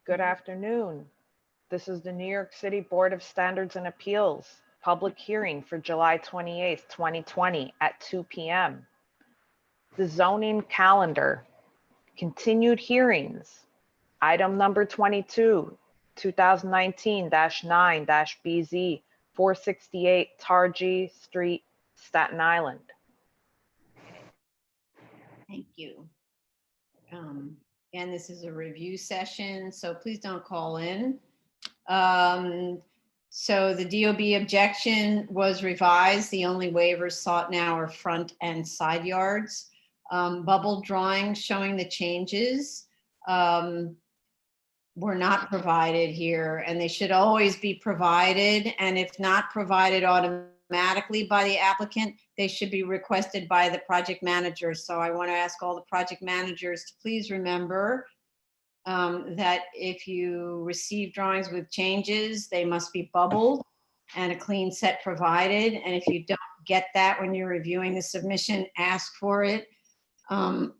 Good afternoon. This is the New York City Board of Standards and Appeals public hearing for July 28th, 2020 at 2 p.m. The zoning calendar, continued hearings, item number 22, 2019-9-BZ 468 Tarji Street, Staten Island. Thank you. And this is a review session, so please don't call in. So the DOB objection was revised. The only waivers sought now are front and side yards. Bubble drawings showing the changes were not provided here, and they should always be provided. And if not provided automatically by the applicant, they should be requested by the project manager. So I want to ask all the project managers to please remember that if you receive drawings with changes, they must be bubbled and a clean set provided. And if you don't get that when you're reviewing the submission, ask for it. And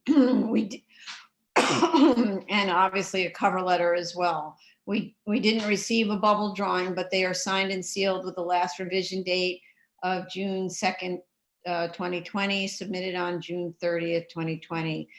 obviously a cover letter as well. We didn't receive a bubble drawing, but they are signed and sealed with the last revision date of June 2nd, 2020, submitted on June 30th, 2020.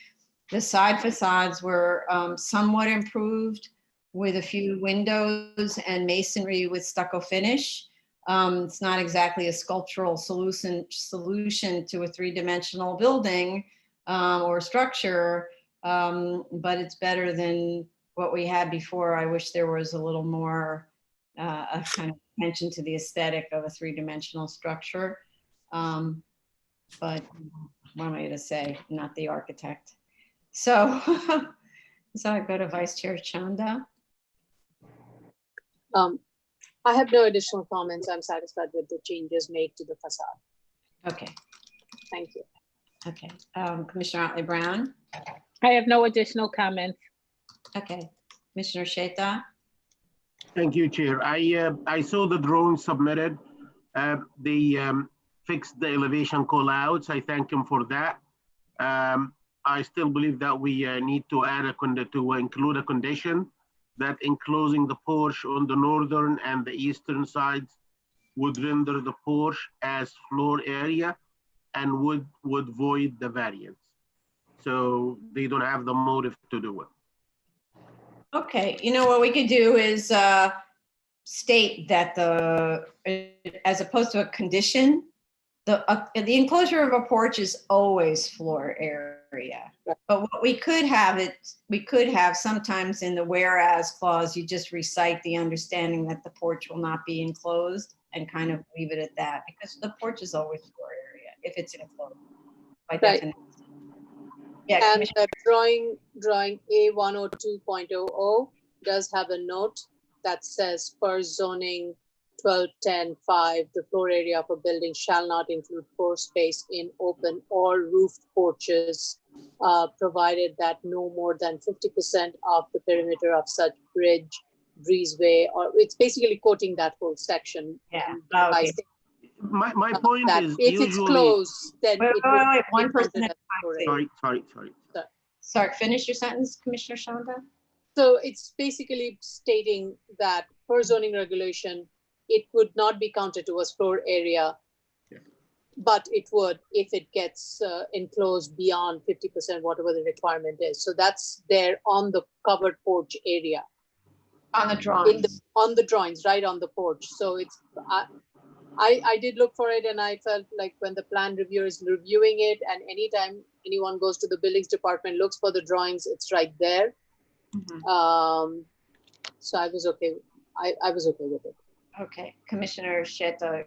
The side facades were somewhat improved with a few windows and masonry with stucco finish. It's not exactly a sculptural solution to a three-dimensional building or structure, but it's better than what we had before. I wish there was a little more a kind of attention to the aesthetic of a three-dimensional structure. But what am I going to say? I'm not the architect. So, so I go to Vice Chair Chanda. I have no additional comments. I'm satisfied with the changes made to the facade. Okay. Thank you. Okay. Commissioner Otley Brown. I have no additional comments. Okay. Commissioner Sheta. Thank you, Chair. I saw the drawing submitted. They fixed the elevation callouts. I thank him for that. I still believe that we need to add to include a condition that enclosing the porch on the northern and the eastern sides would render the porch as floor area and would void the variance. So they don't have the motive to do it. Okay, you know what we could do is state that as opposed to a condition, the enclosure of a porch is always floor area. But what we could have sometimes in the whereas clause, you just recite the understanding that the porch will not be enclosed and kind of leave it at that, because the porch is always floor area if it's enclosed by definition. Yeah, and the drawing A102.00 does have a note that says per zoning 1210.5, the floor area of a building shall not include floor space in open or roofed porches, provided that no more than 50% of the perimeter of such bridge, breezeway, or it's basically quoting that whole section. Yeah. Okay. My point is if usually, it's closed, then wait, one person at a time. Sorry. Sorry, finish your sentence, Commissioner Shanda. So it's basically stating that per zoning regulation, it would not be counted towards floor area, but it would if it gets enclosed beyond 50%, whatever the requirement is. So that's there on the covered porch area. On the drawings. On the drawings, right on the porch. So it's, I did look for it, and I felt like when the plan reviewer is reviewing it, and anytime anyone goes to the buildings department, looks for the drawings, it's right there. Mm-hmm. So I was okay. I was okay with it. Okay, Commissioner Sheta.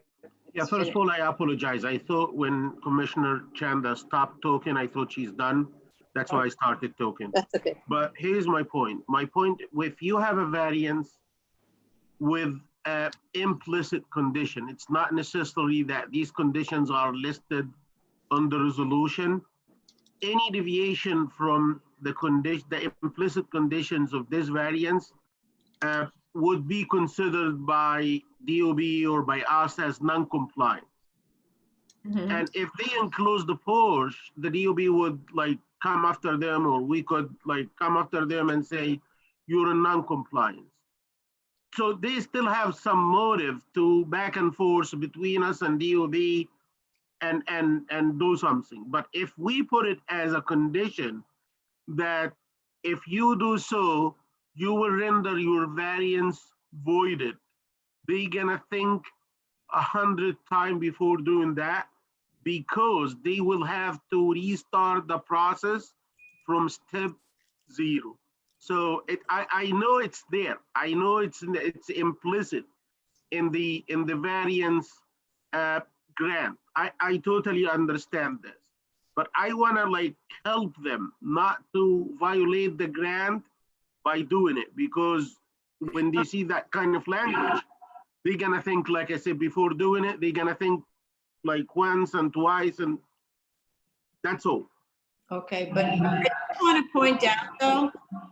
Yeah, first of all, I apologize. I thought when Commissioner Chanda stopped talking, I thought she's done. That's why I started talking. That's okay. But here's my point. My point, if you have a variance with an implicit condition, it's not necessarily that these conditions are listed on the resolution. Any deviation from the implicit conditions of this variance would be considered by DOB or by us as non-compliant. Mm-hmm. And if they enclose the porch, the DOB would like come after them, or we could like come after them and say, you're in non-compliance. So they still have some motive to back and forth between us and DOB and do something. But if we put it as a condition that if you do so, you will render your variance voided, they're gonna think 100 times before doing that, because they will have to restart the process from step 0. So I know it's there. I know it's implicit in the variance grant. I totally understand this, but I wanna like help them not to violate the grant by doing it, because when they see that kind of language, they're gonna think, like I said, before doing it, they're gonna think like once and twice, and that's all. Okay, but I just want to point out though,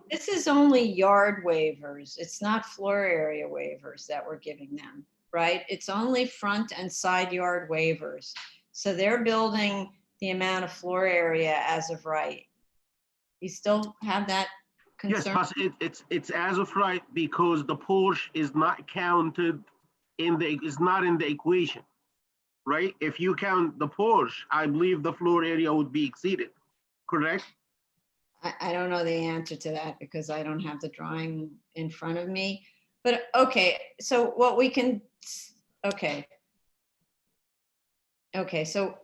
this is only yard waivers. It's not floor area waivers that we're giving them, right? It's only front and side yard waivers. So they're building the amount of floor area as of right. You still have that Yes, concern? but it's as of right, because the porch is not counted in the, is not in the equation, right? If you count the porch, I believe the floor area would be exceeded, correct? I don't know the answer to that because I don't have the drawing in front of me. But okay, so what we can, okay. Okay, so,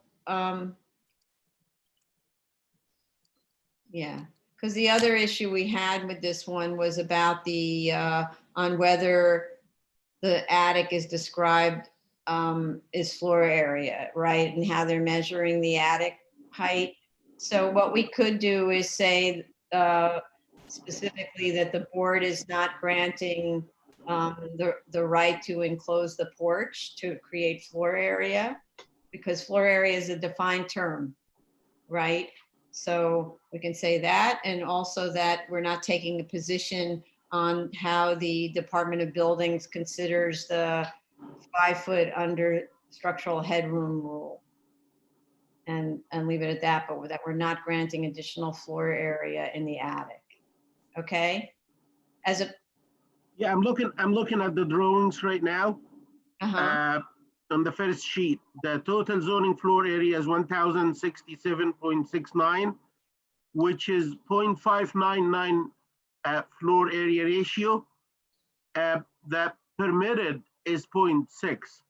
yeah, because the other issue we had with this one was about the, on whether the attic is described is floor area, right? And how they're measuring the attic height. So what we could do is say specifically that the board is not granting the right to enclose the porch to create floor area, because floor area is a defined term, right? So we can say that, and also that we're not taking a position on how the Department of Buildings considers the 5-foot under structural headroom rule. And leave it at that, but that we're not granting additional floor area in the attic. Okay? As a, Yeah, I'm looking at the drawings right now. uh-huh, On the first sheet, the total zoning floor area is 1,067.69, which is 0.599 floor area ratio. The permitted is 0.6.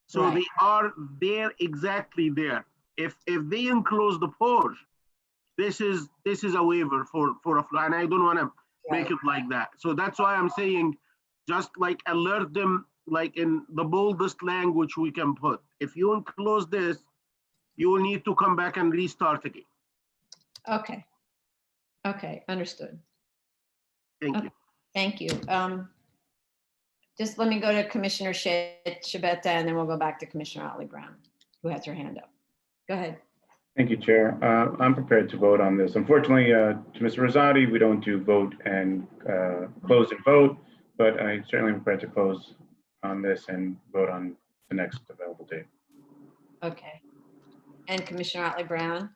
So Right. they are there, exactly there. If they enclose the porch, this is a waiver for a floor, and I don't want to make Right. it like that. So that's why I'm saying, just like alert them, like in the boldest language we can put. If you enclose this, you will need to come back and restart again. Okay. Okay, understood. Thank you. Thank you. Just let me go to Commissioner Shabeta, and then we'll go back to Commissioner Otley Brown, who has her hand up. Go ahead. Thank you, Chair. I'm prepared to vote on this. Unfortunately, to Mr. Rizzotti, we don't do vote and close and vote, but I certainly am prepared to close on this and vote on the next available date. Okay. And Commissioner Otley Brown?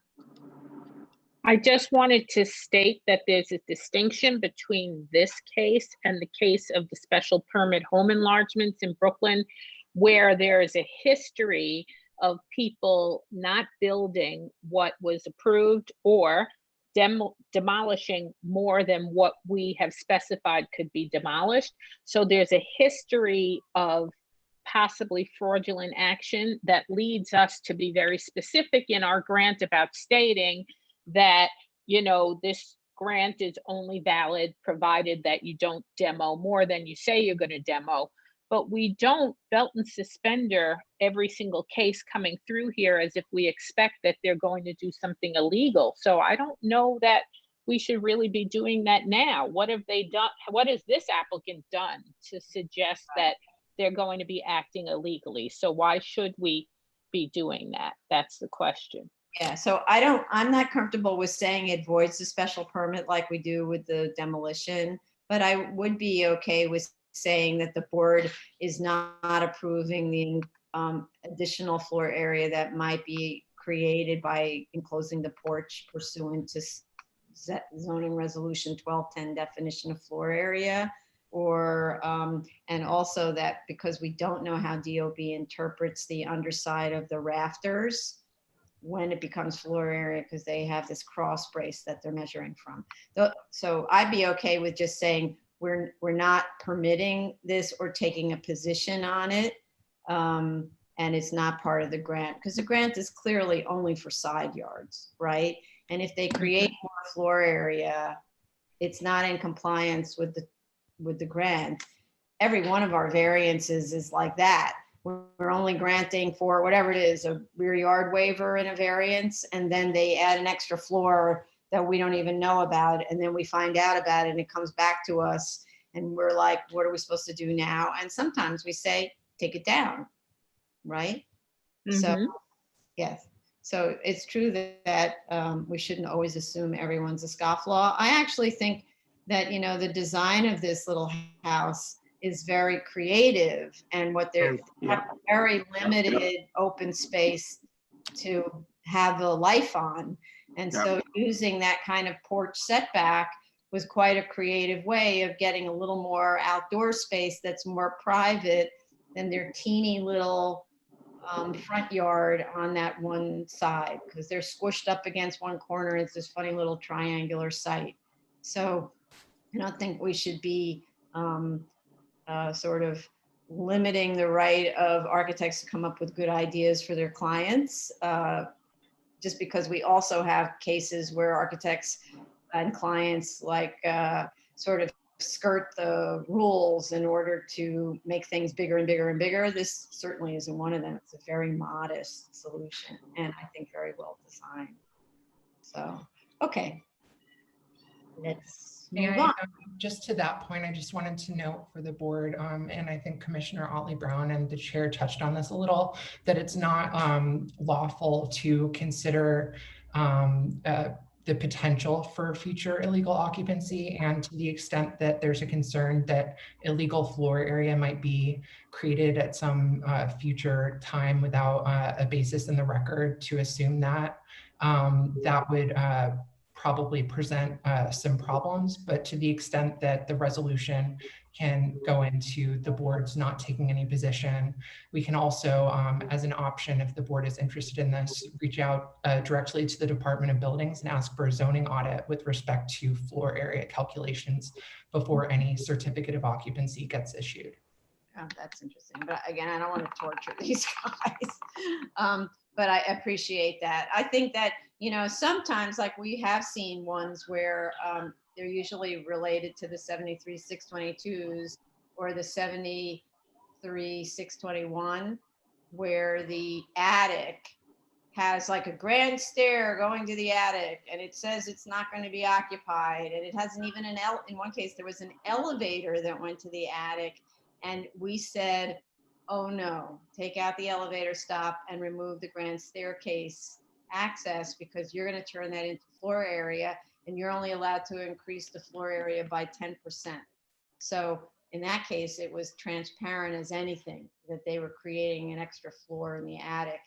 I just wanted to state that there's a distinction between this case and the case of the special permit home enlargements in Brooklyn, where there is a history of people not building what was approved or demolishing more than what we have specified could be demolished. So there's a history of possibly fraudulent action that leads us to be very specific in our grant about stating that, you know, this grant is only valid provided that you don't demo more than you say you're going to demo. But we don't belt and suspender every single case coming through here as if we expect that they're going to do something illegal. So I don't know that we should really be doing that now. What have they done? What has this applicant done to suggest that they're going to be acting illegally? So why should we be doing that? That's the question. Yeah, so I'm not comfortable with saying it voids the special permit like we do with the demolition, but I would be okay with saying that the board is not approving the additional floor area that might be created by enclosing the porch pursuant to zoning resolution 1210 definition of floor area, or, and also that because we don't know how DOB interprets the underside of the rafters when it becomes floor area, because they have this cross brace that they're measuring from. So I'd be okay with just saying we're not permitting this or taking a position on it. And it's not part of the grant, because the grant is clearly only for side yards, right? And if they create more floor area, it's not in compliance with the grant. Every one of our variances is like that. We're only granting for whatever it is, a rear yard waiver and a variance, and then they add an extra floor that we don't even know about, and then we find out about it and it comes back to us and we're like, what are we supposed to do now? And sometimes we say, take it down, right? So, yes. So it's true that we shouldn't always assume everyone's a scofflaw. I actually think that, you know, the design of this little house is very creative, and what they're have very limited open space to have a life on. And so using that kind of porch setback was quite a creative way of getting a little more outdoor space that's more private than their teeny little front yard on that one side, because they're squished up against one corner. It's this funny little triangular site. So I don't think we should be sort of limiting the right of architects to come up with good ideas for their clients, just because we also have cases where architects and clients like sort of skirt the rules in order to make things bigger and bigger and bigger. This certainly isn't one of them. It's a very modest solution, and I think very well designed. So, okay, let's move on. Just to that point, I just wanted to note for the board, and I think Commissioner Otley Brown and the chair touched on this a little, that it's not lawful to consider the potential for future illegal occupancy, and to the extent that there's a concern that illegal floor area might be created at some future time without a basis in the record to assume that, that would probably present some problems. But to the extent that the resolution can go into the board's not taking any position, we can also, as an option, if the board is interested in this, reach out directly to the Department of Buildings and ask for a zoning audit with respect to floor area calculations before any certificate of occupancy gets issued. Oh, that's interesting. But again, I don't want to torture these guys. But I appreciate that. I think that, you know, sometimes like we have seen ones where they're usually related to the 73-622s or the 73-621, where the attic has like a grand stair going to the attic, and it says it's not going to be occupied, and it hasn't even in one case there was an elevator that went to the attic, and we said, oh no, take out the elevator stop and remove the grand staircase access, because you're going to turn that into floor area, and you're only allowed to increase the floor area by 10%. So in that case, it was transparent as anything that they were creating an extra floor in the attic.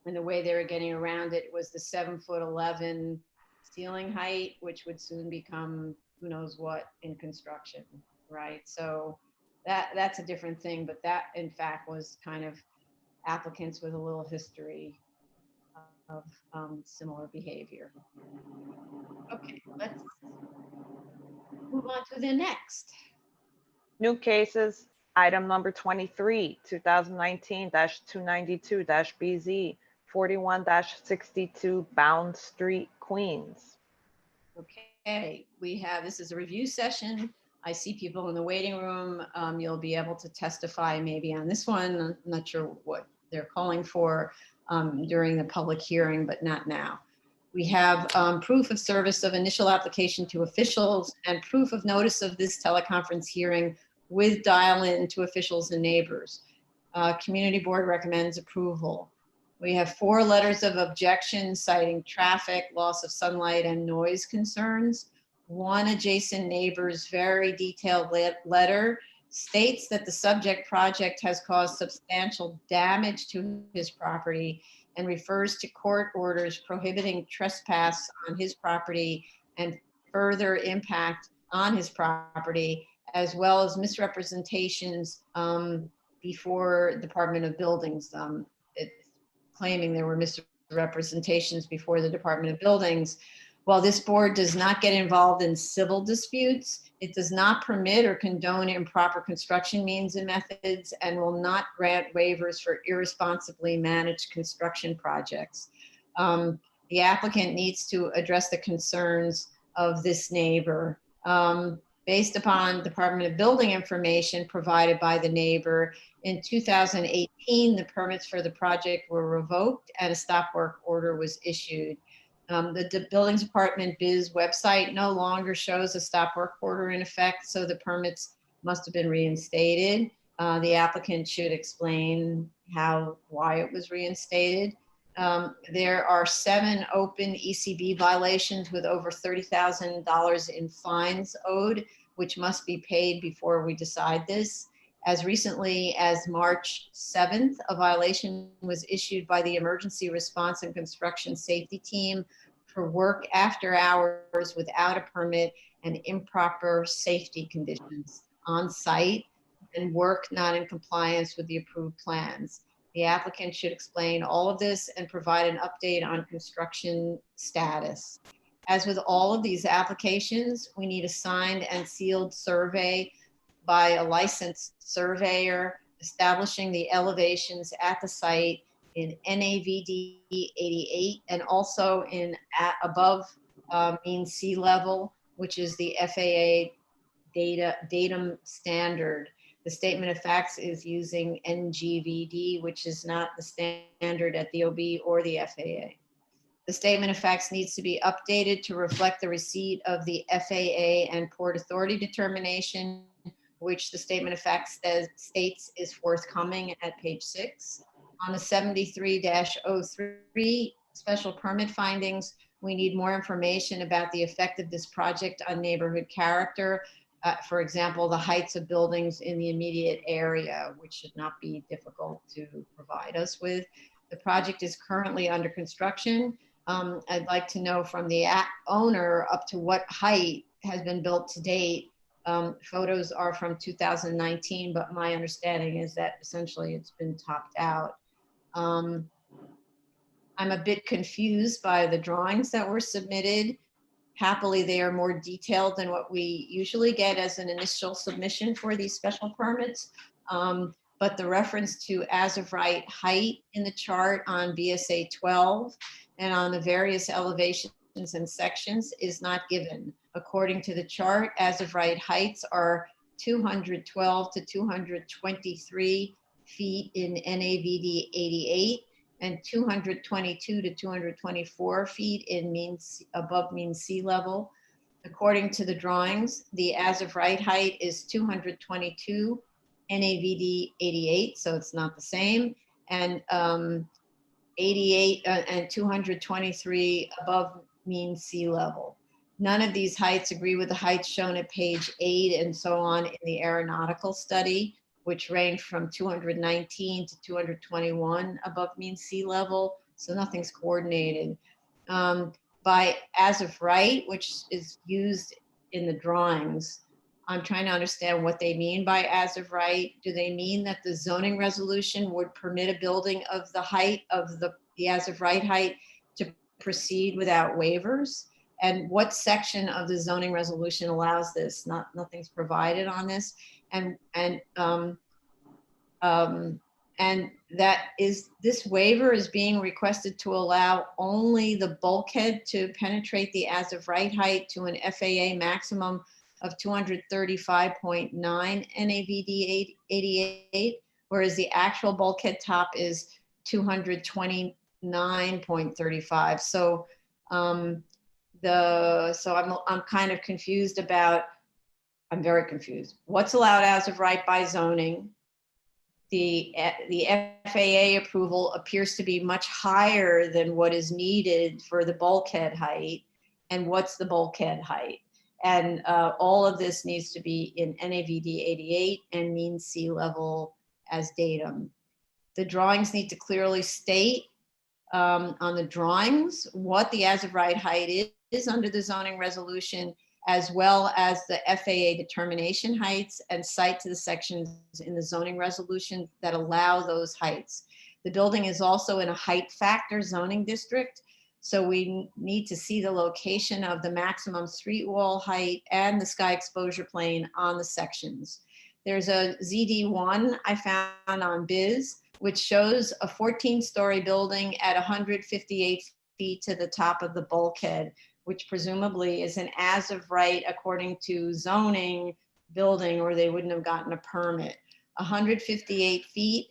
And the way they were getting around it was the 7'11" ceiling height, which would soon become who knows what in construction, right? So that's a different thing, but that in fact was kind of applicants with a little history of similar behavior. Okay, let's move on to the next. New cases, item number 23, 2019-292-BZ, 41-62 Bound Street, Queens. Okay, this is a review session. I see people in the waiting room. You'll be able to testify maybe on this one. I'm not sure what they're calling for during the public hearing, but not now. We have proof of service of initial application to officials and proof of notice of this teleconference hearing with dial-in to officials and neighbors. Community board recommends approval. We have 4 letters of objection citing traffic, loss of sunlight, and noise concerns. One adjacent neighbor's very detailed letter states that the subject project has caused substantial damage to his property and refers to court orders prohibiting trespass on his property and further impact on his property, as well as misrepresentations before Department of Buildings. It's claiming there were misrepresentations before the Department of Buildings. While this board does not get involved in civil disputes, it does not permit or condone improper construction means and methods, and will not grant waivers for irresponsibly managed construction projects. The applicant needs to address the concerns of this neighbor. Based upon Department of Building information provided by the neighbor, in 2018, the permits for the project were revoked and a stop work order was issued. The Buildings Department BIZ website no longer shows a stop work order in effect, so the permits must have been reinstated. The applicant should explain why it was reinstated. There are 7 open ECB violations with over $30,000 in fines owed, which must be paid before we decide this. As recently as March 7th, a violation was issued by the Emergency Response and Construction Safety Team for work after hours without a permit and improper safety conditions on site and work not in compliance with the approved plans. The applicant should explain all of this and provide an update on construction status. As with all of these applications, we need a signed and sealed survey by a licensed surveyor establishing the elevations at the site in NAVD 88 and also in above mean sea level, which is the FAA datum standard. The statement of facts is using NGVD, which is not the standard at the OB or the FAA. The statement of facts needs to be updated to reflect the receipt of the FAA and Port Authority determination, which the statement of facts states is forthcoming at page 6. On the 73-03 special permit findings, we need more information about the effect of this project on neighborhood character. For example, the heights of buildings in the immediate area, which should not be difficult to provide us with. The project is currently under construction. I'd like to know from the owner up to what height has been built to date. Photos are from 2019, but my understanding is that essentially it's been topped out. I'm a bit confused by the drawings that were submitted. Happily, they are more detailed than what we usually get as an initial submission for these special permits. But the reference to as of right height in the chart on BSA 12 and on the various elevations and sections is not given. According to the chart, as of right heights are 212 to 223 feet in NAVD 88 and 222 to 224 feet in above mean sea level. According to the drawings, the as of right height is 222 NAVD 88, so it's not the same, and 88 and 223 above mean sea level. None of these heights agree with the heights shown at page 8 and so on in the aeronautical study, which range from 219 to 221 above mean sea level, so nothing's coordinated. By as of right, which is used in the drawings, I'm trying to understand what they mean by as of right. Do they mean that the zoning resolution would permit a building of the height of the as of right height to proceed without waivers? And what section of the zoning resolution allows this? Nothing's provided on this. And that is, this waiver is being requested to allow only the bulkhead to penetrate the as of right height to an FAA maximum of 235.9 NAVD 88, whereas the actual bulkhead top is 229.35. So I'm kind of confused about, I'm very confused. What's allowed as of right by zoning? The FAA approval appears to be much higher than what is needed for the bulkhead height. And what's the bulkhead height? And all of this needs to be in NAVD 88 and mean sea level as datum. The drawings need to clearly state on the drawings what the as of right height under the zoning resolution, as well as the FAA determination heights, and cite to the sections in the zoning resolution that allow those heights. The building is also in a height factor zoning district, so we need to see the location of the maximum street wall height and the sky exposure plane on the sections. There's a ZD1 I found on Biz, which shows a 14-story building at 158 feet to the top of the bulkhead, which presumably is an as of right according to zoning building, or they wouldn't have gotten a permit. 158 feet,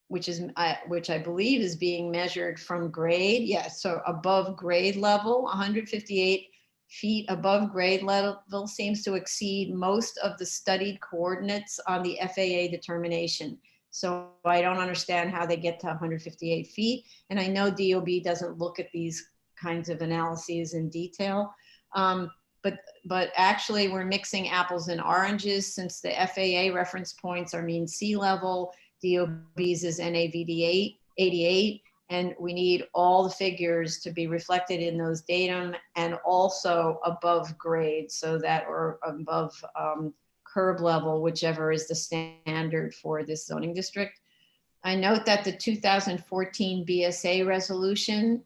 which I believe is being measured from grade. Yes, so above grade level, 158 feet above grade level seems to exceed most of the studied coordinates on the FAA determination. So I don't understand how they get to 158 feet. And I know DOB doesn't look at these kinds of analyses in detail. But actually we're mixing apples and oranges, since the FAA reference points are mean sea level, DOB's is NAVD 88, and we need all the figures to be reflected in those datum, and also above grade, so that, or above curb level, whichever is the standard for this zoning district. I note that the 2014 BSA resolution,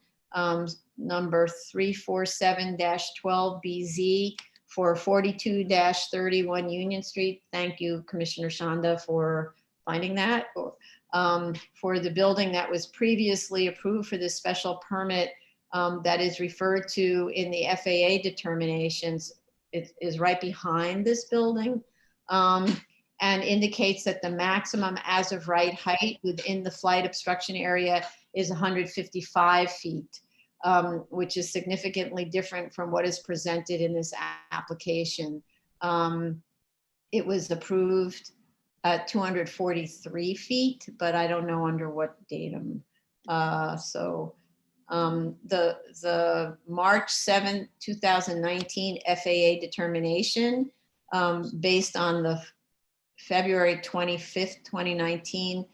number 347-12BZ for 42-31 Union Street. Thank you, Commissioner Shanda, for finding that. For the building that was previously approved for this special permit, that is referred to in the FAA determinations. It is right behind this building, and indicates that the maximum as of right height within the flight obstruction area is 155 feet, which is significantly different from what is presented in this application. It was approved at 243 feet, but I don't know under what datum. The March 7, 2019 FAA determination, based on the February 25th, 2019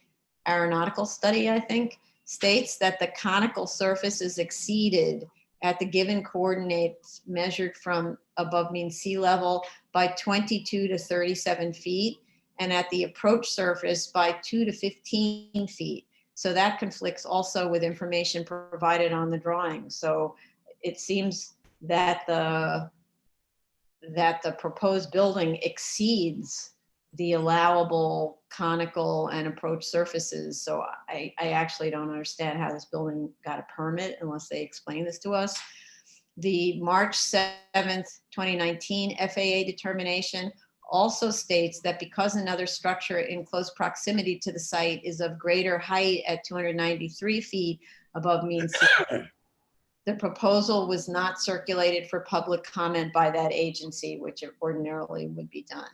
aeronautical study, I think, states that the conical surface is exceeded at the given coordinates measured from above mean sea level by 22 to 37 feet, and at the approach surface by 2 to 15 feet. So that conflicts also with information provided on the drawing. So it seems that the proposed building exceeds the allowable conical and approach surfaces. So I actually don't understand how this building got a permit unless they explain this to us. The March 7th, 2019 FAA determination also states that because another structure in close proximity to the site is of greater height at 293 feet above mean sea level, the proposal was not circulated for public comment by that agency, which ordinarily would be done.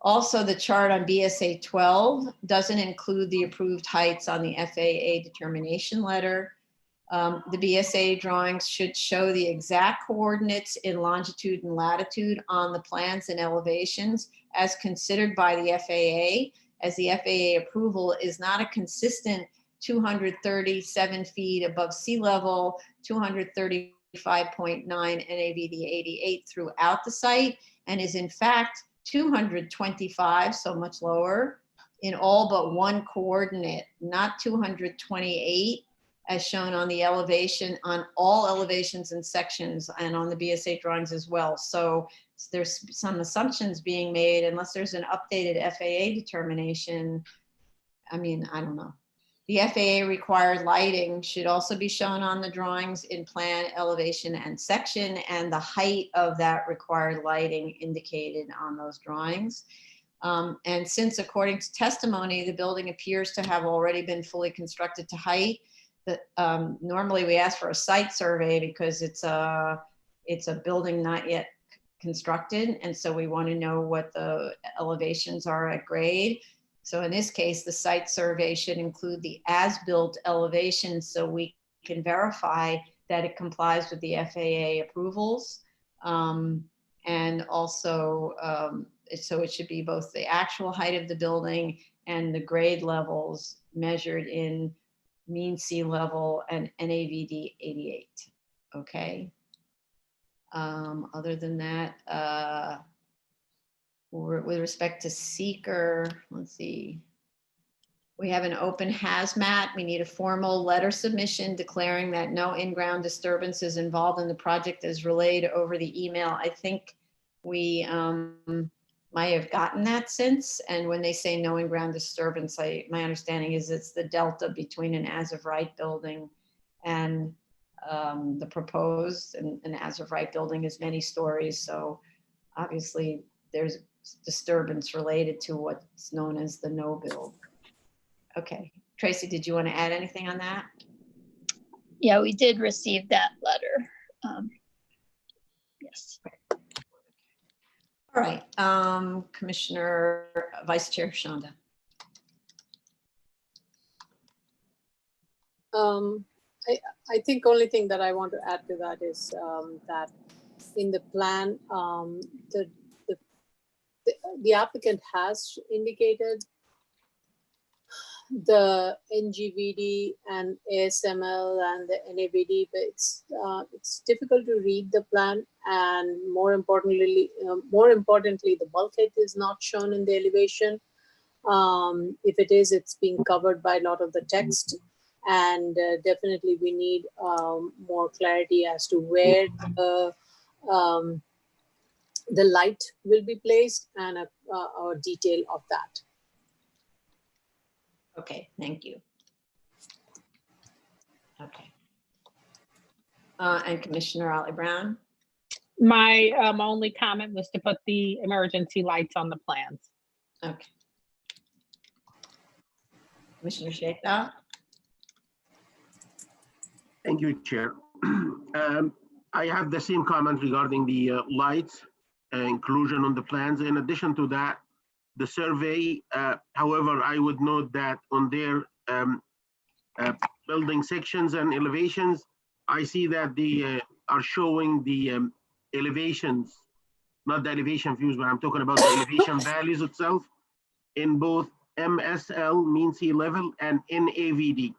Also, the chart on BSA 12 doesn't include the approved heights on the FAA determination letter. The BSA drawings should show the exact coordinates in longitude and latitude on the plans and elevations as considered by the FAA, as the FAA approval is not a consistent 237 feet above sea level, 235.9 NAVD 88 throughout the site, and is in fact 225, so much lower, in all but one coordinate, not 228, as shown on the elevation, on all elevations and sections, and on the BSA drawings as well. So there's some assumptions being made, unless there's an updated FAA determination. I mean, I don't know. The FAA required lighting should also be shown on the drawings in plan, elevation, and section, and the height of that required lighting indicated on those drawings. And since, according to testimony, the building appears to have already been fully constructed to height, normally we ask for a site survey because it's a building not yet constructed, and so we want to know what the elevations are at grade. So in this case, the site survey should include the as-built elevation so we can verify that it complies with the FAA approvals. And also, so it should be both the actual height of the building and the grade levels measured in mean sea level and NAVD 88. Okay. Other than that, with respect to seeker, let's see. We have an open hazmat. We need a formal letter submission declaring that no in-ground disturbance is involved in the project as relayed over the email. I think we might have gotten that since. And when they say no in-ground disturbance, my understanding is it's the delta between an as-of-right building and the proposed, and an as-of-right building is many stories. So obviously there's disturbance related to what's known as the no build. Okay, Tracy, did you want to add anything on that? Yeah, we did receive that letter. Yes. All right, Commissioner, Vice Chair Shonda. I think only thing that I want to add to that is that in the plan, the applicant has indicated the NGVD and ASML and the NAVD, but it's difficult to read the plan, and more importantly, the bulkhead is not shown in the elevation. If it is, it's being covered by a lot of the text, and definitely we need more clarity as to where the light will be placed and a detail of that. Okay, thank you. Okay. And Commissioner Ollie Brown? My only comment was to put the emergency lights on the plans. Okay. Commissioner Sheikha? Thank you, Chair. I have the same comment regarding the lights inclusion on the plans. In addition to that, the survey, however, I would note that on their building sections and elevations, I see that they are showing the elevations, not the elevation views, but I'm talking about the elevation values itself in both MSL, mean sea level, and NAVD.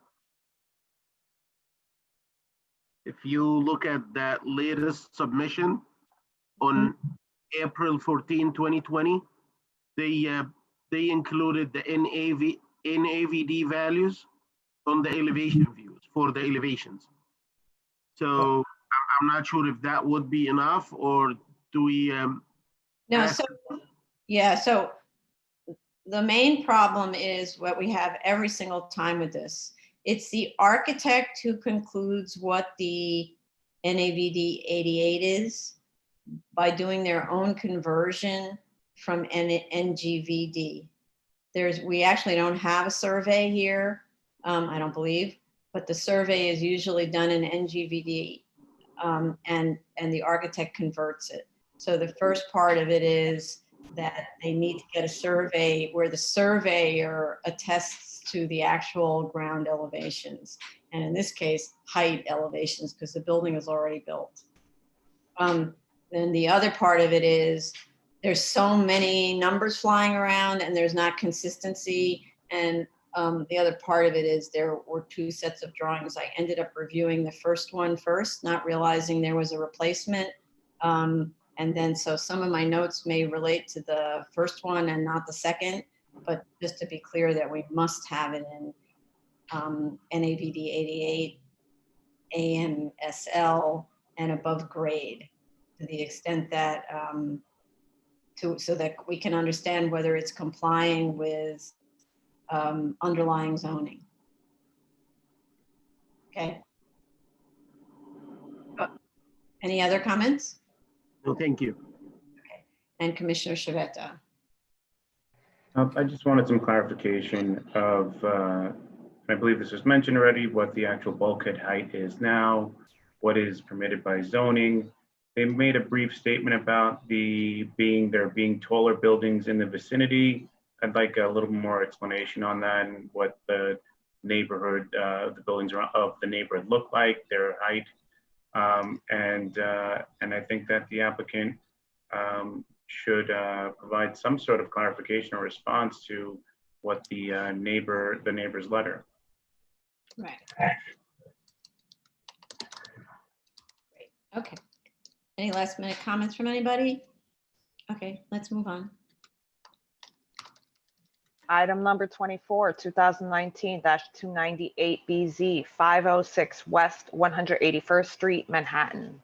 If you look at that latest submission on April 14, 2020, they included the NAVD values on the elevation views for the elevations. So I'm not sure if that would be enough, or do we? No, so yeah, so the main problem is what we have every single time with this. It's the architect who concludes what the NAVD 88 is by doing their own conversion from NGVD. We actually don't have a survey here, I don't believe, but the survey is usually done in NGVD, and the architect converts it. So the first part of it is that they need to get a survey where the surveyor attests to the actual ground elevations, and in this case, height elevations, because the building is already built. Then the other part of it is there's so many numbers flying around and there's not consistency. And the other part of it is there were two sets of drawings. I ended up reviewing the first one first, not realizing there was a replacement. And then so some of my notes may relate to the first one and not the second, but just to be clear that we must have it in NAVD 88, AMSL, and above grade, to the extent that so that we can understand whether it's complying with underlying zoning. Okay. Any other comments? No, thank you. Okay. And Commissioner Shavetta. I just wanted some clarification of, I believe this was mentioned already, what the actual bulkhead height is now, what is permitted by zoning. They made a brief statement about there being taller buildings in the vicinity. I'd like a little more explanation on that and what the neighborhood, the buildings of the neighborhood look like, their height. And I think that the applicant should provide some sort of clarification or response to what the neighbor's letter. Right. Okay. Any last minute comments from anybody? Okay, let's move on. Item number 24, 2019-298BZ, 506 West 181st Street, Manhattan.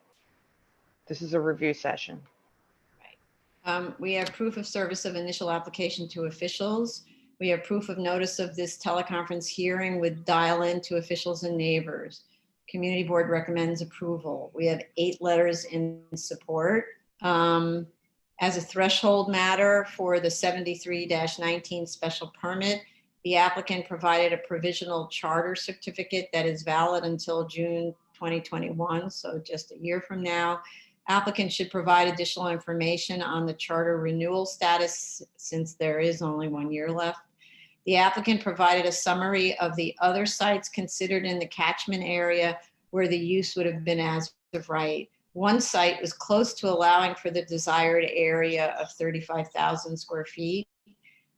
This is a review session. We have proof of service of initial application to officials. We have proof of notice of this teleconference hearing with dial-in to officials and neighbors. Community board recommends approval. We have 8 letters in support. As a threshold matter for the 73-19 special permit, the applicant provided a provisional charter certificate that is valid until June 2021, so just a year from now. Applicant should provide additional information on the charter renewal status since there is only 1 year left. The applicant provided a summary of the other sites considered in the catchment area where the use would have been as of right. One site was close to allowing for the desired area of 35,000 square feet.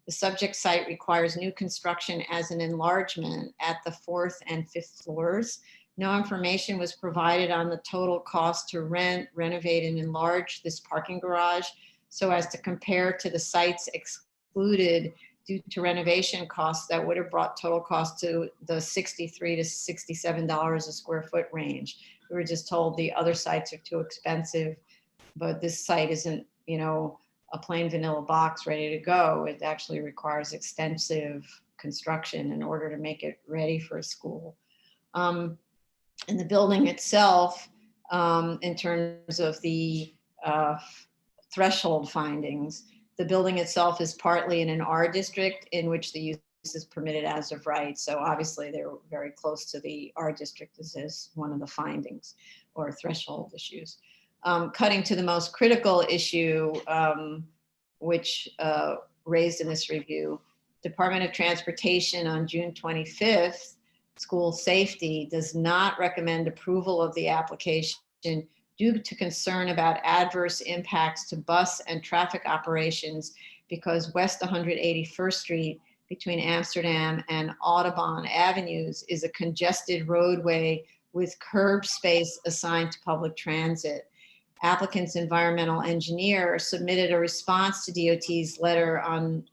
The subject site requires new construction as an enlargement at the 4th and 5th floors. No information was provided on the total cost to rent, renovate, and enlarge this parking garage so as to compare to the sites excluded due to renovation costs that would have brought total cost to the $63 to $67 a square foot range. We were just told the other sites are too expensive, but this site isn't, you know, a plain vanilla box ready to go. It actually requires extensive construction in order to make it ready for a school. And the building itself, in terms of the threshold findings, the building itself is partly in an R district in which the use is permitted as of right. So obviously they're very close to the R district. This is one of the findings or threshold issues. Cutting to the most critical issue, which raised in this review, Department of Transportation on June 25th, School Safety does not recommend approval of the application due to concern about adverse impacts to bus and traffic operations because West 181st Street between Amsterdam and Audubon Avenues is a congested roadway with curb space assigned to public transit. Applicant's environmental engineer submitted a response to DOT's letter on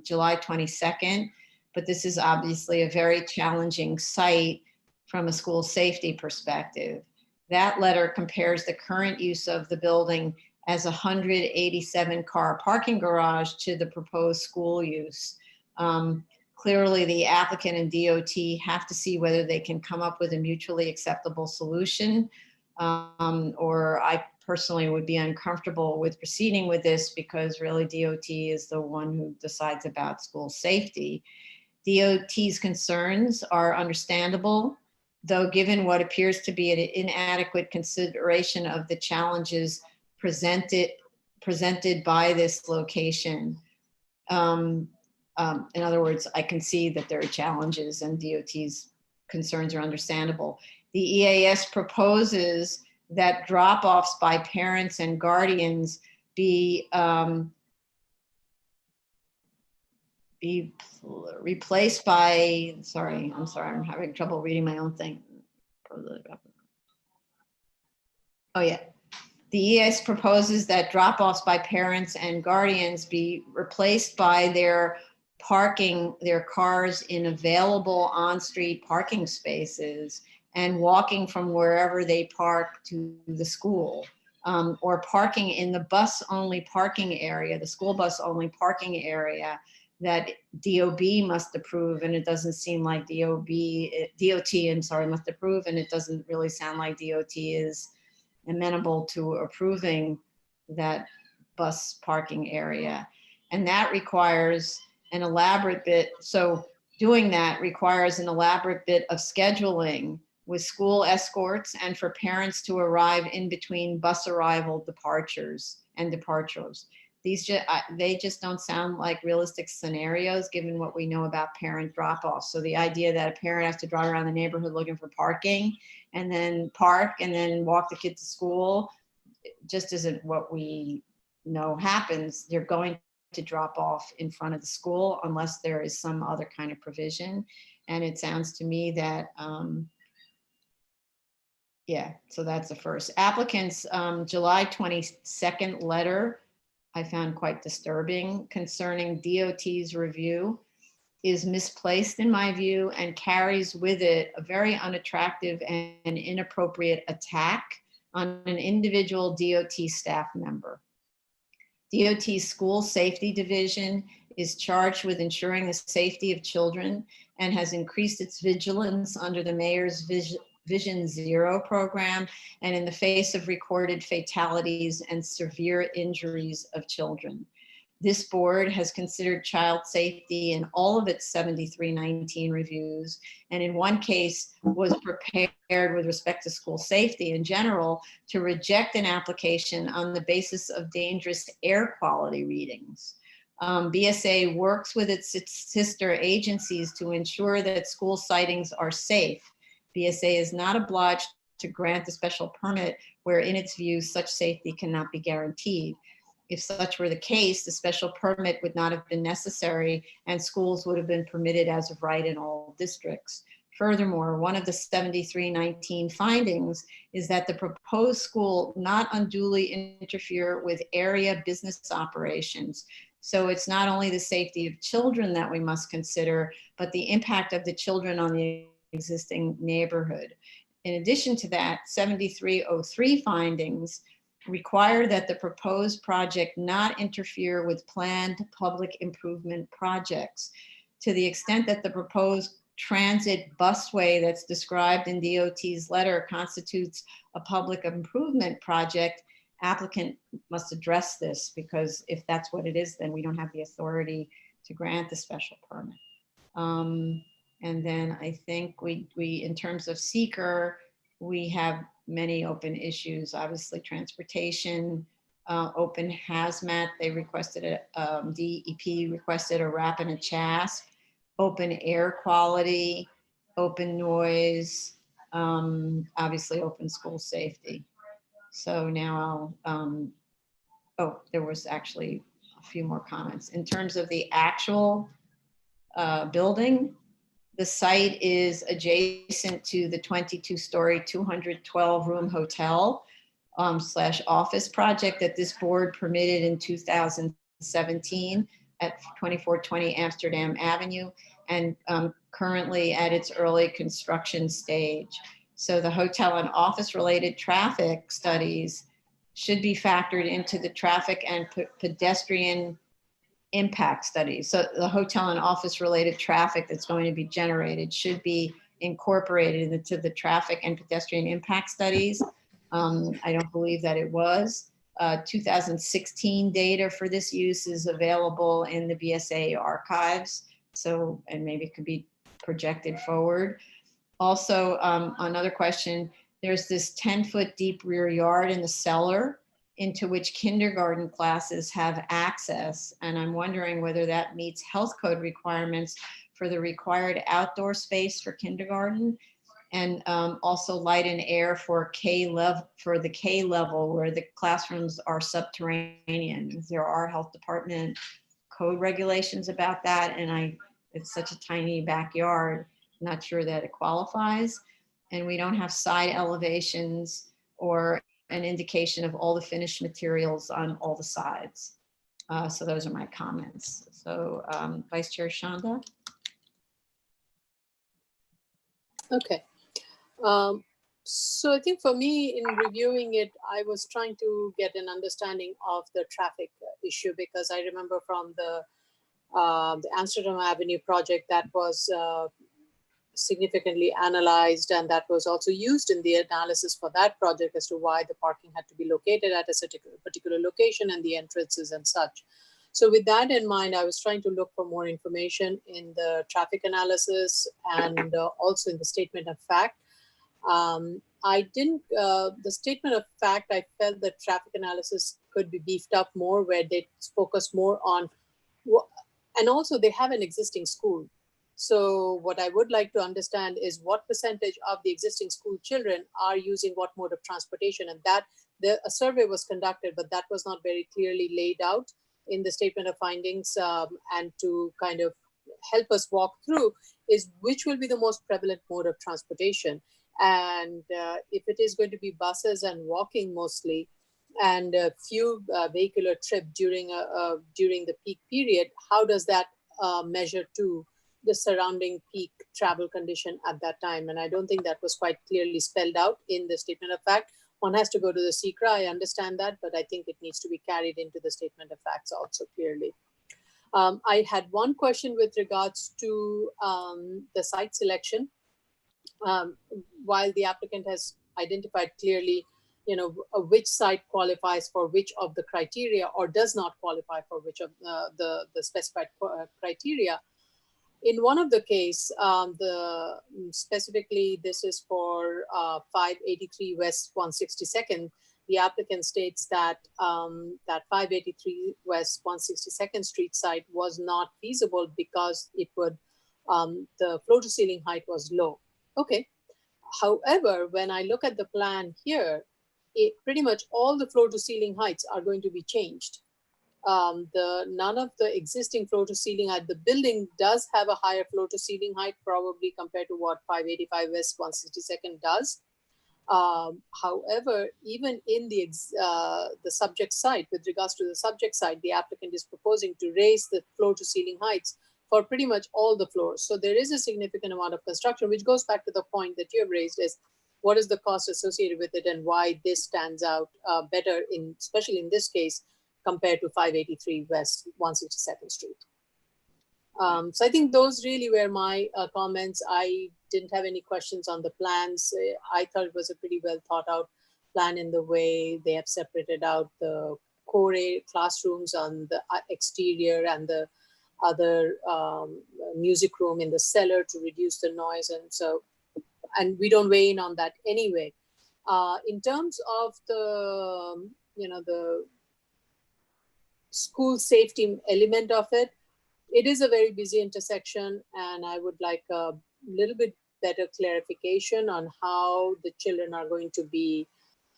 July 22nd, but this is obviously a very challenging site from a school safety perspective. That letter compares the current use of the building as a 187 car parking garage to the proposed school use. Clearly the applicant and DOT have to see whether they can come up with a mutually acceptable solution, or I personally would be uncomfortable with proceeding with this because really DOT is the one who decides about school safety. DOT's concerns are understandable, though given what appears to be an inadequate consideration of the challenges presented by this location. In other words, I can see that there are challenges and DOT's concerns are understandable. The EAS proposes that drop-offs by parents and guardians be replaced by, I'm having trouble reading my own thing. Oh yeah. The EAS proposes that drop-offs by parents and guardians be replaced by their parking their cars in available on-street parking spaces and walking from wherever they park to the school, or parking in the bus-only parking area, the school bus-only parking area that DOB must approve, and it doesn't seem like DOT must approve, and it doesn't really sound like DOT is amenable to approving that bus parking area. And that requires an elaborate bit, so doing that requires an elaborate bit of scheduling with school escorts and for parents to arrive in between bus arrival departures and departures. They just don't sound like realistic scenarios given what we know about parent drop-offs. So the idea that a parent has to drive around the neighborhood looking for parking and then park and then walk the kid to school just isn't what we know happens. They're going to drop off in front of the school unless there is some other kind of provision. And it sounds to me that Yeah, so that's the first. Applicant's July 22nd letter I found quite disturbing concerning DOT's review is misplaced in my view and carries with it a very unattractive and inappropriate attack on an individual DOT staff member. DOT's School Safety Division is charged with ensuring the safety of children and has increased its vigilance under the mayor's Vision Zero program and in the face of recorded fatalities and severe injuries of children. This board has considered child safety in all of its 7319 reviews, and in one case was prepared with respect to school safety in general to reject an application on the basis of dangerous air quality readings. BSA works with its sister agencies to ensure that school sightings are safe. BSA is not obliged to grant a special permit where in its view such safety cannot be guaranteed. If such were the case, the special permit would not have been necessary and schools would have been permitted as of right in all districts. Furthermore, one of the 7319 findings is that the proposed school not unduly interfere with area business operations. So it's not only the safety of children that we must consider, but the impact of the children on the existing neighborhood. In addition to that, 7303 findings require that the proposed project not interfere with planned public improvement projects. To the extent that the proposed transit busway that's described in DOT's letter constitutes a public improvement project, applicant must address this, because if that's what it is, then we don't have the authority to grant the special permit. And then I think we in terms of seeker, we have many open issues, obviously transportation, open hazmat, they requested DEP requested a RAP and a CHASP, open air quality, open noise, obviously open school safety. So now I'll, oh, there was actually a few more comments. In terms of the actual building, the site is adjacent to the 22-story, 212-room hotel / office project that this board permitted in 2017 at 2420 Amsterdam Avenue and currently at its early construction stage. So the hotel and office related traffic studies should be factored into the traffic and pedestrian impact studies. So the hotel and office related traffic that's going to be generated should be incorporated into the traffic and pedestrian impact studies. I don't believe that it was. 2016 data for this use is available in the BSA archives. So, and maybe it could be projected forward. Also, another question, there's this 10-foot deep rear yard in the cellar into which kindergarten classes have access. And I'm wondering whether that meets health code requirements for the required outdoor space for kindergarten, and also light and air for the K level where the classrooms are subterranean. There are health department code regulations about that, and it's such a tiny backyard, not sure that it qualifies. And we don't have side elevations or an indication of all the finished materials on all the sides. So those are my comments. So Vice Chair Shanda. Okay. So I think for me in reviewing it, I was trying to get an understanding of the traffic issue, because I remember from the Amsterdam Avenue project that was significantly analyzed, and that was also used in the analysis for that project as to why the parking had to be located at a particular location and the entrances and such. So with that in mind, I was trying to look for more information in the traffic analysis and also in the statement of fact. The statement of fact, I felt that traffic analysis could be beefed up more, where they focus more on, and also they have an existing school. So what I would like to understand is what percentage of the existing school children are using what mode of transportation, and that a survey was conducted, but that was not very clearly laid out in the statement of findings, and to kind of help us walk through is which will be the most prevalent mode of transportation. And if it is going to be buses and walking mostly, and a few vehicular trip during the peak period, how does that measure to the surrounding peak travel condition at that time? And I don't think that was quite clearly spelled out in the statement of fact. One has to go to the SECRA, I understand that, but I think it needs to be carried into the statement of facts also clearly. I had one question with regards to the site selection. While the applicant has identified clearly, which site qualifies for which of the criteria or does not qualify for which of the specified criteria. In one of the case, specifically this is for 583 West 162nd, the applicant states that that 583 West 162nd Street site was not feasible because it would, the floor to ceiling height was low. Okay. However, when I look at the plan here, pretty much all the floor to ceiling heights are going to be changed. None of the existing floor to ceiling height, the building does have a higher floor to ceiling height probably compared to what 585 West 162nd does. However, even in the subject site, with regards to the subject site, the applicant is proposing to raise the floor to ceiling heights for pretty much all the floors. So there is a significant amount of construction, which goes back to the point that you have raised, is what is the cost associated with it and why this stands out better, especially in this case, compared to 583 West 162nd Street. So I think those really were my comments. I didn't have any questions on the plans. I thought it was a pretty well thought out plan in the way they have separated out the core classrooms on the exterior and the other music room in the cellar to reduce the noise. And we don't weigh in on that anyway. In terms of the, the school safety element of it, it is a very busy intersection, and I would like a little bit better clarification on how the children are going to be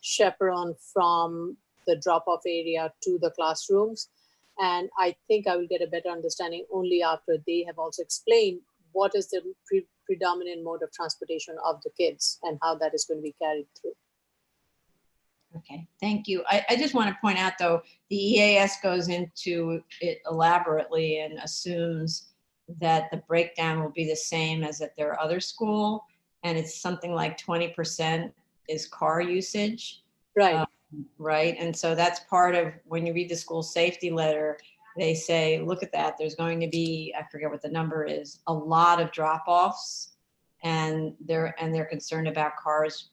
chaperoned from the drop-off area to the classrooms. And I think I will get a better understanding only after they have also explained what is the predominant mode of transportation of the kids and how that is going to be carried through. Okay, thank you. I just want to point out, though, the EAS goes into it elaborately and assumes that the breakdown will be the same as at their other school, and it's something like 20% is car usage. Right. Right, and so that's part of when you read the school safety letter, they say, look at that, there's going to be, I forget what the number is, a lot of drop-offs, and they're concerned about cars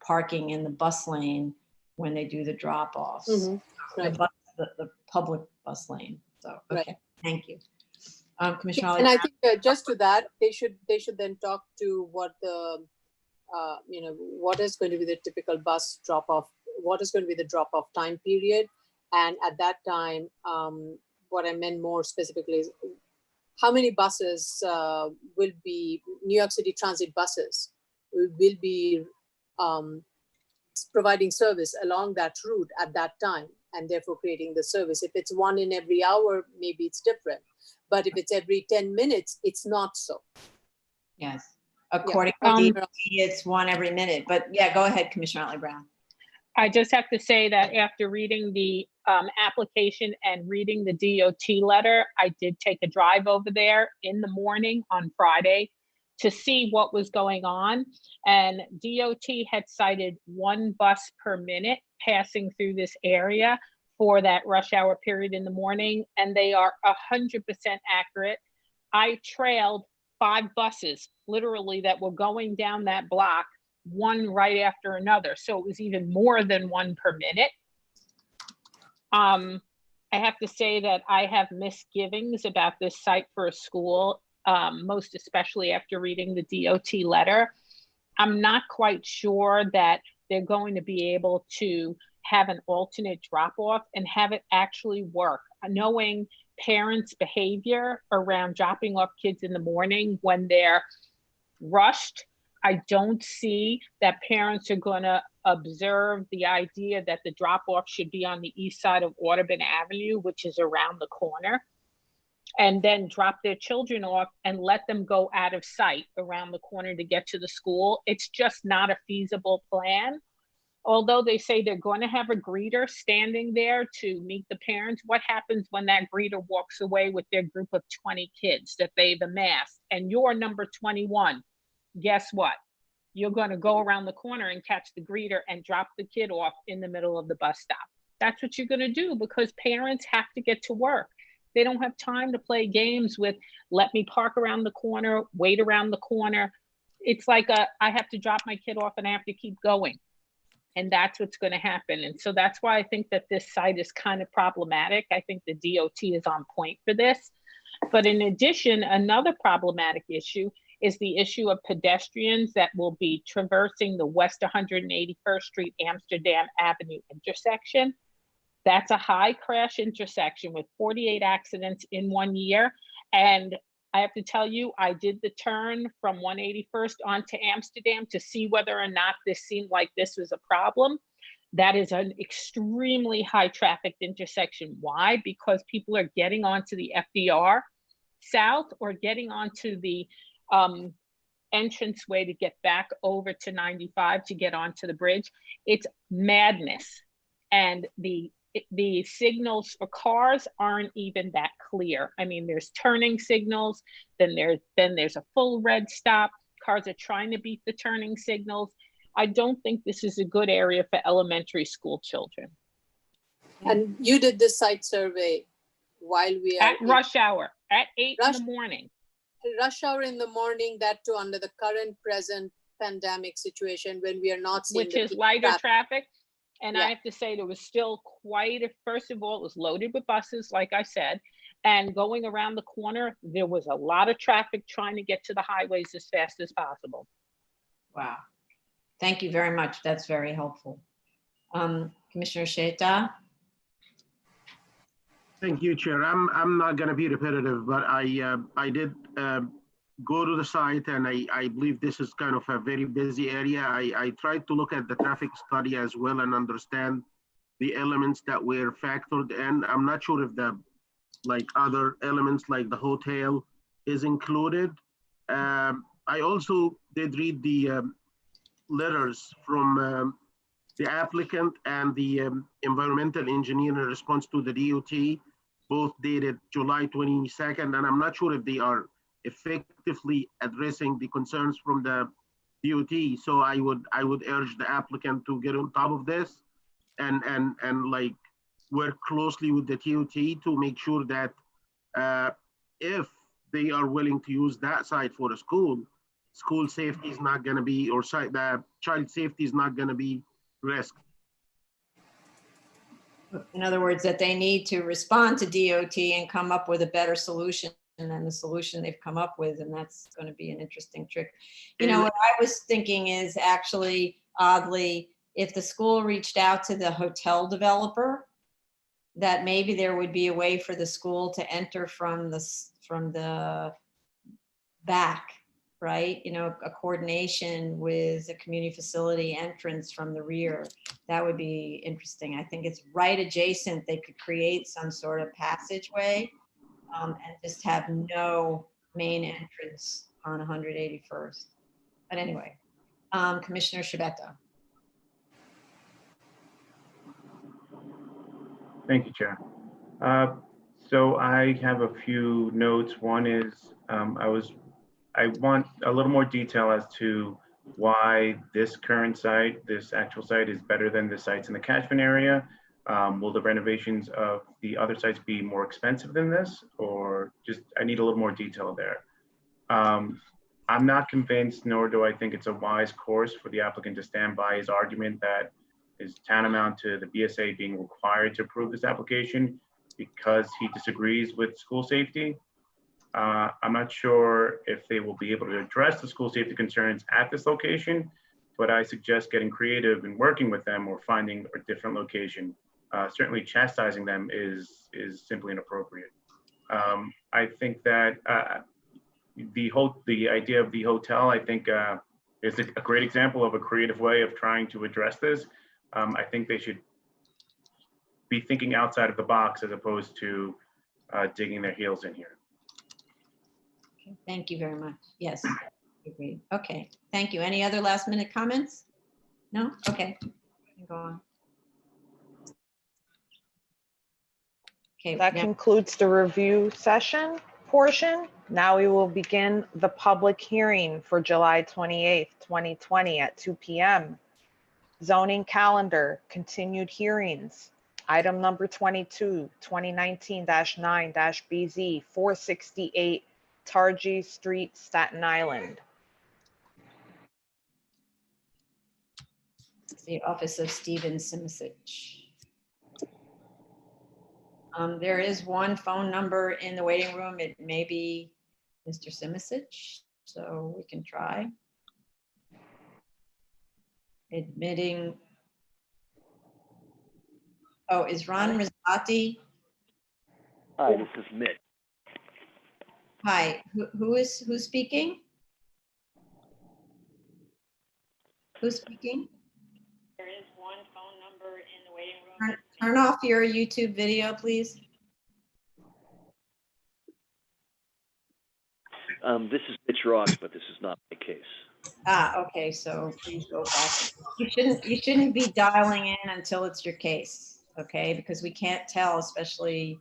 parking in the bus lane when they do the drop-offs. Mm-hmm. Right. The public bus lane. So, okay, right. Thank you. Commissioner And I think just to that, they should then talk to what the, what is going to be the typical bus drop-off, what is going to be the drop-off time period. And at that time, what I meant more specifically is how many buses will be, New York City Transit buses will be providing service along that route at that time, and therefore creating the service. If it's one in every hour, maybe it's different. But if it's every 10 minutes, it's not so. Yes, according to DOT, it's one every minute. But yeah, go ahead, Commissioner Otley-Brown. I just have to say that after reading the application and reading the DOT letter, I did take a drive over there in the morning on Friday to see what was going on. And DOT had cited 1 bus per minute passing through this area for that rush hour period in the morning. And they are 100% accurate. I trailed 5 buses literally that were going down that block, one right after another. So it was even more than 1 per minute. I have to say that I have misgivings about this site for a school, most especially after reading the DOT letter. I'm not quite sure that they're going to be able to have an alternate drop-off and have it actually work. Knowing parents' behavior around dropping off kids in the morning when they're rushed, I don't see that parents are going to observe the idea that the drop-off should be on the east side of Audubon Avenue, which is around the corner. and then drop their children off and let them go out of sight around the corner to get to the school. It's just not a feasible plan. Although they say they're going to have a greeter standing there to meet the parents, what happens when that greeter walks away with their group of 20 kids that they've amassed and you're number 21? Guess what? You're going to go around the corner and catch the greeter and drop the kid off in the middle of the bus stop. That's what you're going to do because parents have to get to work. They don't have time to play games with, let me park around the corner, wait around the corner. It's like I have to drop my kid off and I have to keep going. And that's what's going to happen. And so that's why I think that this site is kind of problematic. I think the DOT is on point for this. But in addition, another problematic issue is the issue of pedestrians that will be traversing the West 181st Street, Amsterdam Avenue intersection. That's a high crash intersection with 48 accidents in 1 year. And I have to tell you, I did the turn from 181st onto Amsterdam to see whether or not this seemed like this was a problem. That is an extremely high trafficked intersection. Why? Because people are getting onto the FDR south or getting onto the entranceway to get back over to 95 to get onto the bridge. It's madness. And the signals for cars aren't even that clear. I mean, there's turning signals, then there's a full red stop. Cars are trying to beat the turning signals. I don't think this is a good area for elementary school children. And you did this site survey while we are at rush hour, at 8 in the morning. Rush hour in the morning, that too under the current present pandemic situation when we are not seeing which is lighter traffic. And I have to say, there was still first of all, it was loaded with buses, like I said, and going around the corner, there was a lot of traffic trying to get to the highways as fast as possible. Wow. Thank you very much. That's very helpful. Commissioner Sheta. Thank you, Chair. I'm not going to be repetitive, but I did go to the site, and I believe this is kind of a very busy area. I tried to look at the traffic study as well and understand the elements that were factored in. I'm not sure if the other elements like the hotel is included. I also did read the letters from the applicant and the environmental engineer in response to the DOT, both dated July 22nd, and I'm not sure if they are effectively addressing the concerns from the DOT. So I would urge the applicant to get on top of this and work closely with the DOT to make sure that if they are willing to use that site for a school safety is not going to be, or the child safety is not going to be risked. In other words, that they need to respond to DOT and come up with a better solution than the solution they've come up with. And that's going to be an interesting trick. You know, what I was thinking is actually, oddly, if the school reached out to the hotel developer, that maybe there would be a way for the school to enter from the back, right? You know, a coordination with a community facility entrance from the rear. That would be interesting. I think it's right adjacent. They could create some sort of passageway and just have no main entrance on 181st. But anyway, Commissioner Shibeta. Thank you, Chair. So I have a few notes. One is I want a little more detail as to why this current site, this actual site, is better than the sites in the catchment area. Will the renovations of the other sites be more expensive than this, or just, I need a little more detail there. I'm not convinced, nor do I think it's a wise course for the applicant to stand by his argument that is tantamount to the BSA being required to approve this application because he disagrees with school safety. I'm not sure if they will be able to address the school safety concerns at this location, but I suggest getting creative and working with them or finding a different location. Certainly chastising them is simply inappropriate. I think that the idea of the hotel, I think is a great example of a creative way of trying to address this. I think they should be thinking outside of the box as opposed to digging their heels in here. Okay, thank you very much. Yes, agreed. Okay, thank you. Any other last minute comments? No? Okay. Go on. Okay, That now, concludes the review session portion. Now we will begin the public hearing for July 28th, 2020 at 2 p.m. Zoning calendar, continued hearings. Item number 22, 2019-9-BZ 468 Targi Street, Staten Island. the office of Stephen Simicic. There is one phone number in the waiting room. It may be Mr. Simicic, so we can try. Admitting. Oh, is Ron Rizzotti? Hi, this is Mitch. Hi, who's speaking? Who's speaking? There is one phone number in the waiting room. Turn off your YouTube video, please. This is Mitch Ross, but this is not my case. Okay, so please go back. You shouldn't be dialing in until it's your case, okay? Because we can't tell, especially.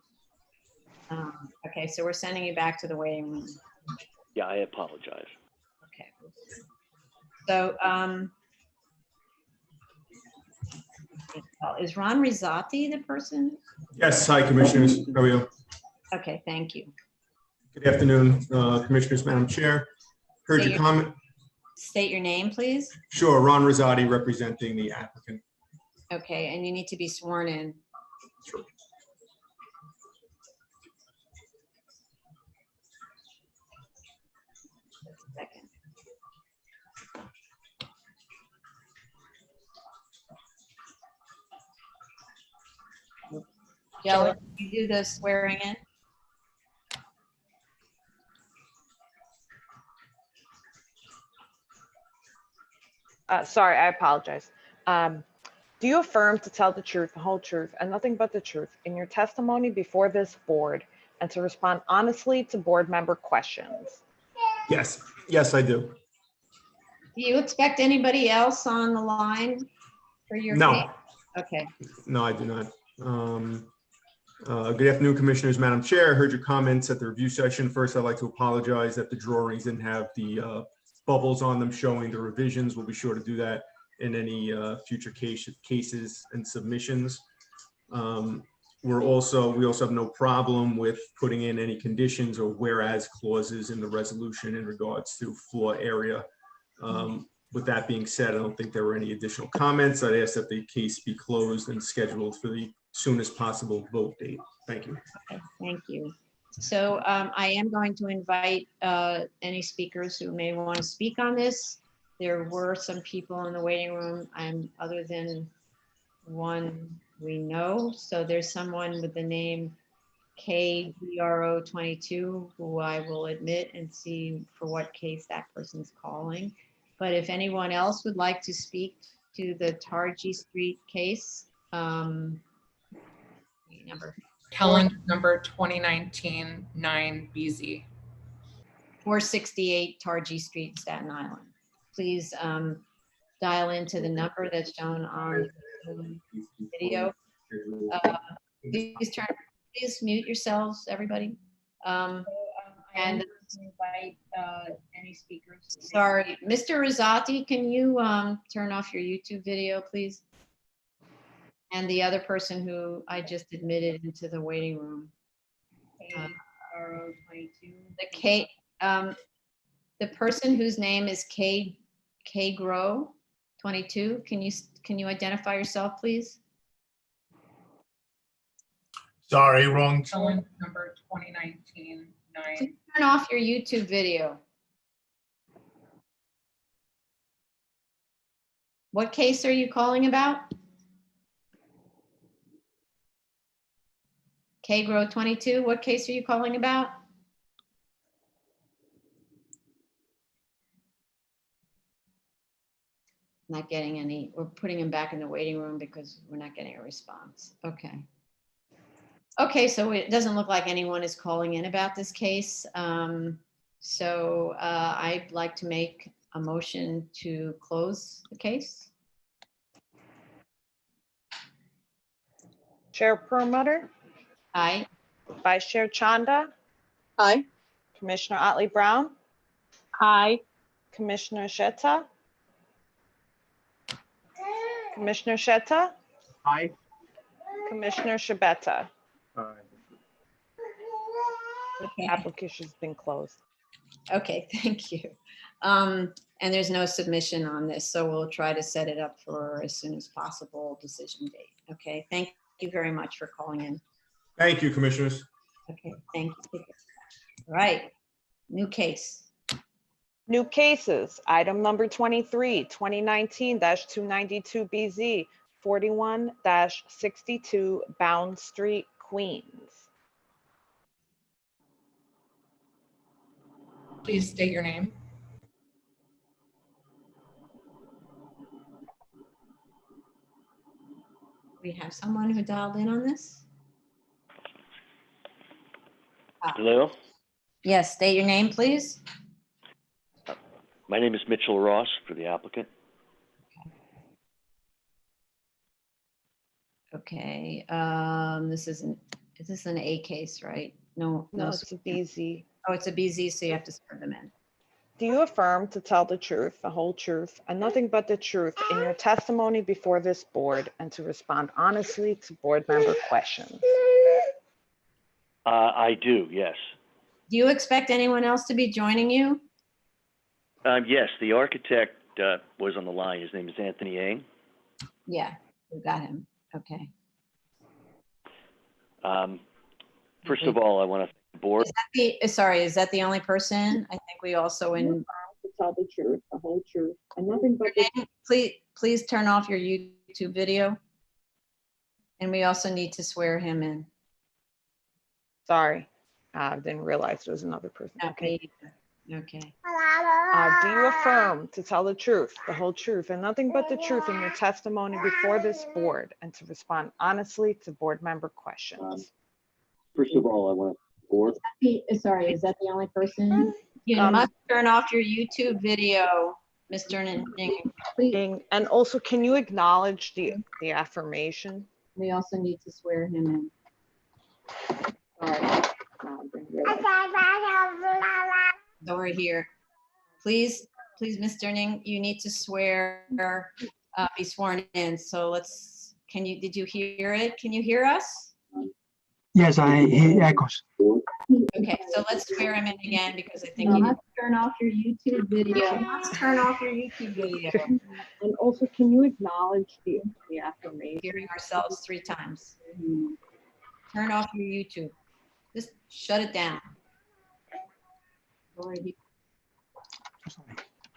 Okay, so we're sending you back to the waiting room. Yeah, I apologize. Okay. So, is Ron Rizzotti the person? Yes, hi, Commissioners. How are you? Okay, thank you. Good afternoon, Commissioners, Madam Chair. Heard your comment. State your name, please. Sure, Ron Rizzotti representing the applicant. Okay, and you need to be sworn in. Sure. Just a second. Jella, can you do the swearing in? Sorry, I apologize. Do you affirm to tell the truth, the whole truth, and nothing but the truth in your testimony before this board and to respond honestly to board member questions? Yes, yes, I do. Do you expect anybody else on the line for your No. case? Okay. No, I do not. Good afternoon, Commissioners, Madam Chair. Heard your comments at the review session. First, I'd like to apologize that the drawings didn't have the bubbles on them showing the revisions. We'll be sure to do that in any future cases and submissions. We also have no problem with putting in any conditions or whereas clauses in the resolution in regards to floor area. With that being said, I don't think there were any additional comments. I'd ask that the case be closed and scheduled for the soonest possible vote date. Thank you. Okay, thank you. So I am going to invite any speakers who may want to speak on this. There were some people in the waiting room, other than one we know. So there's someone with the name KDRO22 who I will admit and see for what case that person's calling. But if anyone else would like to speak to the Targi Street case, Calendar number 2019-9-BZ. 468 Targi Street, Staten Island. Please dial into the number that's shown on the video. Please mute yourselves, everybody. And invite any speakers. Sorry, Mr. Rizzotti, can you turn off your YouTube video, please? And the other person who I just admitted into the waiting room. The person whose name is K Grow 22. Can you identify yourself, please? Sorry, wrong. Calendar number 2019-9. Please turn off your YouTube video. What case are you calling about? K Grow 22, what case are you calling about? Not getting any, we're putting him back in the waiting room because we're not getting a response. Okay. Okay, so it doesn't look like anyone is calling in about this case. So I'd like to make a motion to close the case. Chair Perlmutter, Aye. Vice Chair Chanda, Aye. Commissioner Otley Brown, Aye. Commissioner Sheta. Commissioner Sheta, Aye. Commissioner Shabeta. Okay. Application's been closed. Okay, thank you. And there's no submission on this, so we'll try to set it up for as soon as possible decision date. Okay, thank you very much for calling in. Thank you, commissioners. Okay, thank you. All right, new case. New cases, item number 23, 2019-292BZ, 41-62 Bound Street, Queens. Please state your name. We have someone who dialed in on this? Hello, Yes, state your name, please. my name is Mitchell Ross for the applicant. Okay, this is an A case, right? No, No, it's a BZ. Oh, it's a BZ, so you have to swear them in. Do you affirm to tell the truth, the whole truth, and nothing but the truth in your testimony before this board and to respond honestly to board member questions? I do, yes. Do you expect anyone else to be joining you? Yes, the architect was on the line. His name is Anthony Yang. Yeah, we got him. Okay. First of all, I want to thank the board. Is that the only person? I think we also To tell the truth, the whole truth, and nothing but the please turn off your YouTube video. And we also need to swear him in. Sorry, I didn't realize there was another person. Okay. Okay. Do you affirm to tell the truth, the whole truth, and nothing but the truth in your testimony before this board and to respond honestly to board member questions? First of all, I want to thank the board. Sorry, is that the only person? You must turn off your YouTube video, Mr. Ning. And also, can you acknowledge the affirmation? We also need to swear him in. Sorry. Over here. Please, Mr. Ning, you need to swear, be sworn in. So did you hear it? Can you hear us? Yes, he echoes. Okay, so let's swear him in again because I think you must turn off your YouTube video. You must turn off your YouTube video. And also, can you acknowledge the affirmation? Hearing ourselves 3 times. Turn off your YouTube. Just shut it down. I'm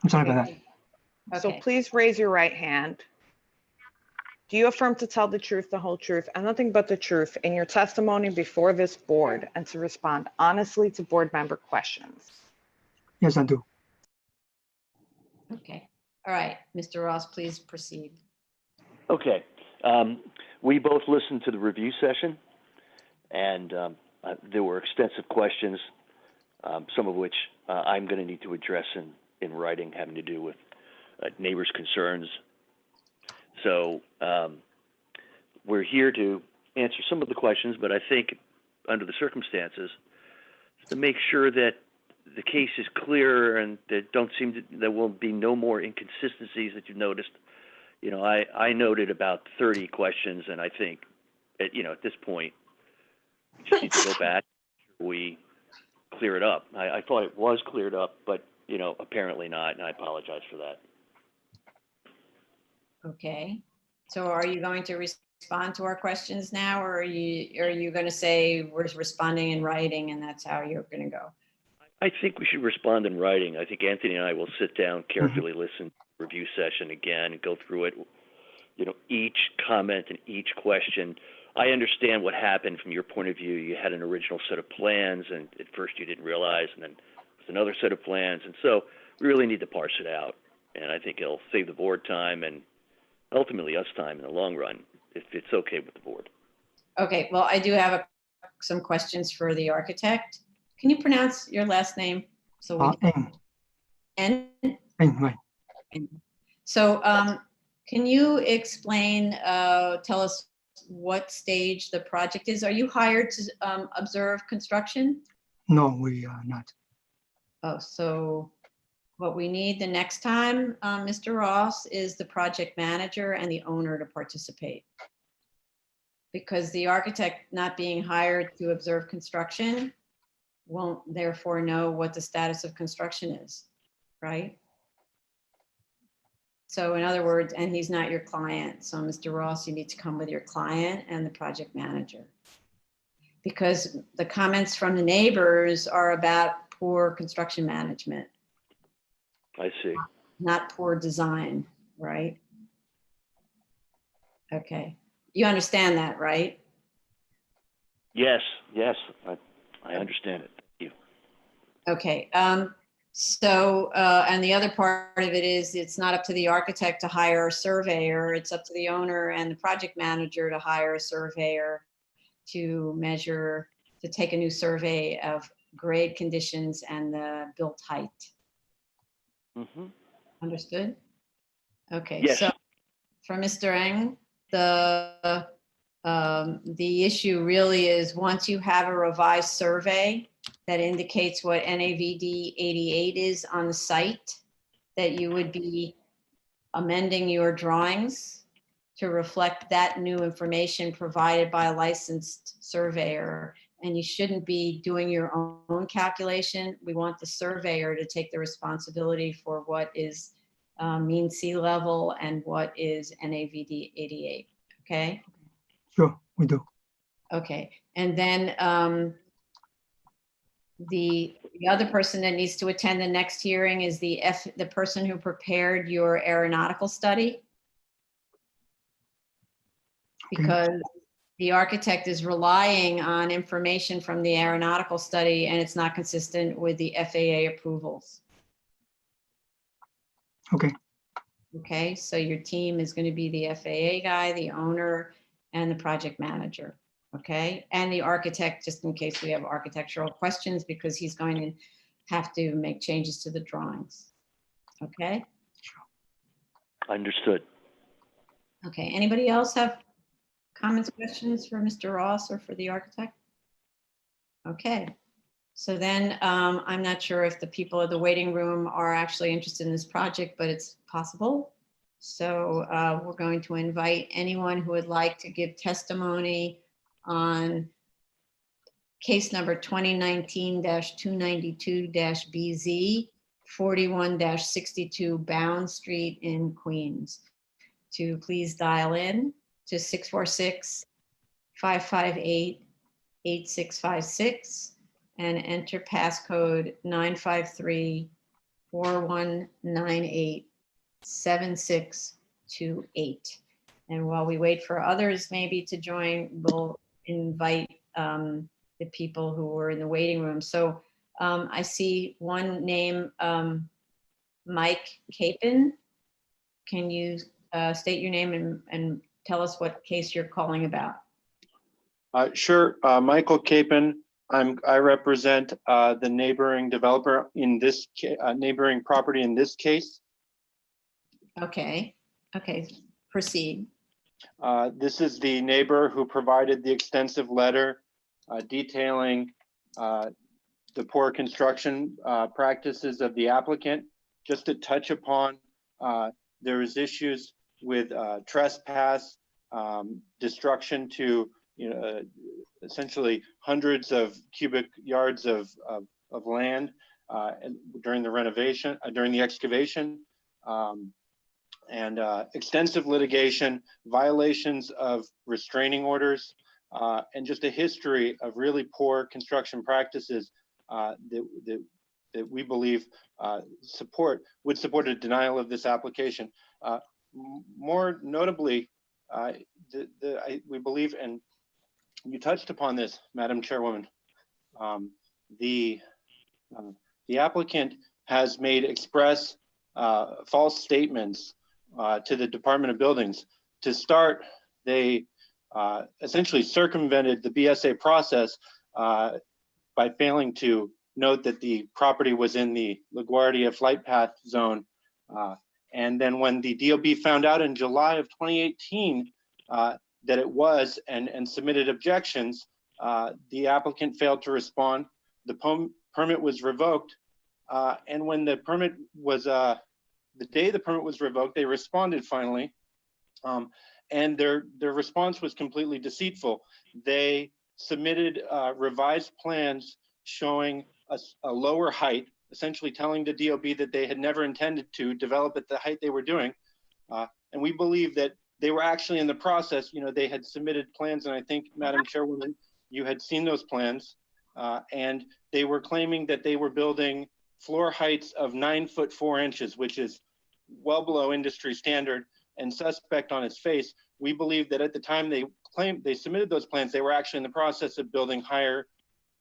sorry about that. So Okay. please raise your right hand. Do you affirm to tell the truth, the whole truth, and nothing but the truth in your testimony before this board and to respond honestly to board member questions? Yes, I do. Okay. All right, Mr. Ross, please proceed. Okay. We both listened to the review session, and there were extensive questions, some of which I'm going to need to address in writing, having to do with neighbors' concerns. So we're here to answer some of the questions, but I think under the circumstances, to make sure that the case is clear and there will be no more inconsistencies that you've noticed. You know, I noted about 30 questions, and I think at this point, we just need to go back. We clear it up. I thought it was cleared up, but apparently not, and I apologize for that. Okay. So are you going to respond to our questions now, or are you going to say we're responding in writing and that's how you're going to go? I think we should respond in writing. I think Anthony and I will sit down, carefully listen to the review session again and go through it, each comment and each question. I understand what happened from your point of view. You had an original set of plans, and at first you didn't realize, and then there's another set of plans. And so we really need to parse it out. And I think it'll save the board time and ultimately us time in the long run, if it's okay with the board. Okay, well, I do have some questions for the architect. Can you pronounce your last name? So we N, N. right. So can you explain, tell us what stage the project is? Are you hired to observe construction? No, we are not. Oh, so what we need the next time, Mr. Ross, is the project manager and the owner to participate. Because the architect not being hired to observe construction won't therefore know what the status of construction is, right? So in other words, and he's not your client. So Mr. Ross, you need to come with your client and the project manager. Because the comments from the neighbors are about poor construction management. I see. Not poor design, right? Okay, you understand that, right? Yes, yes, I understand it. Thank you. Okay, and the other part of it is it's not up to the architect to hire a surveyor, it's up to the owner and the project manager to hire a surveyor to measure, to take a new survey of grade conditions and the built height. Mm-hmm. Understood? Okay, Yes. so for Mr. Eng, the issue really is once you have a revised survey that indicates what NAVD 88 is on the site, that you would be amending your drawings to reflect that new information provided by a licensed surveyor. And you shouldn't be doing your own calculation. We want the surveyor to take the responsibility for what is mean sea level and what is NAVD 88, okay? Sure, we do. Okay, and then the other person that needs to attend the next hearing is the person who prepared your aeronautical study. Okay. Because the architect is relying on information from the aeronautical study and it's not consistent with the FAA approvals. Okay, Okay, so your team is going to be the FAA guy, the owner, and the project manager. Okay, and the architect, just in case we have architectural questions, because he's going to have to make changes to the drawings. Okay. Understood. Okay, anybody else have comments, questions for Mr. Ross or for the architect? Okay, so then I'm not sure if the people in the waiting room are actually interested in this project, but it's possible. So we're going to invite anyone who would like to give testimony on case number 2019-292-BZ, 41-62 Bound Street in Queens, to please dial in to 646-558-8656 and enter passcode 953-4198-7628. And while we wait for others maybe to join, we'll invite the people who were in the waiting room. So I see one name, Mike Capon. Can you state your name and tell us what case you're calling about? Sure, Michael Capon. I represent the neighboring developer in this neighboring property in this case. Okay, proceed. This is the neighbor who provided the extensive letter detailing the poor construction practices of the applicant. Just to touch upon, there is issues with trespass, destruction to essentially hundreds of cubic yards of land during the renovation, during the excavation, and extensive litigation, violations of restraining orders, and just a history of really poor construction practices that we believe would support a denial of this application. More notably, we believe, and you touched upon this, Madam Chairwoman, the applicant has made express false statements to the Department of Buildings. To start, they essentially circumvented the BSA process by failing to note that the property was in the LaGuardia flight path zone. And then when the DOB found out in July of 2018 that it was and submitted objections, the applicant failed to respond. The permit was revoked. And when the permit was, the day the permit was revoked, they responded finally. And their response was completely deceitful. They submitted revised plans showing a lower height, essentially telling the DOB that they had never intended to develop at the height they were doing. And we believe that they were actually in the process, they had submitted plans, and I think, Madam Chairwoman, you had seen those plans, and they were claiming that they were building floor heights of 9'4", which is well below industry standard and suspect on its face. We believe that at the time they submitted those plans, they were actually in the process of building higher,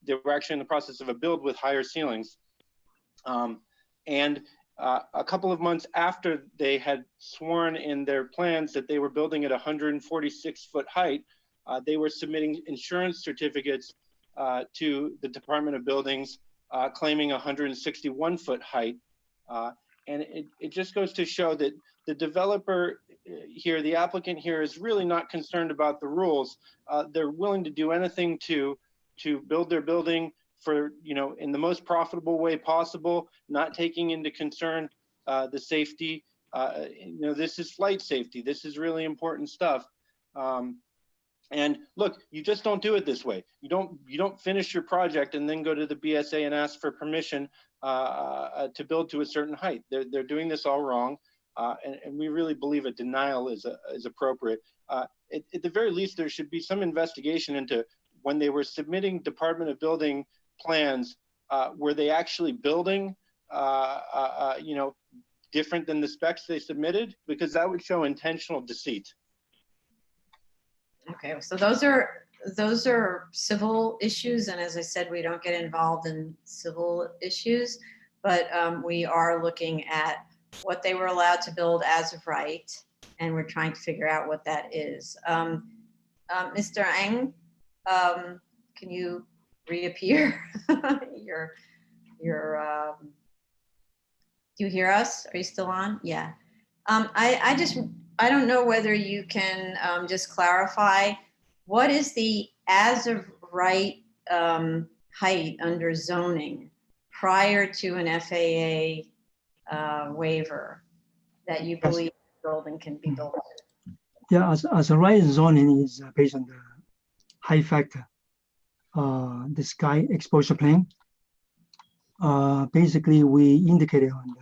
they were actually in the process of a build with higher ceilings. And a couple of months after they had sworn in their plans that they were building at 146-foot height, they were submitting insurance certificates to the Department of Buildings claiming 161-foot height. And it just goes to show that the developer here, the applicant here, is really not concerned about the rules. They're willing to do anything to build their building for, in the most profitable way possible, not taking into concern the safety. This is flight safety. This is really important stuff. And look, you just don't do it this way. You don't finish your project and then go to the BSA and ask for permission to build to a certain height. They're doing this all wrong, and we really believe a denial is appropriate. At the very least, there should be some investigation into when they were submitting Department of Building plans, were they actually building, different than the specs they submitted? Because that would show intentional deceit. Okay, so those are civil issues, and as I said, we don't get involved in civil issues, but we are looking at what they were allowed to build as of right, and we're trying to figure out what that is. Mr. Ang, can you reappear? Do you hear us? Are you still on? Yeah. I don't know whether you can just clarify what is the as of right height under zoning prior to an FAA waiver that you believe the building can be built? Yeah, as a right zoning is based on the height factor, the sky exposure plane. Basically, we indicated on the.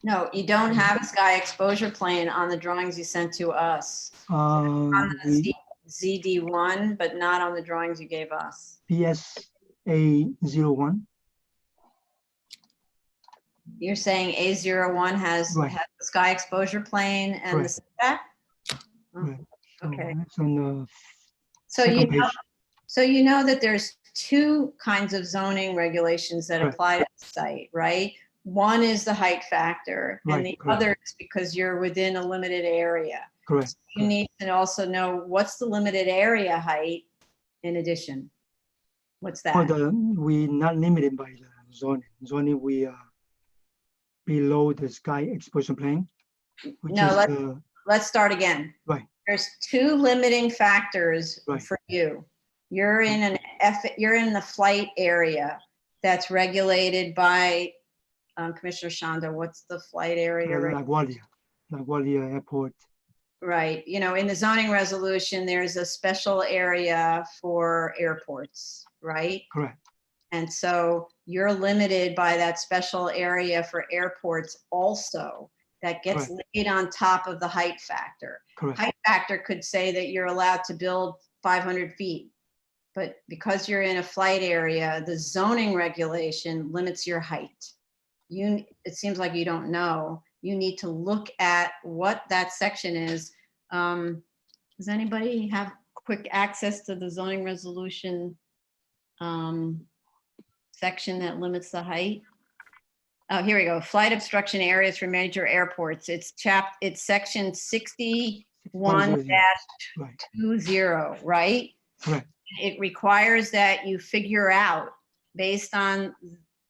No, you don't have a sky exposure plane on the drawings you sent to us. On the ZD1, but not on the drawings you gave us. PSA01. You're saying A01 has the sky exposure plane and the setback? Right. Okay. So on the so you know that there's two kinds of zoning regulations that apply to the site, right? One is the height factor, and the other is because you're within a limited area. Correct. So you need to also know what's the limited area height in addition. What's that? We're not limited by the zoning. Zoning, we are below the sky exposure plane. No, let's start again. Right. There's two limiting factors for you. You're in the flight area that's regulated by Commissioner Shanda. What's the flight area? LaGuardia Airport. Right. In the zoning resolution, there's a special area for airports, right? Correct. And so you're limited by that special area for airports also that gets laid on top of the height factor. Correct. Height factor could say that you're allowed to build 500 feet, but because you're in a flight area, the zoning regulation limits your height. It seems like you don't know. You need to look at what that section is. Does anybody have quick access to the zoning resolution section that limits the height? Oh, here we go. Flight obstruction areas for major airports. It's section 61-20, right? Correct. It requires that you figure out based on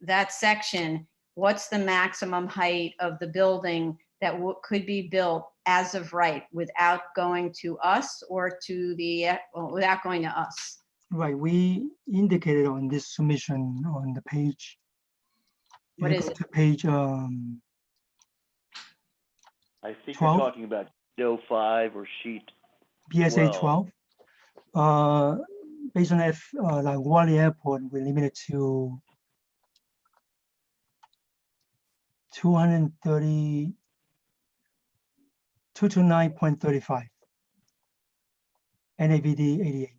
that section, what's the maximum height of the building that could be built as of right without going to us or to the, well, without going to us? Right, we indicated on this submission on the page. What You is go it? to page I think 12? you're talking about sheet 05 or sheet PSA 12. 12. Based on like Wally Airport, we limited to 230, 229.35. NAVD 88.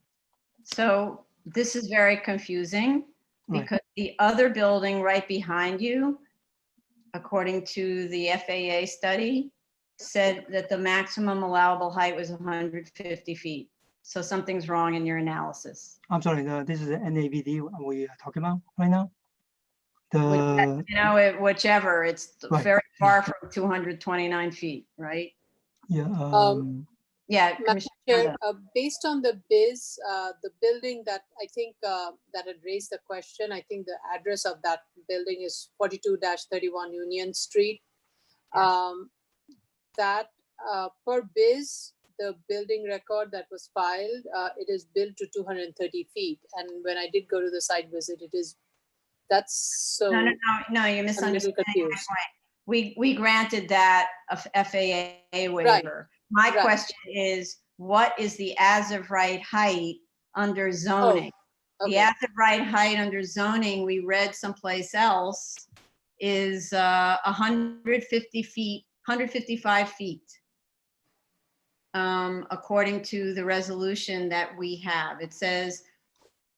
So this is very confusing Right. because the other building right behind you, according to the FAA study, said that the maximum allowable height was 150 feet. So something's wrong in your analysis. I'm sorry, this is the NAVD we are talking about right now. The You know, whichever, it's Right. very far from 229 feet, right? yeah, Yeah, Madam Commissioner Chair, Kanda. based on the BIS, the building that I think that had raised the question, I think the address of that building is 42-31 Union Street. That per BIS, the building record that was filed, it is built to 230 feet. And when I did go to the site visit, that's so. No, you're I'm a little misunderstanding my confused. point. We granted that a FAA waiver. My right. question is, what is the as of right height under zoning? The Okay. as of right height under zoning, we read someplace else, is 150 feet, 155 feet. According to the resolution that we have, it says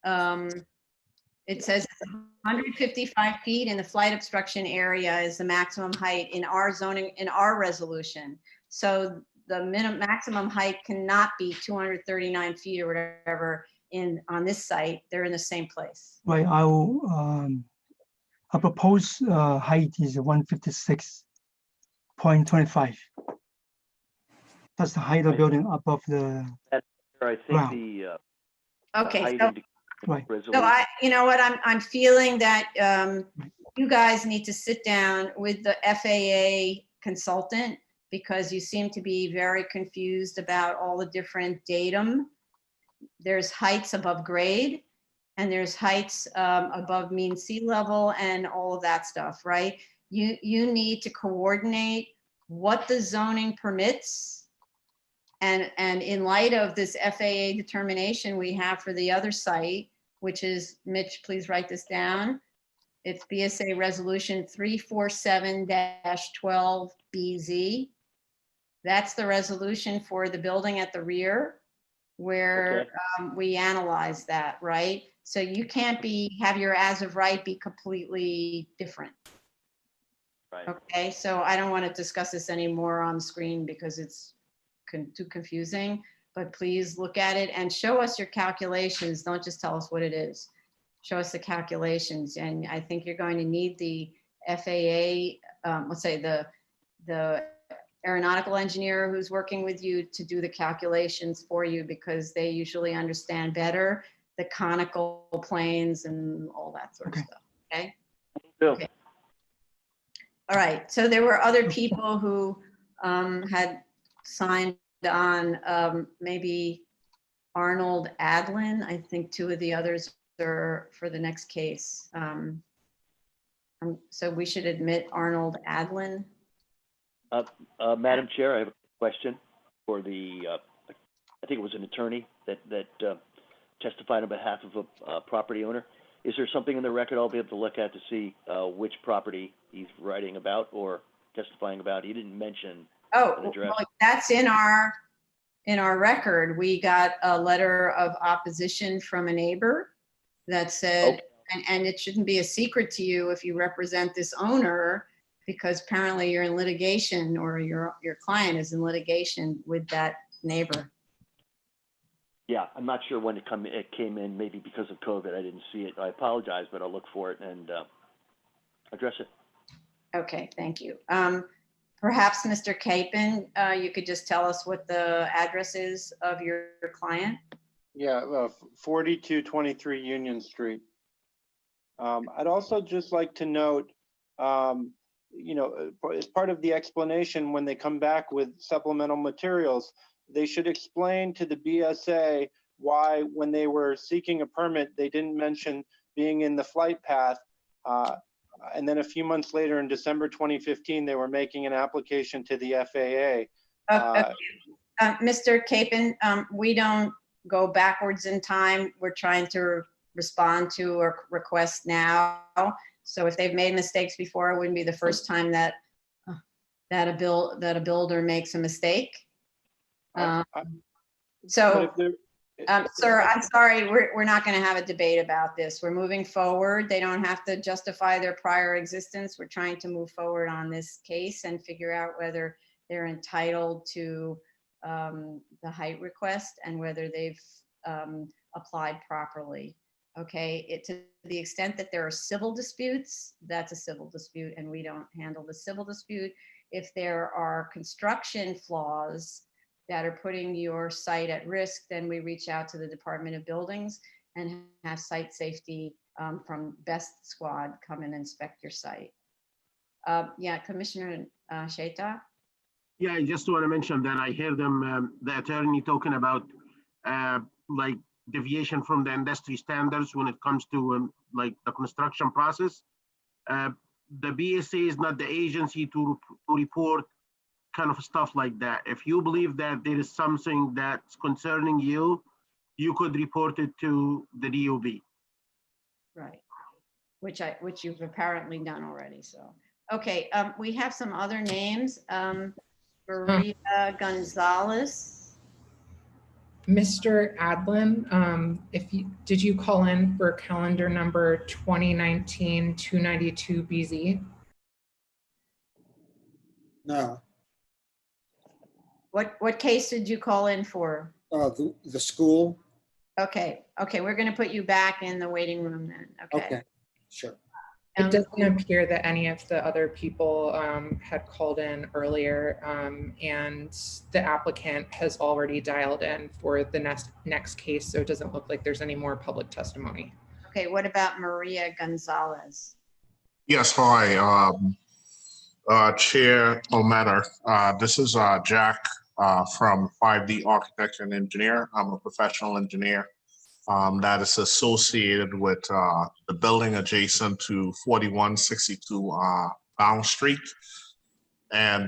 155 feet in the flight obstruction area is the maximum height in our zoning, in our resolution. So the maximum height cannot be 239 feet or whatever on this site. They're in the same place. right. Our proposed height is 156.25. That's the height of the building above the I think ground. the Okay, height so indicated Right. resolution. So you know what, I'm feeling that you guys need to sit down with the FAA consultant because you seem to be very confused about all the different datum. There's heights above grade and there's heights above mean sea level and all of that stuff, right? You need to coordinate what the zoning permits. And in light of this FAA determination we have for the other site, which is, Mitch, please write this down. It's BSA Resolution 347-12BZ. That's the resolution for the building at the rear where we analyze that, right? So you can't have your as of right be completely different. Right. Okay, so I don't want to discuss this anymore on screen because it's too confusing, but please look at it and show us your calculations. Don't just tell us what it is. Show us the calculations. And I think you're going to need the FAA, let's say the aeronautical engineer who's working with you to do the calculations for you because they usually understand better the conical planes and all that sort of stuff, okay? Okay. All right, so there were other people who had signed on, maybe Arnold Adlin. I think two of the others are for the next case. So we should admit Arnold Adlin. Madam Chair, I have a question for the, I think it was an attorney that testified on behalf of a property owner. Is there something in the record I'll be able to look at to see which property he's writing about or testifying about? He didn't mention. Oh, well, that's in our record. We got a letter of opposition from a neighbor that said, and it shouldn't be a secret to you if you represent this owner, because apparently you're in litigation or your client is in litigation with that neighbor. Yeah, I'm not sure when it came in, maybe because of COVID. I didn't see it. I apologize, but I'll look for it and address it. Okay, thank you. Perhaps Mr. Capon, you could just tell us what the address is of your client? Yeah, 4223 Union Street. I'd also just like to note, as part of the explanation, when they come back with supplemental materials, they should explain to the BSA why, when they were seeking a permit, they didn't mention being in the flight path. And then a few months later, in December 2015, they were making an application to the FAA. Mr. Capen, we don't go backwards in time. We're trying to respond to a request now. So if they've made mistakes before, it wouldn't be the first time that a builder makes a mistake. Sir, I'm sorry, we're not going to have a debate about this. We're moving forward. They don't have to justify their prior existence. We're trying to move forward on this case and figure out whether they're entitled to the height request and whether they've applied properly. Okay, to the extent that there are civil disputes, that's a civil dispute, and we don't handle the civil dispute. If there are construction flaws that are putting your site at risk, then we reach out to the Department of Buildings and have site safety from Best Squad come and inspect your site. Yeah, Commissioner Sheta? Yeah, I just want to mention that I hear them, the attorney talking about like deviation from the industry standards when it comes to like the construction process. The BSA is not the agency to report kind of stuff like that. If you believe that there is something that's concerning you, you could report it to the DOB. Right, which you've apparently done already. So, okay, we have some other names. Maria Gonzalez. Mr. Adlin, did you call in for calendar number 2019-292 BZ? No. What case did you call in for? The school. Okay, we're going to put you back in the waiting room then. Okay, sure. It doesn't appear that any of the other people had called in earlier, and the applicant has already dialed in for the next case, so it doesn't look like there's any more public testimony. Okay, what about Maria Gonzalez? Yes, hi, Chair O'Meara. This is Jack from 5D Architecture and Engineer. I'm a professional engineer that is associated with the building adjacent to 4162 Bound Street. And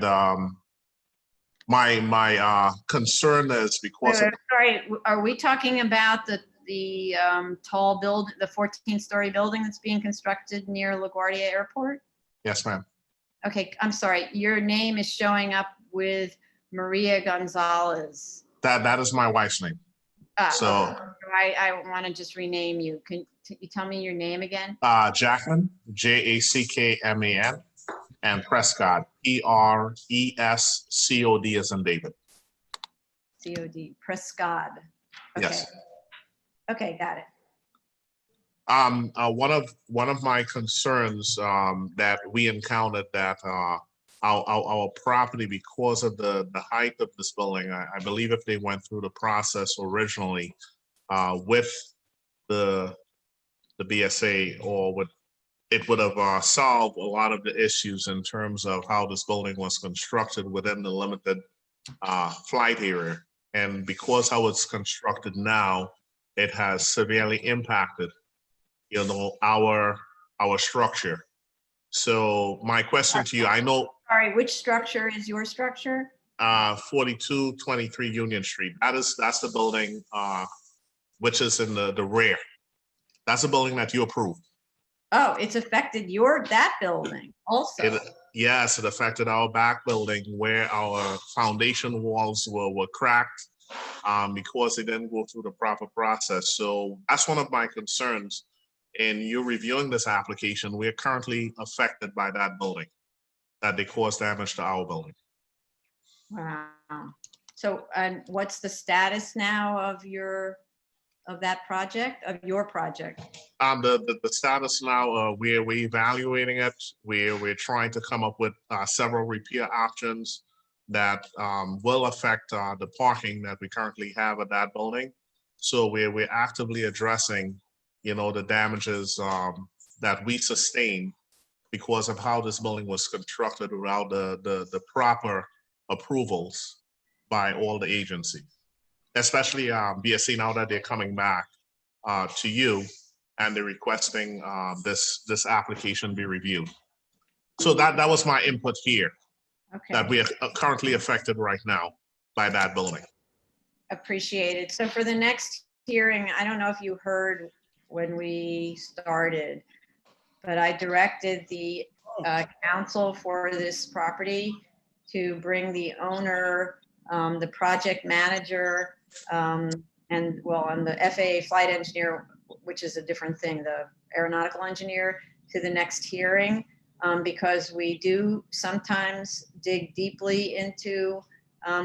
my concern is because of— Sorry, are we talking about the tall build, the 14-story building that's being constructed near LaGuardia Airport? Yes, ma'am. Okay, I'm sorry. Your name is showing up with Maria Gonzalez. That is my wife's name. So I want to just rename you. Can you tell me your name again? Jackman, Jackman, and Prescott, Prescod as in David. COD, Prescod. Okay. Yes. Okay, got it. One of my concerns that we encountered that our property, because of the height of this building, I believe if they went through the process originally with the BSA, it would have solved a lot of the issues in terms of how this building was constructed within the limited flight area. And because how it's constructed now, it has severely impacted, our structure. So my question to you, I know— Sorry, which structure is your structure? 4223 Union Street. That's the building which is in the rear. That's the building that you approved. Oh, it's affected that building also. Yes, it affected our back building where our foundation walls were cracked because they didn't go through the proper process. So that's one of my concerns. In you reviewing this application, we're currently affected by that building, that they caused damage to our building. Wow. So, and what's the status now of your project? The status now, we're evaluating it. We're trying to come up with several repair options that will affect the parking that we currently have at that building. So we're actively addressing, the damages that we sustained because of how this building was constructed without the proper approvals by all the agencies, especially BSC, now that they're coming back to you and they're requesting this application be reviewed. So that was my input here, that Okay, we are currently affected right now by that building. appreciate it. So for the next hearing, I don't know if you heard when we started, but I directed the counsel for this property to bring the owner, the project manager, and the FAA flight engineer, which is a different thing, the aeronautical engineer, to the next hearing, because we do sometimes dig deeply into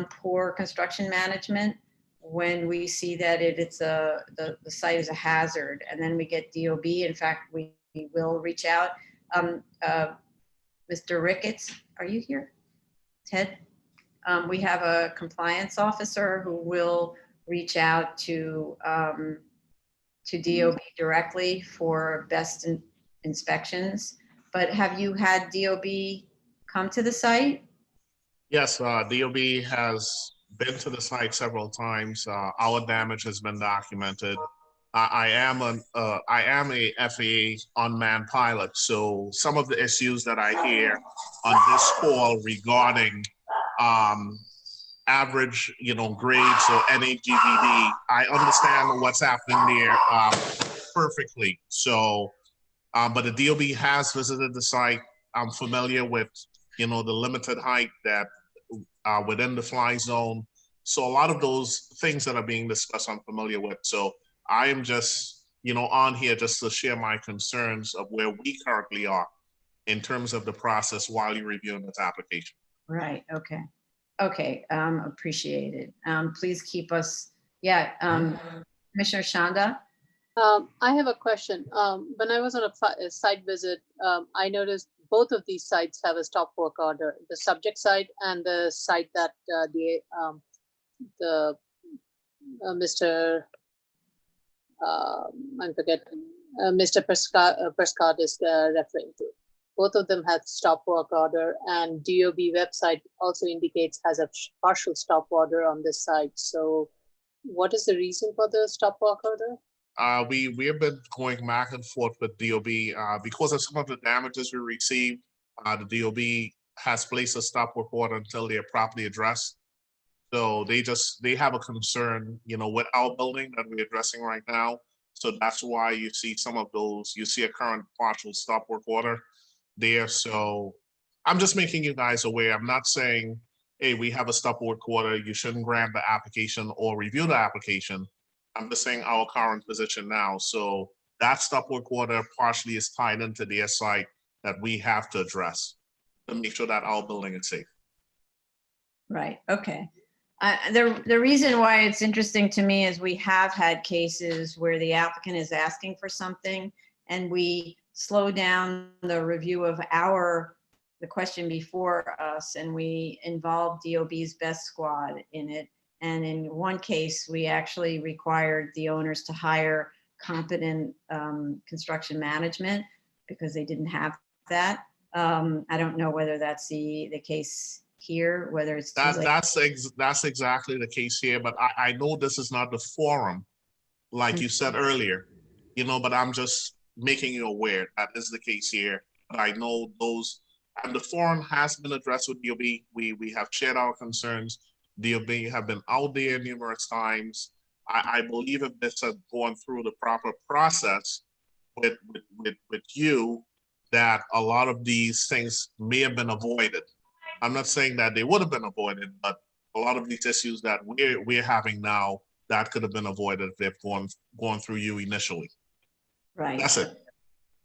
poor construction management when we see that the site is a hazard, and then we get DOB. In fact, we will reach out. Mr. Ricketts, are you here? Ted? We have a compliance officer who will reach out to DOB directly for best inspections. But have you had DOB come to the site? Yes, DOB has been to the site several times. Our damage has been documented. I am a FAA unmanned pilot, so some of the issues that I hear on this call regarding average, grades or NAGVD, I understand what's happening there perfectly. So, but the DOB has visited the site. I'm familiar with, the limited height that within the fly zone. So a lot of those things that are being discussed, I'm familiar with. So I am just, on here just to share my concerns of where we currently are in terms of the process while you're reviewing this application. Right, okay. Okay, appreciate it. Please keep us, Commissioner Shanda? I have a question. When I was on a site visit, I noticed both of these sites have a stop work order, the subject site and the site that Mr. Mr. Prescott is referring to. Both of them have stop work order, and DOB website also indicates has a partial stop order on this site. So what is the reason for the stop work order? We have been going back and forth with DOB because of some of the damages we received. The DOB has placed a stop work order until they are properly addressed. So they have a concern, with our building that we're addressing right now. So that's why you see some of those. You see a current partial stop work order there. So I'm just making you guys aware. I'm not saying, hey, we have a stop work order, you shouldn't grant the application or review the application. I'm just saying our current position now. So that stop work order partially is tied into their site that we have to address to make sure that our building is safe. Right, okay. The reason why it's interesting to me is we have had cases where the applicant is asking for something and we slow down the review of the question before us, and we involve DOB's best squad in it. And in one case, we actually required the owners to hire competent construction management because they didn't have that. I don't know whether that's the case here, whether it's too late. That's exactly the case here, but I know this is not the forum, like you said earlier, but I'm just making you aware that is the case here. But I know those, and the forum has been addressed with DOB. We have shared our concerns. DOB have been out there numerous times. I believe if this had gone through the proper process with you, that a lot of these things may have been avoided. I'm not saying that they would have been avoided, but a lot of these issues that we're having now, that could have been avoided if they've gone through you initially. Right. That's it.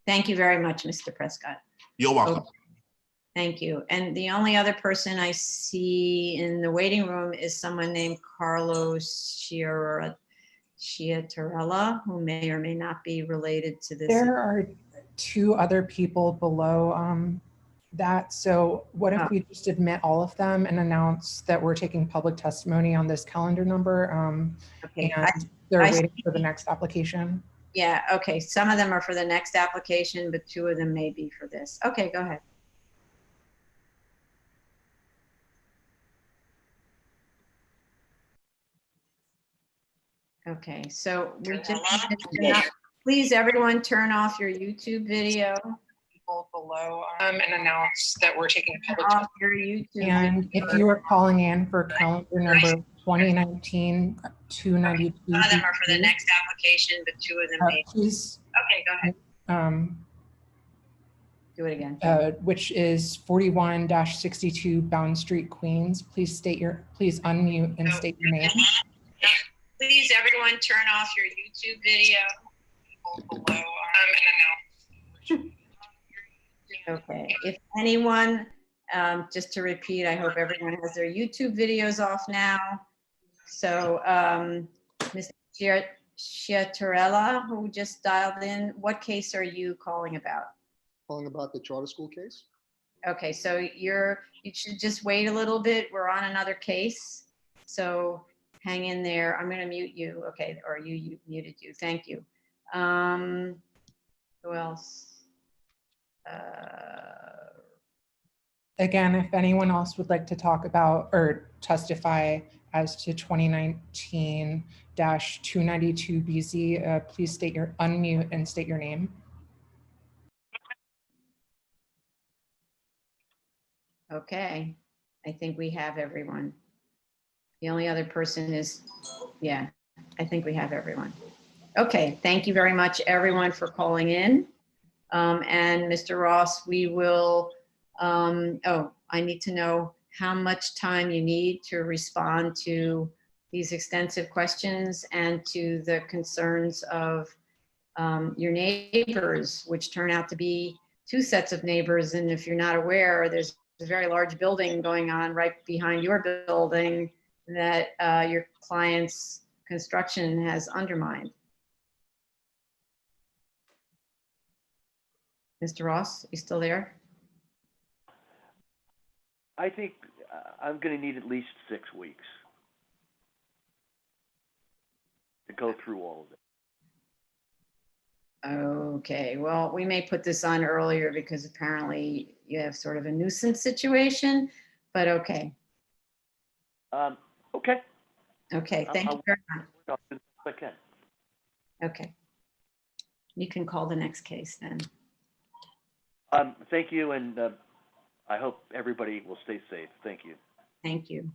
Thank you very much, Mr. Prescott. You're welcome. Okay. Thank you. And the only other person I see in the waiting room is someone named Carlos Chiatarella, who may or may not be related to this. There are two other people below that. So what if we just admit all of them and announce that we're taking public testimony on this calendar number? Okay. And they're waiting for the next application. Yeah, okay. Some of them are for the next application, but 2 of them may be for this. Okay, go ahead. Okay, so we just, please everyone turn off your YouTube video. Below and announce that we're taking a public. Off your YouTube. And if you are calling in for calendar number 2019-292. Some of them are for the next application, but 2 of them may. Please. Okay, go ahead. Do it again. Which is 41-62 Bound Street, Queens. Please unmute and state your name. Please everyone turn off your YouTube video. Below and announce. Okay, if anyone, just to repeat, I hope everyone has their YouTube videos off now. So Ms. Chiatarella, who just dialed in, what case are you calling about? Calling about the charter school case. Okay, so you should just wait a little bit. We're on another case. So hang in there. I'm gonna mute you. Okay, or you muted you. Thank you. Who else? Again, if anyone else would like to talk about or testify as to 2019-292 BZ, please unmute and state your name. Okay, I think we have everyone. The only other person is, yeah, I think we have everyone. Okay, thank you very much, everyone, for calling in. And Mr. Ross, we will, oh, I need to know how much time you need to respond to these extensive questions and to the concerns of your neighbors, which turn out to be 2 sets of neighbors. And if you're not aware, there's a very large building going on right behind your building that your client's construction has undermined. Mr. Ross, you still there? I think I'm going to need at least 6 weeks to go through all of it. Okay, well, we may put this on earlier because apparently you have sort of a nuisance situation, but okay. Okay. Okay, thank you very much. Okay. Okay. You can call the next case then. Thank you, and I hope everybody will stay safe. Thank you. Thank you.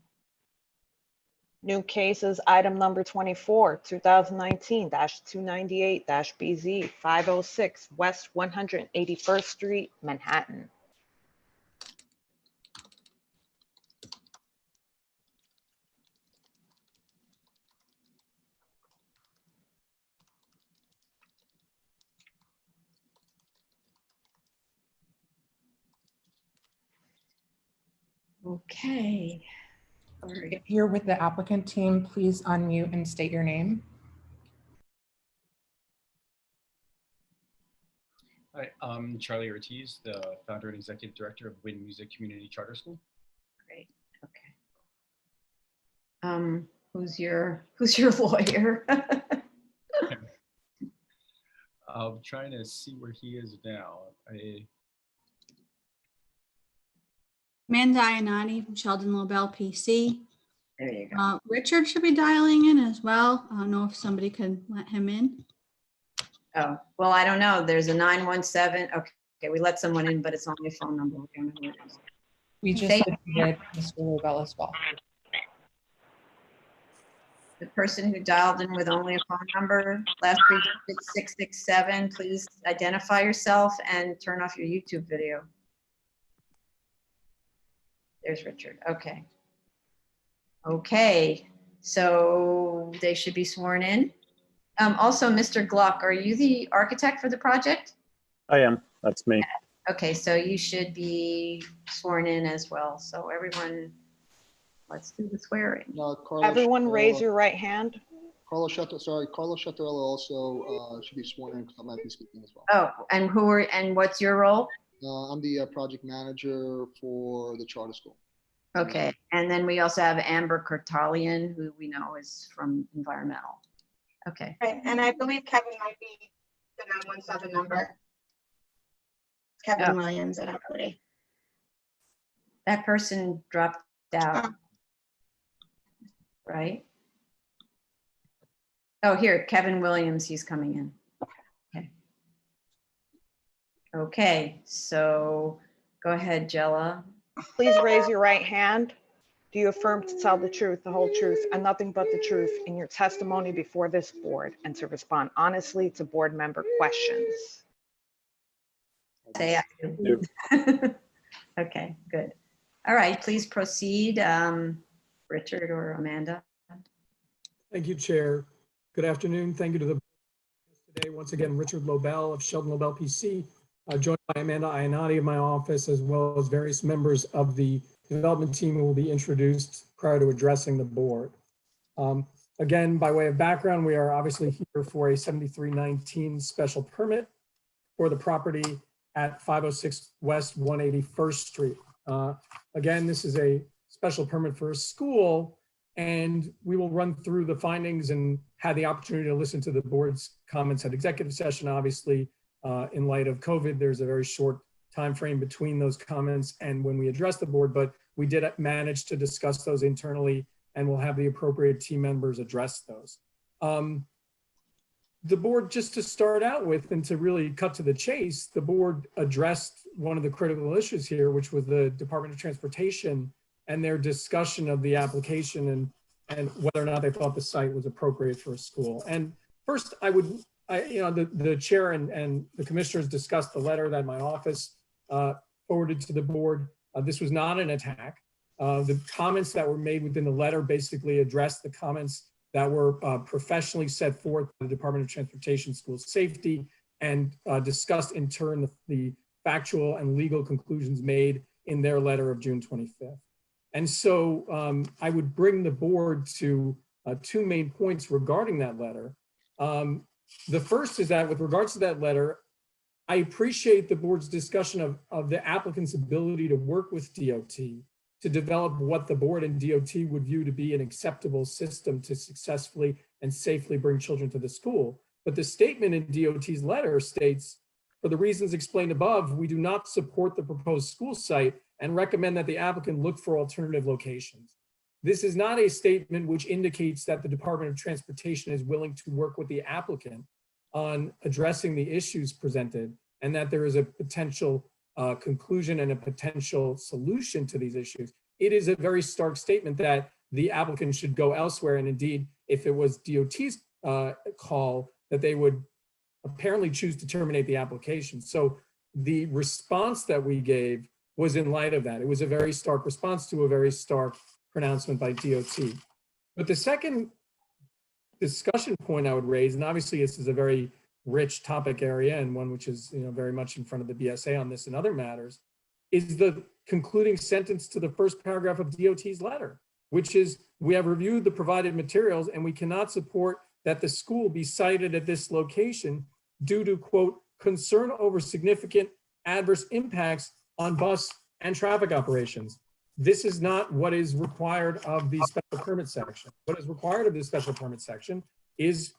New cases, item number 24, 2019-298-BZ, 506 West 181st Street, Manhattan. Okay. If you're with the applicant team, please unmute and state your name. Hi, I'm Charlie Ortiz, the founder and executive director of Win Music Community Charter School. Great. Okay. Who's your lawyer? I'm trying to see where he is now. Amanda Iannotti from Sheldon Lobel PC. There you go. Richard should be dialing in as well. I don't know if somebody could let him in. Oh, well, I don't know. There's a 917. Okay, we let someone in, but it's only a phone number. We just did Mr. Lobel as well. The person who dialed in with only a phone number, last 3 digits 667, please identify yourself and turn off your YouTube video. There's Richard. Okay. Okay, so they should be sworn in. Also, Mr. Gluck, are you the architect for the project? I am. That's me. Okay, so you should be sworn in as well. So everyone, let's do the swearing. Everyone raise your right hand. Carlos Shattarella also should be sworn in because I might be speaking as well. Oh, and what's your role? I'm the project manager for the charter school. Okay, and then we also have Amber Kurtalian, who we know is from environmental. Okay. Right, and I believe Kevin might be the 917 number. Kevin Williams at Equity. That person dropped out, right? Oh, here, Kevin Williams, he's coming in. Okay. Okay, so go ahead, Jella. Please raise your right hand. Do you affirm to tell the truth, the whole truth, and nothing but the truth in your testimony before this board, and to respond honestly to board member questions? Say I do. Okay, good. All right, please proceed, Richard or Amanda. Thank you, Chair. Good afternoon. Thank you to the board today. Once again, Richard Lobel of Sheldon Lobel PC, joined by Amanda Iannotti of my office, as well as various members of the development team who will be introduced prior to addressing the board. Again, by way of background, we are obviously here for a 7319 special permit for the property at 506 West 181st Street. Again, this is a special permit for a school, and we will run through the findings and have the opportunity to listen to the board's comments at executive session. Obviously, in light of COVID, there's a very short time frame between those comments and when we address the board, but we did manage to discuss those internally, and we'll have the appropriate team members address those. The board, just to start out with and to really cut to the chase, the board addressed one of the critical issues here, which was the Department of Transportation and their discussion of the application and whether or not they thought the site was appropriate for a school. And first, the chair and the commissioners discussed the letter that my office forwarded to the board. This was not an attack. The comments that were made within the letter basically addressed the comments that were professionally set forth by the Department of Transportation School Safety, and discussed in turn the factual and legal conclusions made in their letter of June 25th. And so I would bring the board to two main points regarding that letter. The first is that with regards to that letter, I appreciate the board's discussion of the applicant's ability to work with DOT to develop what the board and DOT would view to be an acceptable system to successfully and safely bring children to the school. But the statement in DOT's letter states, for the reasons explained above, we do not support the proposed school site and recommend that the applicant look for alternative locations. This is not a statement which indicates that the Department of Transportation is willing to work with the applicant on addressing the issues presented, and that there is a potential conclusion and a potential solution to these issues. It is a very stark statement that the applicant should go elsewhere. And indeed, if it was DOT's call, that they would apparently choose to terminate the application. So the response that we gave was in light of that. It was a very stark response to a very stark pronouncement by DOT. But the second discussion point I would raise, and obviously this is a very rich topic area and one which is very much in front of the BSA on this and other matters, is the concluding sentence to the first paragraph of DOT's letter, which is, we have reviewed the provided materials and we cannot support that the school be sited at this location due to, quote, concern over significant adverse impacts on bus and traffic operations. This is not what is required of the special permit section. What is required of the special permit section is,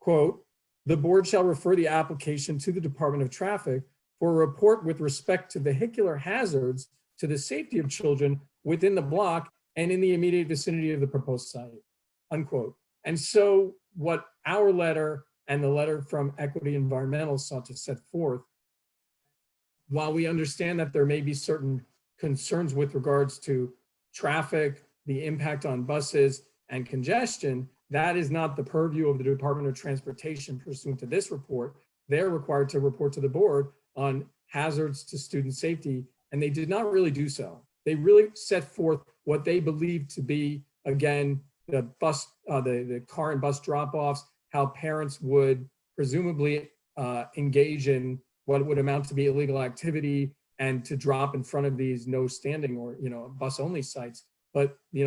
quote, the board shall refer the application to the Department of Traffic for a report with respect to vehicular hazards to the safety of children within the block and in the immediate vicinity of the proposed site, unquote. And so what our letter and the letter from Equity Environmental sought to set forth, while we understand that there may be certain concerns with regards to traffic, the impact on buses and congestion, that is not the purview of the Department of Transportation pursuant to this report. They're required to report to the board on hazards to student safety, and they did not really do so. They really set forth what they believe to be, again, the bus, the car and bus drop-offs, how parents would presumably engage in what would amount to be illegal activity and to drop in front of these no standing or bus only sites. But we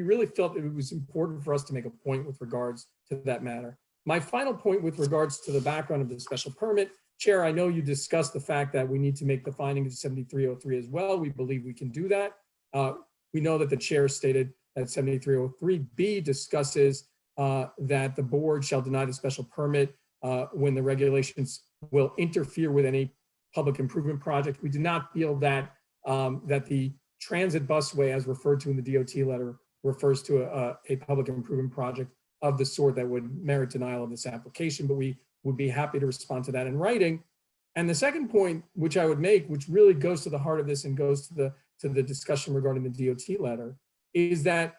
really felt it was important for us to make a point with regards to that matter. My final point with regards to the background of the special permit, Chair, I know you discussed the fact that we need to make the finding of 7303 as well. We believe we can do that. We know that the chair stated that 7303B discusses that the board shall deny the special permit when the regulations will interfere with any public improvement project. We do not feel that that the transit busway, as referred to in the DOT letter, refers to a public improvement project of the sort that would merit denial of this application, but we would be happy to respond to that in writing. And the second point, which I would make, which really goes to the heart of this and goes to the discussion regarding the DOT letter, is that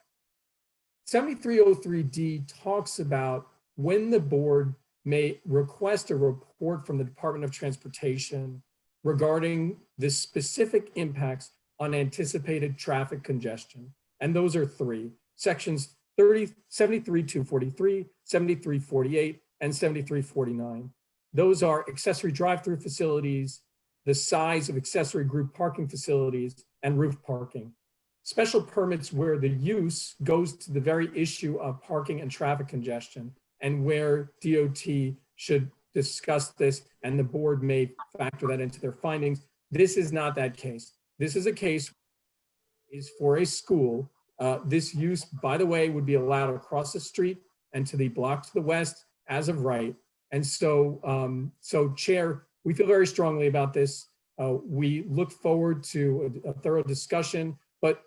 7303D talks about when the board may request a report from the Department of Transportation regarding the specific impacts on anticipated traffic congestion. And those are three: sections 73-243, 73-48, and 73-49. Those are accessory drive-through facilities, the size of accessory group parking facilities, and roof parking. Special permits where the use goes to the very issue of parking and traffic congestion, and where DOT should discuss this and the board may factor that into their findings. This is not that case. This is a case is for a school. This use, by the way, would be allowed across the street and to the block to the west as of right. And so, Chair, we feel very strongly about this. We look forward to a thorough discussion,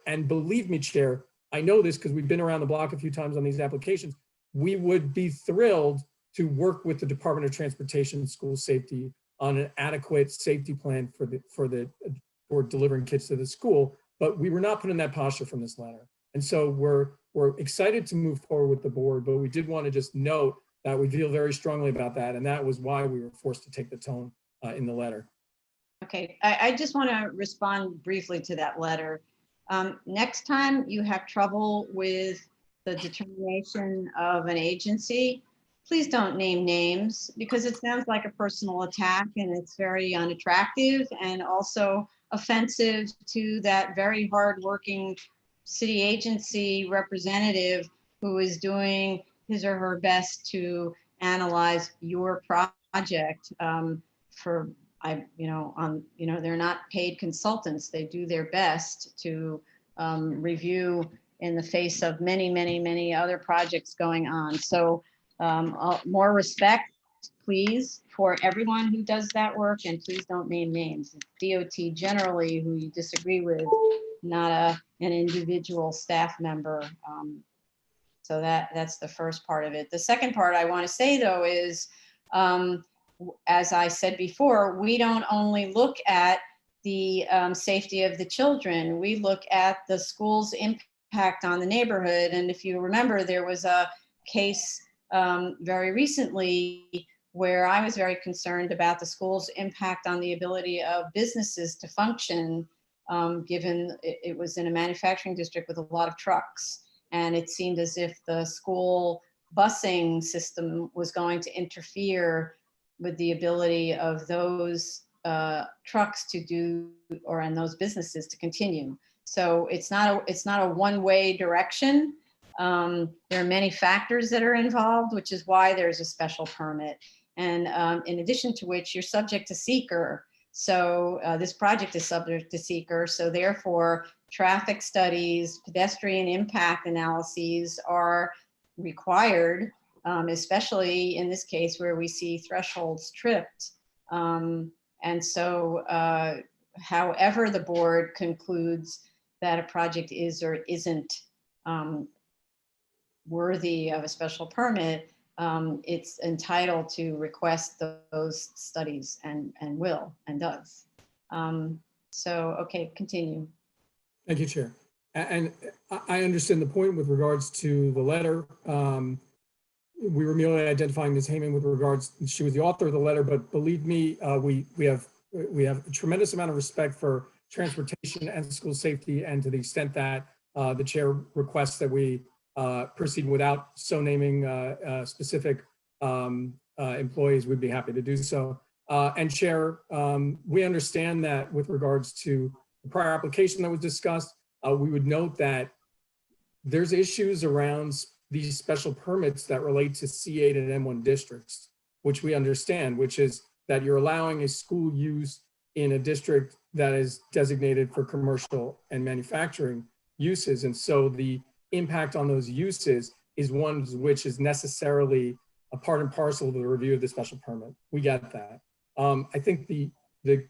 and believe me, Chair, I know this because we've been around the block a few times on these applications. We would be thrilled to work with the Department of Transportation School Safety on an adequate safety plan for delivering kids to the school, but we were not put in that posture from this letter. And so we're excited to move forward with the board, but we did want to just note that we feel very strongly about that, and that was why we were forced to take the tone in the letter. Okay, I just want to respond briefly to that letter. Next time you have trouble with the determination of an agency, please don't name names, because it sounds like a personal attack and it's very unattractive and also offensive to that very hardworking city agency representative who is doing his or her best to analyze your project. They're not paid consultants. They do their best to review in the face of many, many, many other projects going on. So more respect, please, for everyone who does that work, and please don't name names. It's DOT generally who you disagree with, not an individual staff member. So that's the first part of it. The second part I want to say, though, is, as I said before, we don't only look at the safety of the children, we look at the school's impact on the neighborhood. And if you remember, there was a case very recently where I was very concerned about the school's impact on the ability of businesses to function, given it was in a manufacturing district with a lot of trucks. And it seemed as if the school busing system was going to interfere with the ability of those trucks to do, and those businesses to continue. So it's not a one-way direction. There are many factors that are involved, which is why there's a special permit. And in addition to which, you're subject to seeker. So this project is subject to seeker. So therefore, traffic studies, pedestrian impact analyses are required, especially in this case where we see thresholds tripped. And so however the board concludes that a project is or isn't worthy of a special permit, it's entitled to request those studies and will and does. So, okay, continue. Thank you, Chair. And I understand the point with regards to the letter. We were merely identifying Ms. Heyman with regards, she was the author of the letter, but believe me, we have a tremendous amount of respect for transportation and school safety, and to the extent that the chair requests that we proceed without so naming specific employees, we'd be happy to do so. And Chair, we understand that with regards to the prior application that was discussed, we would note that there's issues around these special permits that relate to C8 and M1 districts, which we understand, which is that you're allowing a school use in a district that is designated for commercial and manufacturing uses. And so the impact on those uses is one which is necessarily a part and parcel of the review of the special permit. We get that. I think the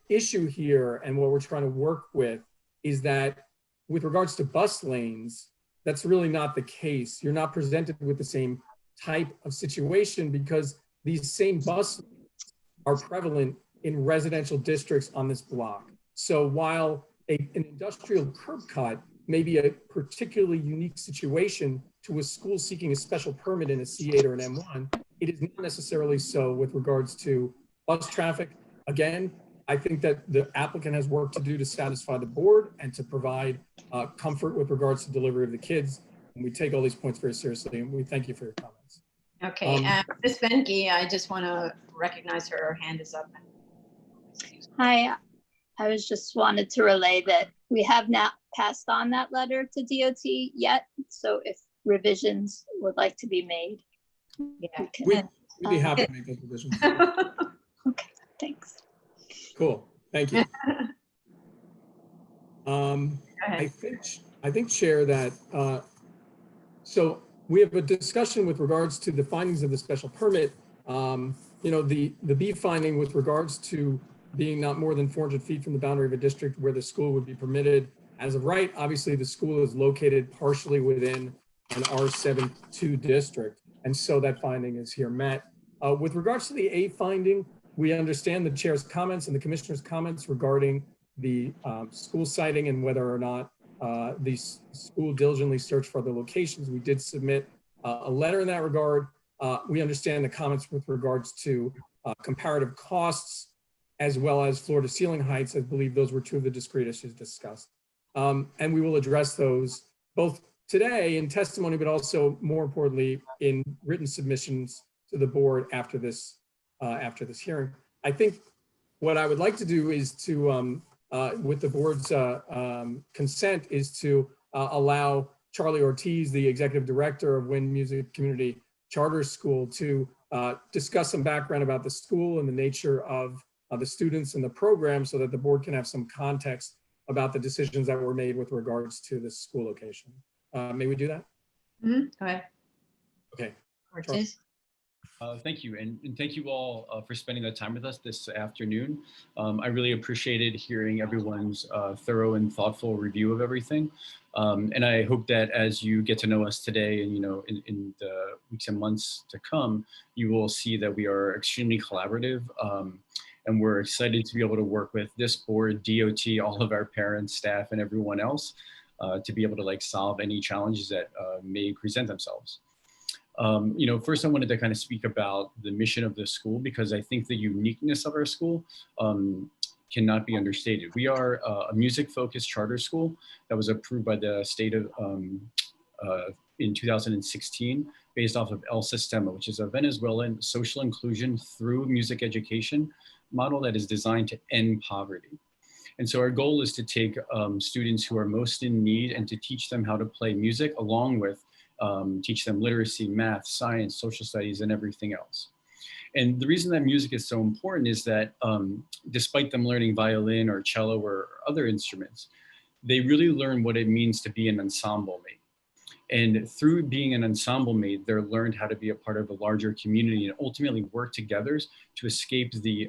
issue here and what we're trying to work with is that with regards to bus lanes, that's really not the case. You're not presented with the same type of situation because these same bus lanes are prevalent in residential districts on this block. So while an industrial curb cut may be a particularly unique situation to a school seeking a special permit in a C8 or an M1, it is not necessarily so with regards to bus traffic. Again, I think that the applicant has work to do to satisfy the board and to provide comfort with regards to delivery of the kids. And we take all these points very seriously, and we thank you for your comments. Okay, Ms. Benke, I just want to recognize her hand is up. Hi, I was just wanted to relay that we have not passed on that letter to DOT yet. So if revisions would like to be made, Yeah. We'd be happy to make those revisions. Okay, thanks. Cool, thank you. I think, Chair, that so we have a discussion with regards to the findings of the special permit. You know, the B finding with regards to being not more than 400 feet from the boundary of a district where the school would be permitted. As of right, obviously the school is located partially within an R72 district. And so that finding is here met. With regards to the A finding, we understand the chair's comments and the commissioner's comments regarding the school siting and whether or not the school diligently searched for other locations. We did submit a letter in that regard. We understand the comments with regards to comparative costs as well as floor to ceiling heights. I believe those were two of the discrete issues discussed. And we will address those both today in testimony, but also more importantly in written submissions to the board after this hearing. I think what I would like to do is to, with the board's consent, is to allow Charlie Ortiz, the executive director of Wynn Music Community Charter School, to discuss some background about the school and the nature of the students and the program so that the board can have some context about the decisions that were made with regards to this school location. May we do that? Mm-hmm. Go ahead. Okay. Ortiz. Thank you, and thank you all for spending that time with us this afternoon. I really appreciated hearing everyone's thorough and thoughtful review of everything. And I hope that as you get to know us today and, you know, in the weeks and months to come, you will see that we are extremely collaborative. And we're excited to be able to work with this board, DOT, all of our parents, staff, and everyone else to be able to like solve any challenges that may present themselves. You know, first I wanted to kind of speak about the mission of the school because I think the uniqueness of our school cannot be understated. We are a music-focused charter school that was approved by the state of in 2016 based off of El Sistema, which is a Venezuelan social inclusion through music education model that is designed to end poverty. And so our goal is to take students who are most in need and to teach them how to play music along with teach them literacy, math, science, social studies, and everything else. And the reason that music is so important is that despite them learning violin or cello or other instruments, they really learn what it means to be an ensemble mate. And through being an ensemble mate, they're learned how to be a part of a larger community and ultimately work together to escape the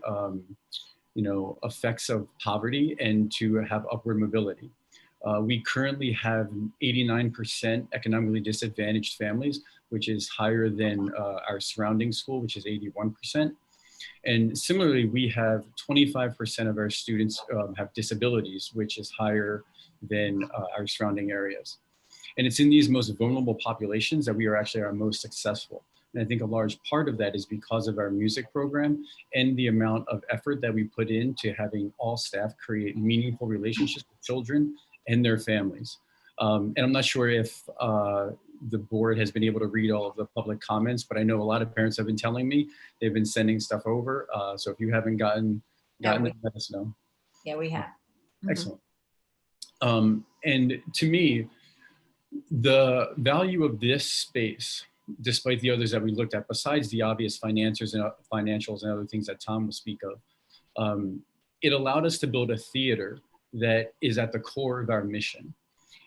you know, effects of poverty and to have upward mobility. We currently have 89% economically disadvantaged families, which is higher than our surrounding school, which is 81%. And similarly, we have 25% of our students have disabilities, which is higher than our surrounding areas. And it's in these most vulnerable populations that we are actually our most successful. And I think a large part of that is because of our music program and the amount of effort that we put into having all staff create meaningful relationships with children and their families. And I'm not sure if the board has been able to read all of the public comments, but I know a lot of parents have been telling me they've been sending stuff over. So if you haven't gotten it, let us know. Yeah, we have. Excellent. And to me, the value of this space, despite the others that we looked at, besides the obvious financials and other things that Tom will speak of, it allowed us to build a theater that is at the core of our mission.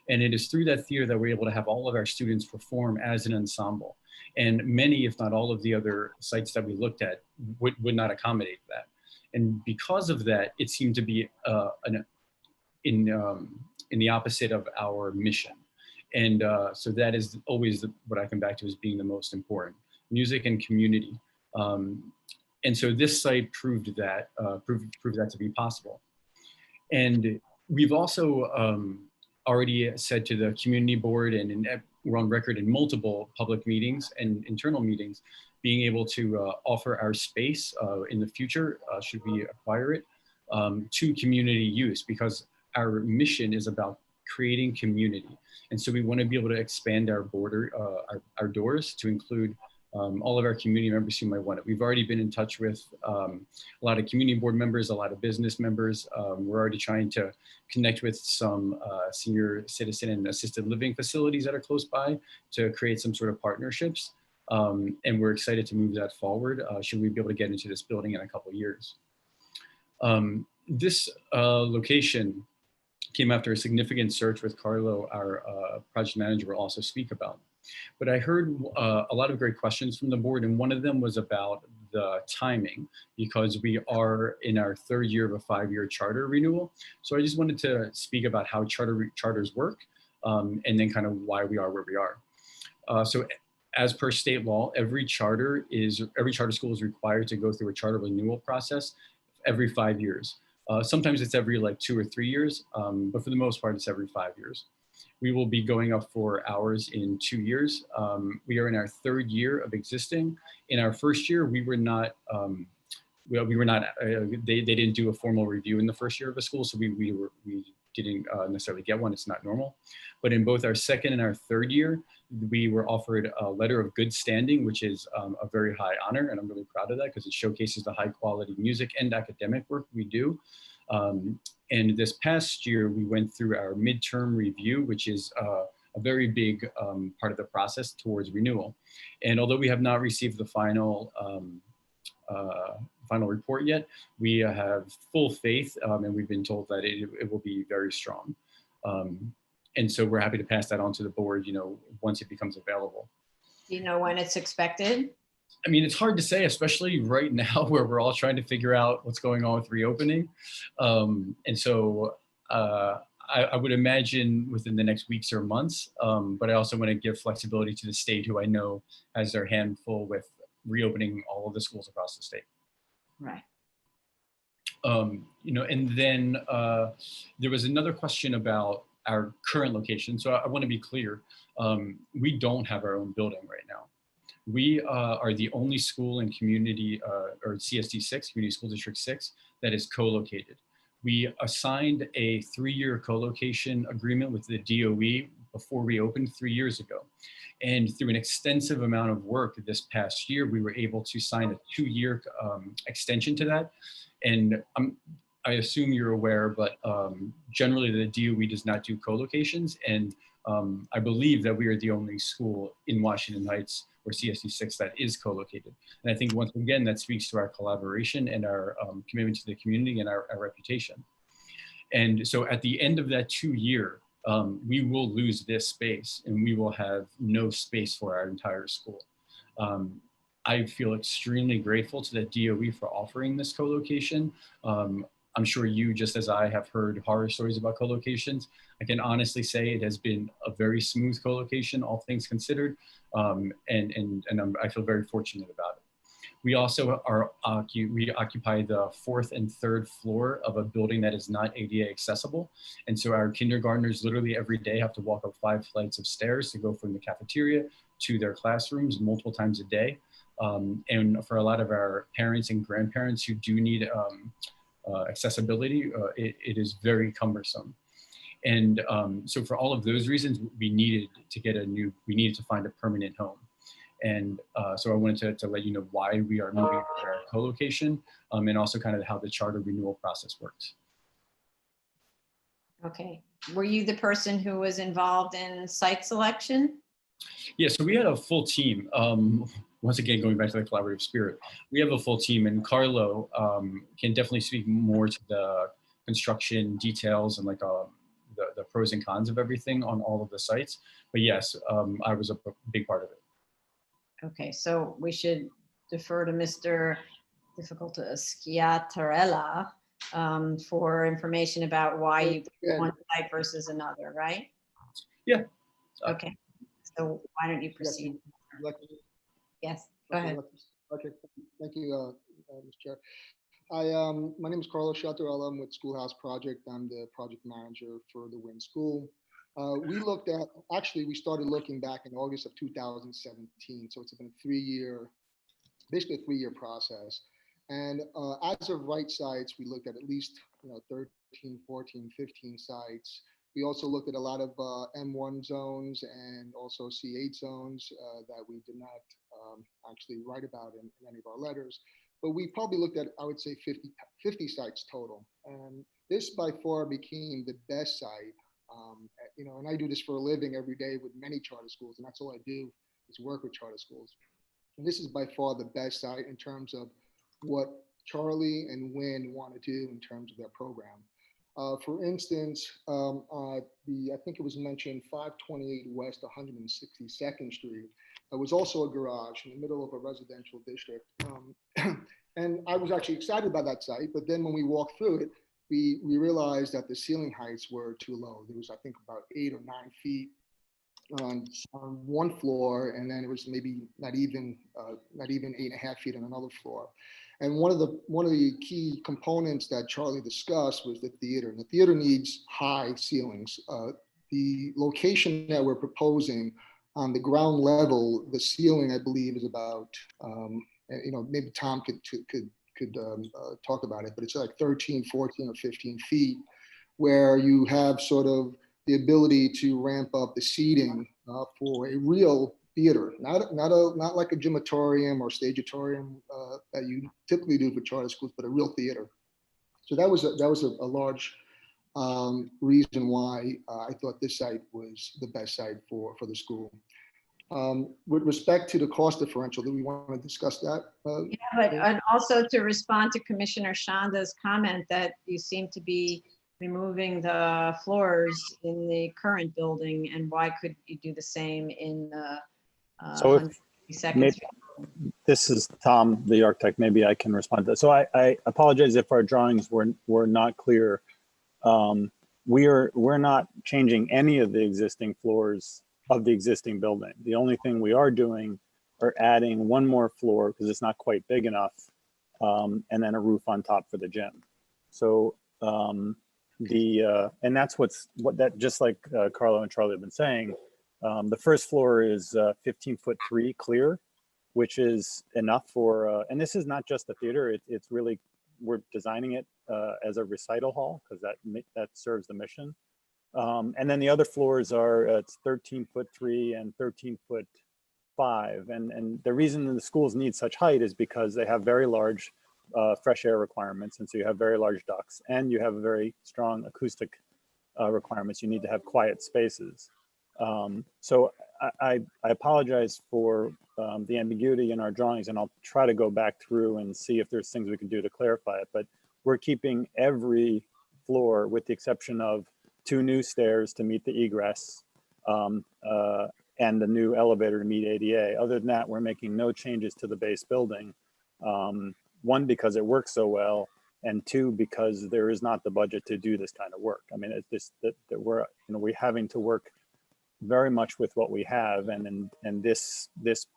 And it is through that theater that we're able to have all of our students perform as an ensemble. And many, if not all of the other sites that we looked at would not accommodate that. And because of that, it seemed to be in the opposite of our mission. And so that is always what I come back to as being the most important: music and community. And so this site proved that to be possible. And we've also already said to the community board, and we're on record in multiple public meetings and internal meetings, being able to offer our space in the future, should we acquire it, to community use, because our mission is about creating community. And so we want to be able to expand our our doors to include all of our community members who might want it. We've already been in touch with a lot of community board members, a lot of business members. We're already trying to connect with some senior citizen and assisted living facilities that are close by to create some sort of partnerships. And we're excited to move that forward, should we be able to get into this building in a couple of years. This location came after a significant search with Carlo, our project manager, will also speak about. But I heard a lot of great questions from the board, and one of them was about the timing, because we are in our third year of a 5-year charter renewal. So I just wanted to speak about how charters work, and then kind of why we are where we are. So as per state law, every charter school is required to go through a charter renewal process every 5 years. Sometimes it's every like 2 or 3 years, but for the most part, it's every 5 years. We will be going up for ours in 2 years. We are in our third year of existing. In our first year, we were not, they didn't do a formal review in the first year of a school, so we didn't necessarily get one. It's not normal. But in both our second and our third year, we were offered a letter of good standing, which is a very high honor, and I'm really proud of that because it showcases the high quality music and academic work we do. And this past year, we went through our midterm review, which is a very big part of the process towards renewal. And although we have not received the final report yet, we have full faith, and we've been told that it will be very strong. And so we're happy to pass that on to the board, once it becomes available. Do you know when it's expected? I mean, it's hard to say, especially right now where we're all trying to figure out what's going on with reopening. And so I would imagine within the next weeks or months, but I also want to give flexibility to the state, who I know has their hand full with reopening all of the schools across the state. Right. And then there was another question about our current location. So I want to be clear, we don't have our own building right now. We are the only school in community, or CSD 6, Community School District 6, that is co-located. We assigned a 3-year co-location agreement with the DOE before we opened 3 years ago. And through an extensive amount of work this past year, we were able to sign a 2-year extension to that. And I assume you're aware, but generally the DOE does not do co-locations. And I believe that we are the only school in Washington Heights or CSD 6 that is co-located. And I think once again, that speaks to our collaboration and our commitment to the community and our reputation. And so at the end of that 2-year, we will lose this space and we will have no space for our entire school. I feel extremely grateful to the DOE for offering this co-location. I'm sure you, just as I, have heard horror stories about co-locations. I can honestly say it has been a very smooth co-location, all things considered, and I feel very fortunate about it. We also we occupy the 4th and 3rd floor of a building that is not ADA accessible, and so our kindergartners literally every day have to walk up 5 flights of stairs to go from the cafeteria to their classrooms multiple times a day. And for a lot of our parents and grandparents who do need accessibility, it is very cumbersome. And so for all of those reasons, we needed to find a permanent home. And so I wanted to let you know why we are moving to our co-location, and also kind of how the charter renewal process works. Okay. Were you the person who was involved in site selection? Yeah, so we had a full team. Once again, going back to the collaborative spirit, we have a full team, and Carlo can definitely speak more to the construction details and like the pros and cons of everything on all of the sites. But yes, I was a big part of it. Okay, so we should defer to Mr. difficult to Schiattarella for information about why you pick one site versus another, right? Yeah. Okay. So why don't you proceed? Yes, go ahead. Okay, thank you, Ms. Chair. My name is Carlos Schiattarella. I'm with Schoolhouse Project. I'm the project manager for the Wynn School. We started looking back in August of 2017. So it's been basically a three-year process. And as of right sites, we looked at least 13, 14, 15 sites. We also looked at a lot of M1 zones and also C8 zones that we did not actually write about in any of our letters. But we probably looked at, I would say, 50 sites total. And this by far became the best site. And I do this for a living every day with many charter schools, and that's all I do is work with charter schools. And this is by far the best site in terms of what Charlie and Wynn want to do in terms of their program. For instance, I think it was mentioned 528 West 162nd Street. There was also a garage in the middle of a residential district. And I was actually excited about that site, but then when we walked through it, we realized that the ceiling heights were too low. There was, I think, about 8 or 9 feet on one floor, and then it was maybe not even 8.5 feet on another floor. And one of the key components that Charlie discussed was the theater. And the theater needs high ceilings. The location that we're proposing on the ground level, the ceiling, I believe, is about maybe Tom could talk about it, but it's like 13, 14, or 15 feet, where you have sort of the ability to ramp up the seating for a real theater, not like a gymatorium or stageatorium that you typically do for charter schools, but a real theater. So that was a large reason why I thought this site was the best site for the school. With respect to the cost differential, do we want to discuss that? Yeah, but and also to respond to Commissioner Shanda's comment that you seem to be removing the floors in the current building, and why could you do the same in the So if 162nd Street? This is Tom, the architect. Maybe I can respond to that. So I apologize if our drawings were not clear. We're not changing any of the existing floors of the existing building. The only thing we are doing are adding one more floor because it's not quite big enough, and then a roof on top for the gym. So and that's just like Carlo and Charlie have been saying, the first floor is 15'3" clear, which is enough for, and this is not just a theater, it's really, we're designing it as a recital hall because that serves the mission. And then the other floors are, it's 13'3" and 13'5". And the reason the schools need such height is because they have very large fresh air requirements. And so you have very large ducts and you have very strong acoustic requirements. You need to have quiet spaces. So I apologize for the ambiguity in our drawings, and I'll try to go back through and see if there's things we can do to clarify it. But we're keeping every floor with the exception of 2 new stairs to meet the egress and the new elevator to meet ADA. Other than that, we're making no changes to the base building. 1, because it works so well, and 2, because there is not the budget to do this kind of work. I mean, it's just that we're having to work very much with what we have, and this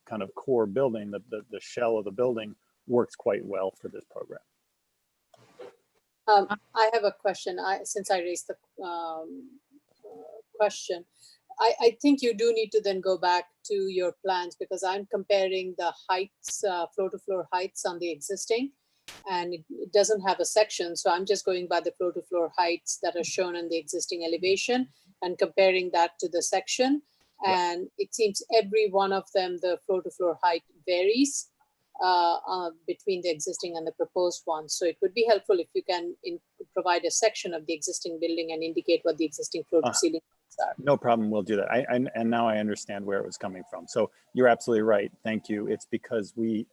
kind of core building, the shell of the building, works quite well for this program. I have a question. Since I raised the question, I think you do need to then go back to your plans, because I'm comparing the heights, floor-to-floor heights on the existing, and it doesn't have a section. So I'm just going by the floor-to-floor heights that are shown in the existing elevation and comparing that to the section. And it seems every one of them, the floor-to-floor height varies between the existing and the proposed one. So it would be helpful if you can provide a section of the existing building and indicate what the existing floor-to-ceiling heights are. No problem, we'll do that. And now I understand where it was coming from. So you're absolutely right, thank you. It's because when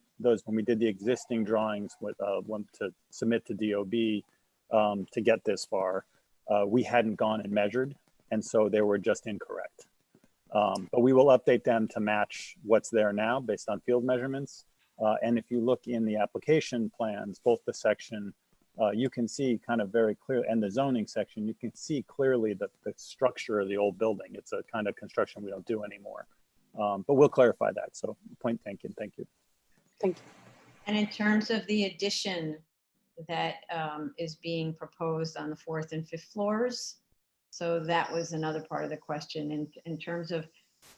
we did the existing drawings with to submit to DOB to get this far, we hadn't gone and measured, and so they were just incorrect. But we will update them to match what's there now based on field measurements. And if you look in the application plans, both the section, you can see kind of very clear, and the zoning section, you can see clearly the structure of the old building. It's a kind of construction we don't do anymore. But we'll clarify that. So point taken. Thank you. Thank you. And in terms of the addition that is being proposed on the 4th and 5th floors, so that was another part of the question in terms of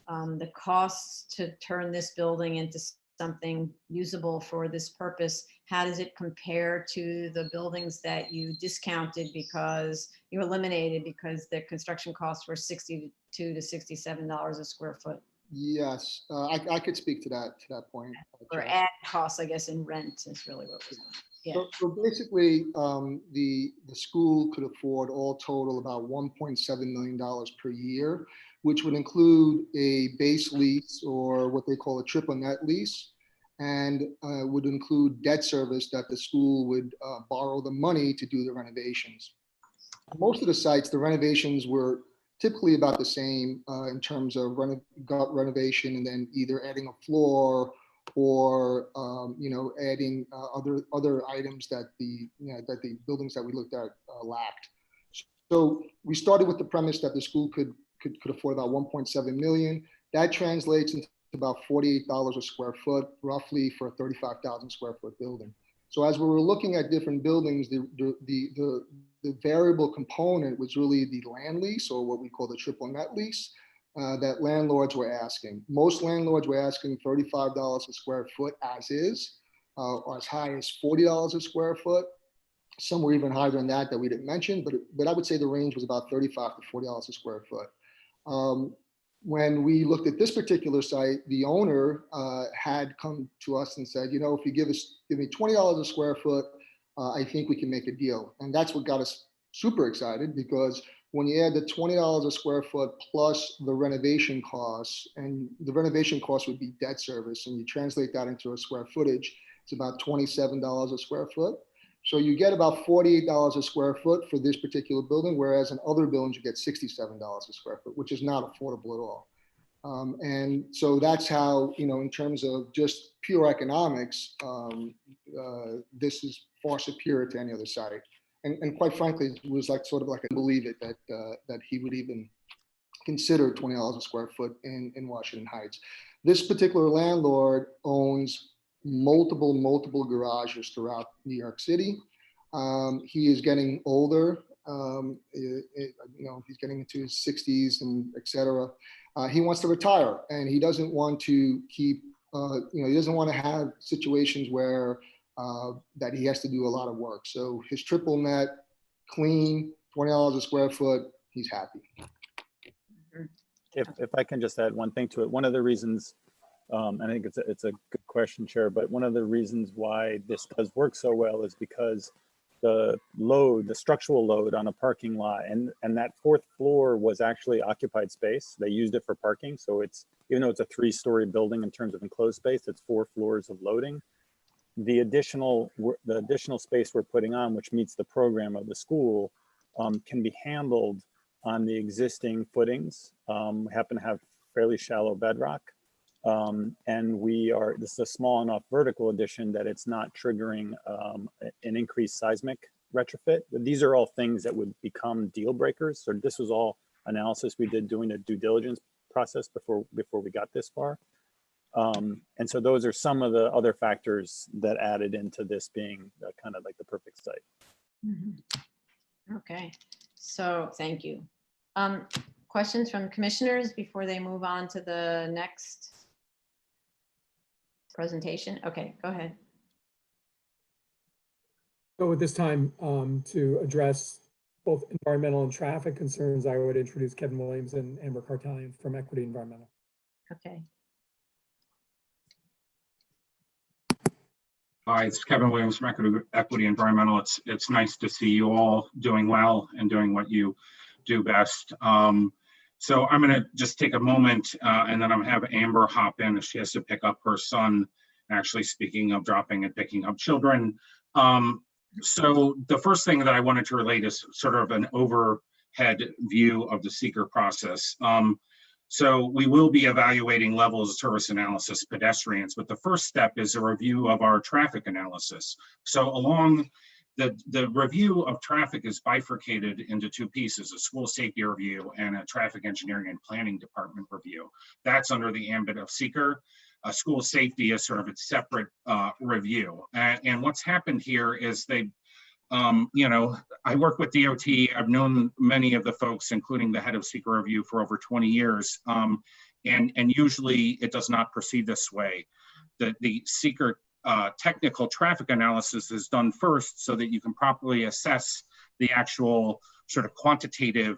the costs to turn this building into something usable for this purpose. How does it compare to the buildings that you discounted because you eliminated because the construction costs were $62 to $67 a square foot? Yes, I could speak to that point. Or add costs, I guess, in rent is really what was on. Yeah. So basically, the school could afford all total about $1.7 million per year, which would include a base lease or what they call a triple net lease, and would include debt service that the school would borrow the money to do the renovations. Most of the sites, the renovations were typically about the same in terms of renovation and then either adding a floor or adding other items that the buildings that we looked at lacked. So we started with the premise that the school could afford about 1.7 million. That translates into about $48 a square foot, roughly, for a 35,000 square foot building. So as we were looking at different buildings, the variable component was really the land lease, or what we call the triple net lease, that landlords were asking. Most landlords were asking $35 a square foot as is, or as high as $40 a square foot. Some were even higher than that we didn't mention, but I would say the range was about $35 to $40 a square foot. When we looked at this particular site, the owner had come to us and said, if you give me $20 a square foot, I think we can make a deal. And that's what got us super excited, because when you add the $20 a square foot plus the renovation costs, and the renovation cost would be debt service, and you translate that into a square footage, it's about $27 a square foot. So you get about $48 a square foot for this particular building, whereas in other buildings you get $67 a square foot, which is not affordable at all. And so that's how, in terms of just pure economics, this is far superior to any other site. And quite frankly, it was like sort of like I believe it that he would even consider $20 a square foot in Washington Heights. This particular landlord owns multiple garages throughout New York City. He is getting older. He's getting into his 60s and et cetera. He wants to retire, and he doesn't want to keep, he doesn't want to have situations where that he has to do a lot of work. So his triple net, clean, $20 a square foot, he's happy. If I can just add one thing to it, one of the reasons, I think it's a good question, Chair, but one of the reasons why this does work so well is because the structural load on a parking lot, and that 4th floor was actually occupied space. They used it for parking. So it's, even though it's a 3-story building in terms of enclosed space, it's 4 floors of loading. The additional space we're putting on, which meets the program of the school, can be handled on the existing footings. We happen to have fairly shallow bedrock. And this is a small enough vertical addition that it's not triggering an increased seismic retrofit. These are all things that would become deal breakers. So this was all analysis we did doing a due diligence process before we got this far. And so those are some of the other factors that added into this being kind of like the perfect site. Mm-hmm. Okay, so thank you. Questions from commissioners before they move on to the next presentation? Okay, go ahead. So at this time, to address both environmental and traffic concerns, I would introduce Kevin Williams and Amber Cartalian from Equity Environmental. Okay. Hi, it's Kevin Williams from Equity Environmental. It's nice to see you all doing well and doing what you do best. So I'm going to just take a moment and then I'm going to have Amber hop in if she has to pick up her son. Actually, speaking of dropping and picking up children. So the first thing that I wanted to relate is sort of an overhead view of the seeker process. So we will be evaluating levels of service analysis pedestrians, but the first step is a review of our traffic analysis. So along the review of traffic is bifurcated into two pieces, a school safety review and a traffic engineering and planning department review. That's under the ambit of seeker. School safety is sort of its separate review. And what's happened here is you know, I work with DOT. I've known many of the folks, including the head of seeker review, for over 20 years. And usually it does not proceed this way. The seeker technical traffic analysis is done first so that you can properly assess the actual sort of quantitative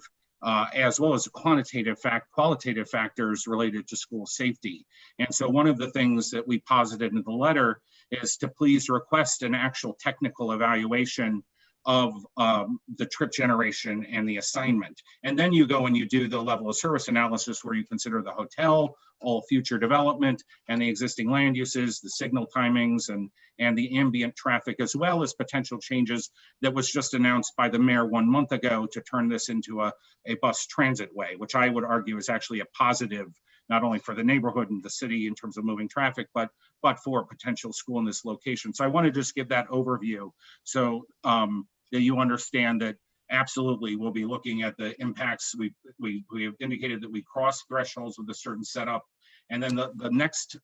as well as qualitative factors related to school safety. And so one of the things that we posited in the letter is to please request an actual technical evaluation of the trip generation and the assignment. And then you go and you do the level of service analysis where you consider the hotel, all future development and the existing land uses, the signal timings and the ambient traffic, as well as potential changes that was just announced by the mayor 1 month ago to turn this into a bus transit way, which I would argue is actually a positive, not only for the neighborhood and the city in terms of moving traffic, but for a potential school in this location. So I want to just give that overview so that you understand that absolutely we'll be looking at the impacts. We have indicated that we cross thresholds with a certain setup. And then the next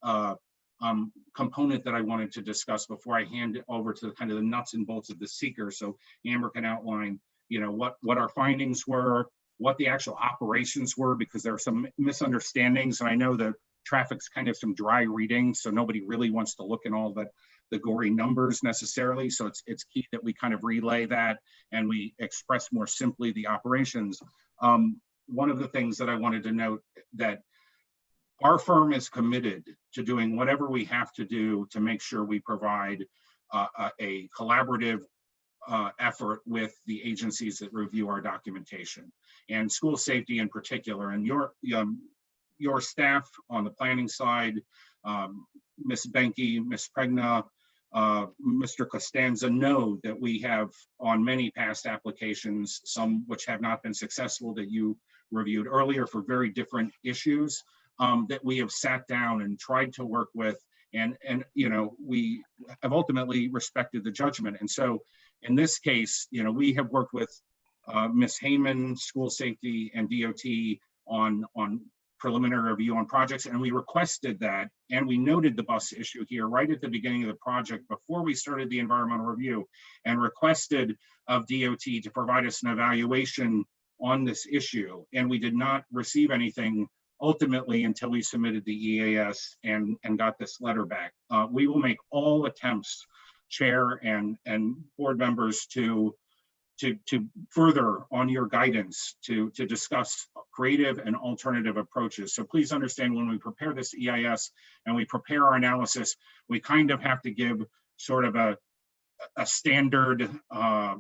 component that I wanted to discuss before I hand it over to kind of the nuts and bolts of the seeker, so Amber can outline, you know, what our findings were, what the actual operations were, because there are some misunderstandings. And I know the traffic's kind of some dry reading, so nobody really wants to look in all the gory numbers necessarily. So it's key that we kind of relay that and we express more simply the operations. One of the things that I wanted to note that our firm is committed to doing whatever we have to do to make sure we provide a collaborative effort with the agencies that review our documentation, and school safety in particular. And your staff on the planning side, Ms. Benke, Ms. Pregna, Mr. Costanza, know that we have on many past applications, some which have not been successful that you reviewed earlier for very different issues, that we have sat down and tried to work with, and you know, we have ultimately respected the judgment. And so in this case, you know, we have worked with Ms. Heyman, school safety, and DOT on preliminary review on projects, and we requested that, and we noted the bus issue here right at the beginning of the project before we started the environmental review, and requested of DOT to provide us an evaluation on this issue. And we did not receive anything ultimately until we submitted the EAS and got this letter back. We will make all attempts, Chair and board members, to further on your guidance to discuss creative and alternative approaches. So please understand, when we prepare this EIS and we prepare our analysis, we kind of have to give sort of a standard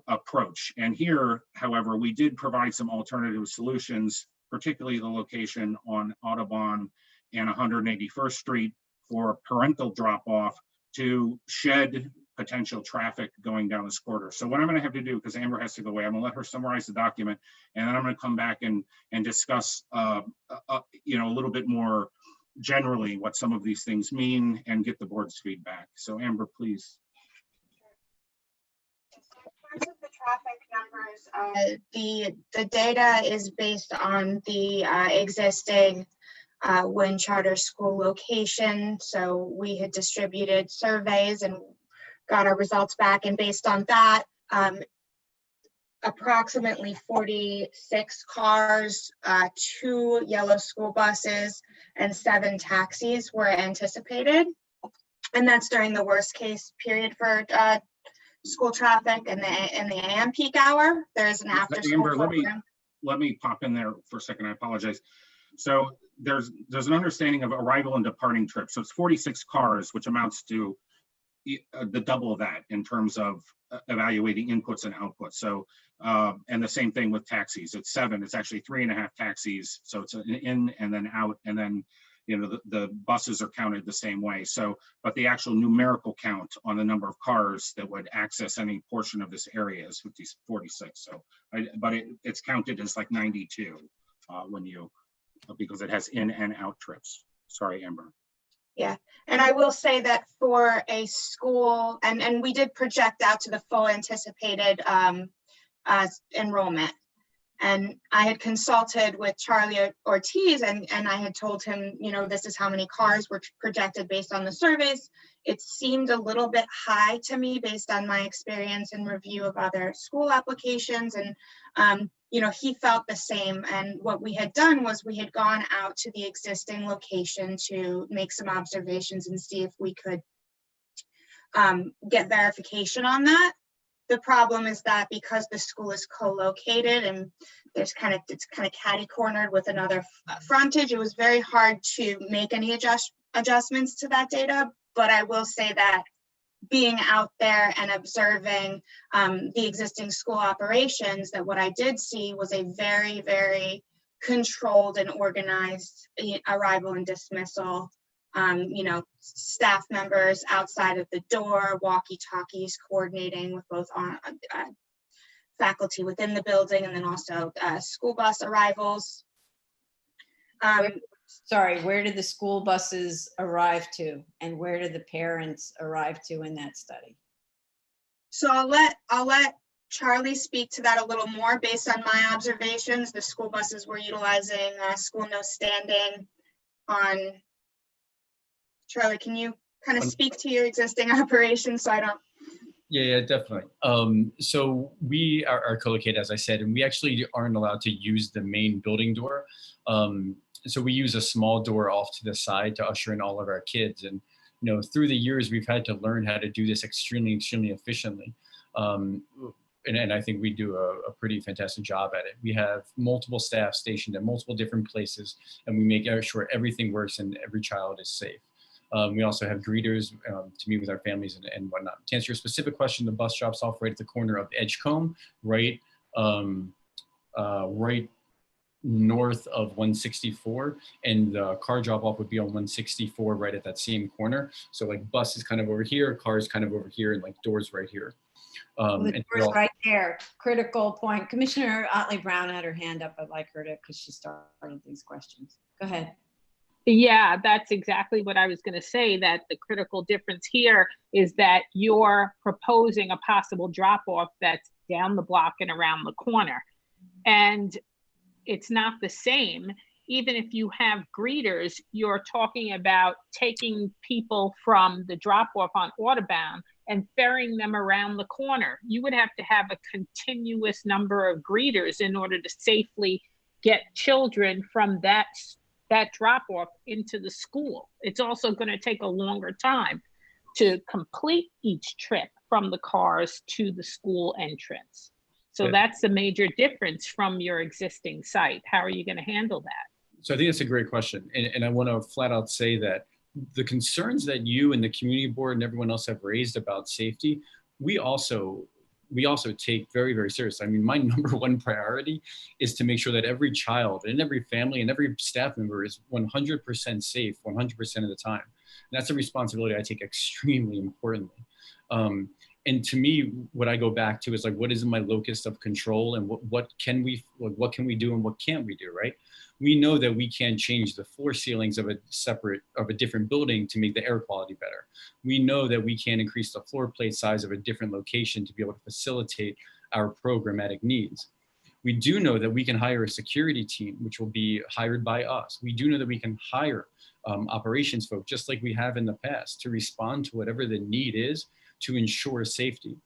approach. And here, however, we did provide some alternative solutions, particularly the location on Audubon and 181st Street for parental drop-off to shed potential traffic going down this corridor. So what I'm gonna have to do, because Amber has to go away, I'm gonna let her summarize the document, and then I'm gonna come back and discuss you know, a little bit more generally what some of these things mean and get the board's feedback. So Amber, please. In terms of the traffic numbers, the data is based on the existing Wynn Charter School location. So we had distributed surveys and got our results back, and based on that, approximately 46 cars, 2 yellow school buses, and 7 taxis were anticipated. And that's during the worst case period for school traffic and the AM peak hour. There is an after school program. Let me pop in there for a second. I apologize. So there's an understanding of arrival and departing trips. So it's 46 cars, which amounts to the double of that in terms of evaluating inputs and outputs. So and the same thing with taxis. It's 7. It's actually 3.5 taxis. So it's an in and then out, and then, you know, the buses are counted the same way. So, but the actual numerical count on the number of cars that would access any portion of this area is 46. So, but it's counted as like 92 when you because it has in and out trips. Sorry, Amber. Yeah, and I will say that for a school, and we did project out to the full anticipated enrollment. And I had consulted with Charlie Ortiz and I had told him, you know, this is how many cars were projected based on the surveys. It seemed a little bit high to me based on my experience and review of other school applications. And, you know, he felt the same. And what we had done was we had gone out to the existing location to make some observations and see if we could get verification on that. The problem is that because the school is co-located and it's kind of catty cornered with another frontage, it was very hard to make any adjustments to that data. But I will say that being out there and observing the existing school operations, that what I did see was a very, very controlled and organized arrival and dismissal. You know, staff members outside of the door, walkie-talkies, coordinating with both faculty within the building, and then also school bus arrivals. Sorry, where did the school buses arrive to, and where did the parents arrive to in that study? So I'll let Charlie speak to that a little more. Based on my observations, the school buses were utilizing school no standing on. Charlie, can you kind of speak to your existing operations so I don't? Yeah, definitely. So we are co-located, as I said, and we actually aren't allowed to use the main building door. So we use a small door off to the side to usher in all of our kids. And, you know, through the years, we've had to learn how to do this extremely efficiently. And I think we do a pretty fantastic job at it. We have multiple staff stationed at multiple different places, and we make sure everything works and every child is safe. We also have greeters to meet with our families and whatnot. To answer your specific question, the bus drops off right at the corner of Edgecombe, right north of 164, and the car drop off would be on 164 right at that same corner. So like bus is kind of over here, cars kind of over here, and like doors right here. The doors right there, critical point. Commissioner Otley Brown had her hand up. I'd like her to, because she started these questions. Go ahead. Yeah, that's exactly what I was going to say, that the critical difference here is that you're proposing a possible drop-off that's down the block and around the corner. And it's not the same. Even if you have greeters, you're talking about taking people from the drop-off on Audubon and ferrying them around the corner. You would have to have a continuous number of greeters in order to safely get children from that drop-off into the school. It's also going to take a longer time to complete each trip from the cars to the school entrance. So that's the major difference from your existing site. How are you going to handle that? So I think that's a great question. And I want to flat out say that the concerns that you and the community board and everyone else have raised about safety, we also take very, very serious. I mean, my number one priority is to make sure that every child and every family and every staff member is 100% safe 100% of the time. And that's a responsibility I take extremely importantly. And to me, what I go back to is like, what is my locus of control, and what can we do and what can't we do, right? We know that we can't change the floor ceilings of a different building to make the air quality better. We know that we can't increase the floor plate size of a different location to be able to facilitate our programmatic needs. We do know that we can hire a security team, which will be hired by us. We do know that we can hire operations folk, just like we have in the past, to respond to whatever the need is to ensure safety.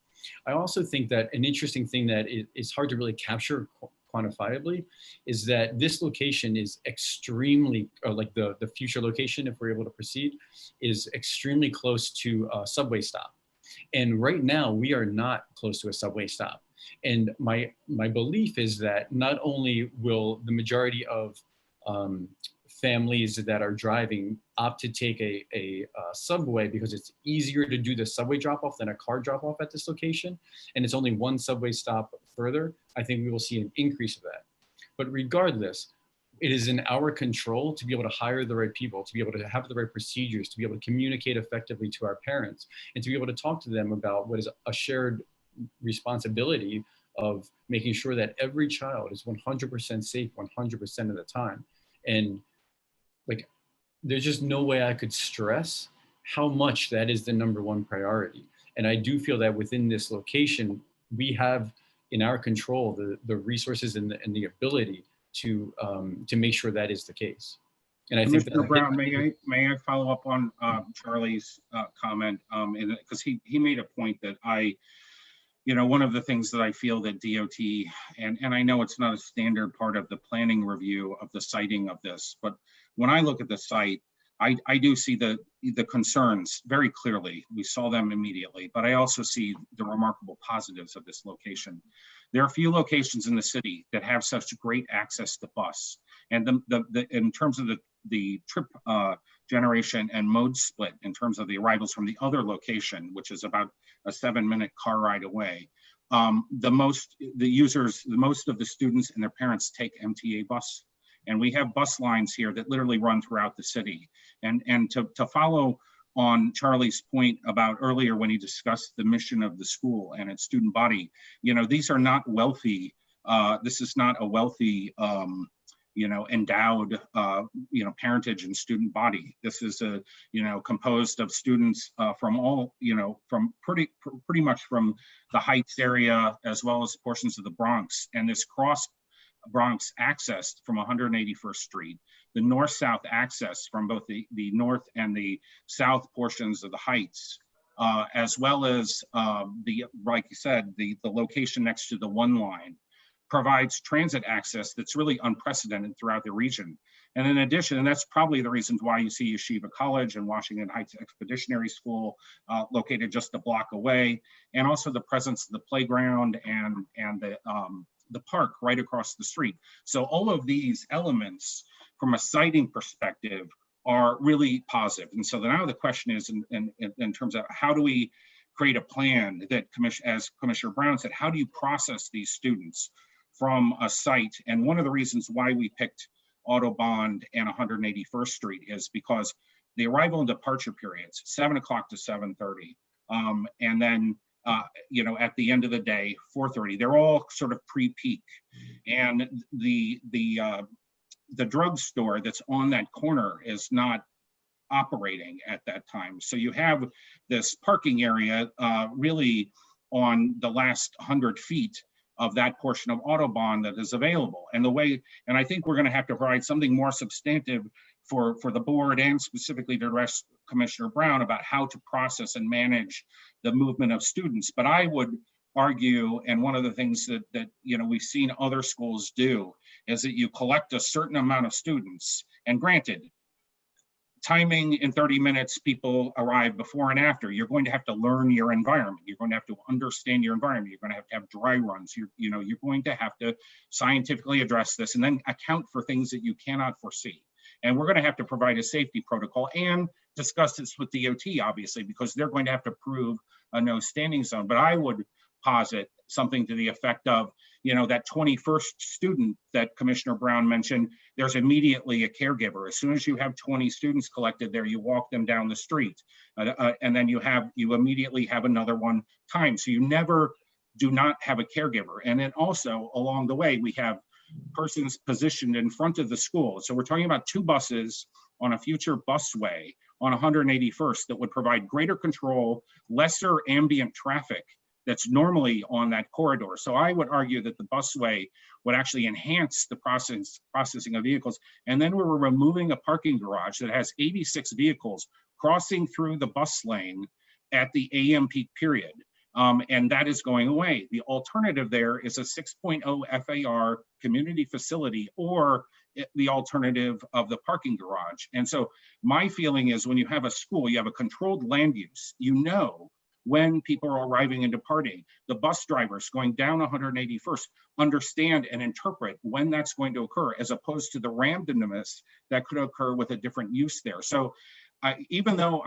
I also think that an interesting thing that is hard to really capture quantifiably is that this location is extremely, like the future location, if we're able to proceed, is extremely close to a subway stop. And right now we are not close to a subway stop. And my belief is that not only will the majority of families that are driving opt to take a subway because it's easier to do the subway drop-off than a car drop-off at this location, and it's only one subway stop further, I think we will see an increase of that. But regardless, it is in our control to be able to hire the right people, to be able to have the right procedures, to be able to communicate effectively to our parents, and to be able to talk to them about what is a shared responsibility of making sure that every child is 100% safe 100% of the time. And like, there's just no way I could stress how much that is the #1 priority. And I do feel that within this location, we have in our control the resources and the ability to make sure that is the case. And I think Commissioner Brown, may I follow up on Charlie's comment? Because he made a point that one of the things that I feel that DOT, and I know it's not a standard part of the planning review of the siting of this, but when I look at the site, I do see the concerns very clearly. We saw them immediately, but I also see the remarkable positives of this location. There are few locations in the city that have such great access to bus. And in terms of the trip generation and mode split, in terms of the arrivals from the other location, which is about a 7-minute car ride away, most of the students and their parents take MTA bus. And we have bus lines here that literally run throughout the city. And to follow on Charlie's point about earlier when he discussed the mission of the school and its student body, these are not wealthy, this is not a wealthy, endowed, parentage and student body. This is composed of students from all, from pretty much from the Heights area, as well as portions of the Bronx, and this cross Bronx access from 181st Street, the north-south access from both the north and the south portions of the Heights, as well as like you said, the location next to the 1 line provides transit access that's really unprecedented throughout the region. And in addition, and that's probably the reason why you see Yeshiva College and Washington Heights Expeditionary School located just a block away, and also the presence of the playground and the park right across the street. So all of these elements from a siting perspective are really positive. And so now the question is in terms of how do we create a plan that, as Commissioner Brown said, how do you process these students from a site? And one of the reasons why we picked Autobahn and 181st Street is because the arrival and departure periods, 7 o'clock to 7:30, and then at the end of the day, 4:30, they're all sort of pre-peak. And the drugstore that's on that corner is not operating at that time. So you have this parking area really on the last 100 feet of that portion of Autobahn that is available. And I think we're going to have to provide something more substantive for the board and specifically to address Commissioner Brown about how to process and manage the movement of students. But I would argue, and one of the things that we've seen other schools do, is that you collect a certain amount of students, and granted, timing in 30 minutes, people arrive before and after. You're going to have to learn your environment. You're going to have to understand your environment. You're going to have dry runs. You're going to have to scientifically address this and then account for things that you cannot foresee. And we're going to have to provide a safety protocol and discuss this with DOT, obviously, because they're going to have to prove a no standing zone. But I would posit something to the effect of, that 21st student that Commissioner Brown mentioned, there's immediately a caregiver. As soon as you have 20 students collected there, you walk them down the street, and then you immediately have another one timed. So you never do not have a caregiver. And then also along the way, we have persons positioned in front of the school. So we're talking about 2 buses on a future busway on 181st that would provide greater control, lesser ambient traffic that's normally on that corridor. So I would argue that the busway would actually enhance the processing of vehicles. And then we're removing a parking garage that has 86 vehicles crossing through the bus lane at the AM peak period. And that is going away. The alternative there is a 6.0 FAR community facility, or the alternative of the parking garage. And so my feeling is when you have a school, you have a controlled land use, when people are arriving and departing. The bus drivers going down 181st understand and interpret when that's going to occur, as opposed to the randomness that could occur with a different use there. So even though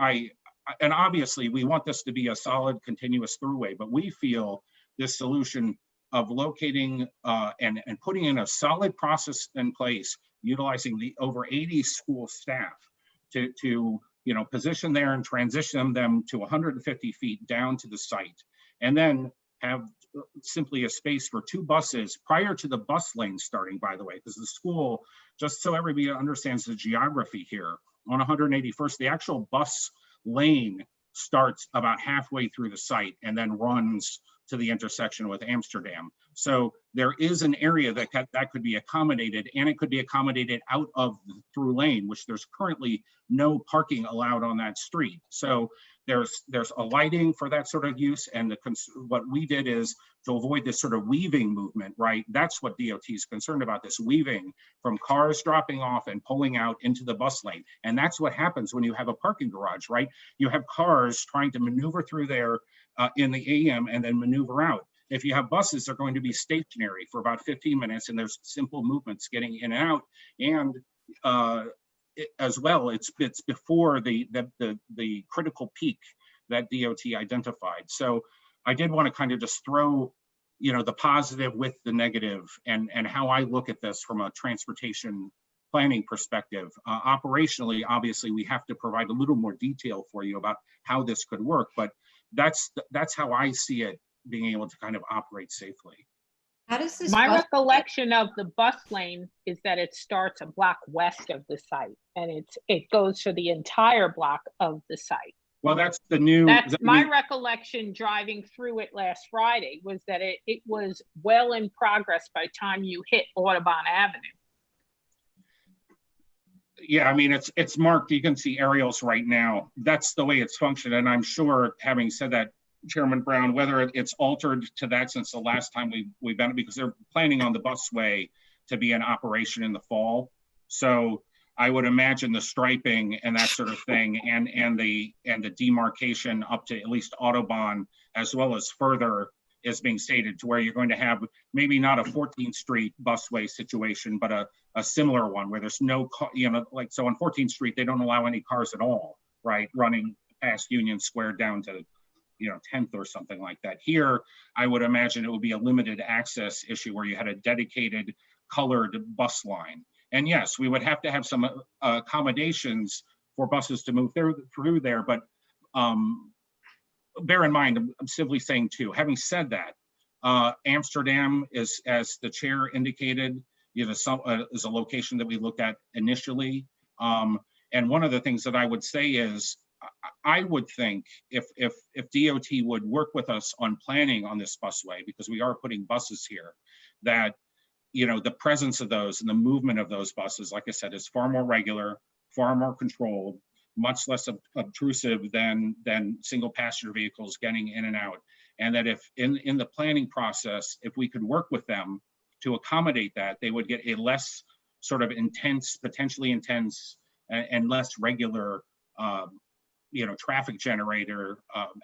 and obviously we want this to be a solid continuous throughway, but we feel this solution of locating and putting in a solid process in place, utilizing the over 80 school staff to position there and transition them to 150 feet down to the site, and then have simply a space for 2 buses prior to the bus lane starting, by the way, because the school, just so everybody understands the geography here, on 181st, the actual bus lane starts about halfway through the site and then runs to the intersection with Amsterdam. So there is an area that could be accommodated, and it could be accommodated out of the through lane, which there's currently no parking allowed on that street. So there's a lighting for that sort of use, and what we did is to avoid this sort of weaving movement, right? That's what DOT is concerned about, this weaving from cars dropping off and pulling out into the bus lane. And that's what happens when you have a parking garage, right? You have cars trying to maneuver through there in the AM and then maneuver out. If you have buses, they're going to be stationary for about 15 minutes, and there's simple movements getting in and out. And as well, it's before the critical peak that DOT identified. So I did want to kind of just throw, the positive with the negative, and how I look at this from a transportation planning perspective. Operationally, obviously, we have to provide a little more detail for you about how this could work, but that's how I see it being able to kind of operate safely. How does this? My recollection of the bus lane is that it starts a block west of the site, and it goes for the entire block of the site. Well, that's the new. That's my recollection driving through it last Friday, was that it was well in progress by the time you hit Audubon Avenue. Yeah, I mean, it's marked. You can see aerials right now. That's the way it's functioned. And I'm sure, having said that, Chairman Brown, whether it's altered to that since the last time we've been, because they're planning on the busway to be in operation in the fall. So I would imagine the striping and that sort of thing, and the demarcation up to at least Audubon, as well as further, is being stated, to where you're going to have maybe not a 14th Street busway situation, but a similar one where there's no, like, so on 14th Street, they don't allow any cars at all, right? Running past Union Square down to 10th or something like that. Here, I would imagine it would be a limited access issue where you had a dedicated colored bus line. And yes, we would have to have some accommodations for buses to move through there, but bear in mind, I'm simply saying too, having said that, Amsterdam is, as the chair indicated, is a location that we looked at initially. And one of the things that I would say is, I would think if DOT would work with us on planning on this busway, because we are putting buses here, that the presence of those and the movement of those buses, like I said, is far more regular, far more controlled, much less obtrusive than single passenger vehicles getting in and out. And that if in the planning process, if we could work with them to accommodate that, they would get a less sort of intense, potentially intense, and less regular traffic generator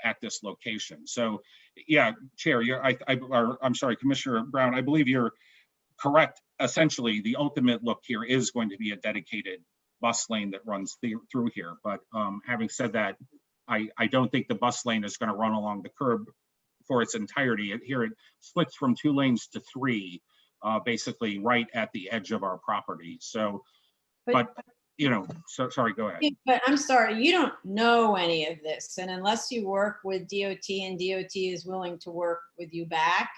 at this location. So yeah, Chair, I'm sorry, Commissioner Brown, I believe you're correct. Essentially, the ultimate look here is going to be a dedicated bus lane that runs through here. But having said that, I don't think the bus lane is going to run along the curb for its entirety. Here it splits from 2 lanes to 3, basically right at the edge of our property. So, so sorry, go ahead. But I'm sorry, you don't know any of this. And unless you work with DOT and DOT is willing to work with you back.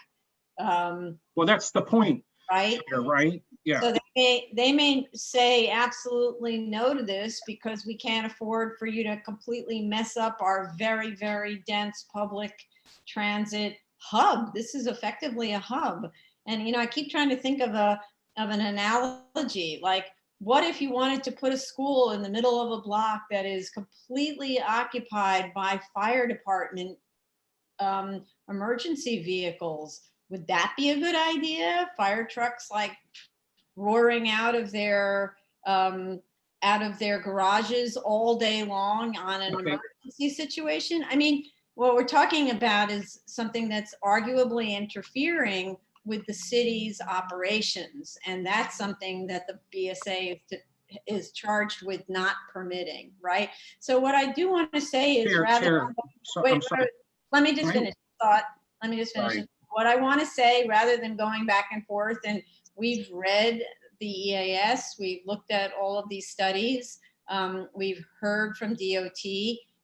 Well, that's the point. Right? Right? Yeah. So they may say absolutely no to this because we can't afford for you to completely mess up our very, very dense public transit hub. This is effectively a hub. And, I keep trying to think of an analogy, like, what if you wanted to put a school in the middle of a block that is completely occupied by fire department emergency vehicles? Would that be a good idea? Fire trucks like roaring out of their garages all day long on an emergency situation? I mean, what we're talking about is something that's arguably interfering with the city's operations, and that's something that the BSA is charged with not permitting, right? So what I do want to say is, let me just finish the thought. Let me just finish it. What I want to say, rather than going back and forth, and we've read the EAS, we've looked at all of these studies, we've heard from DOT,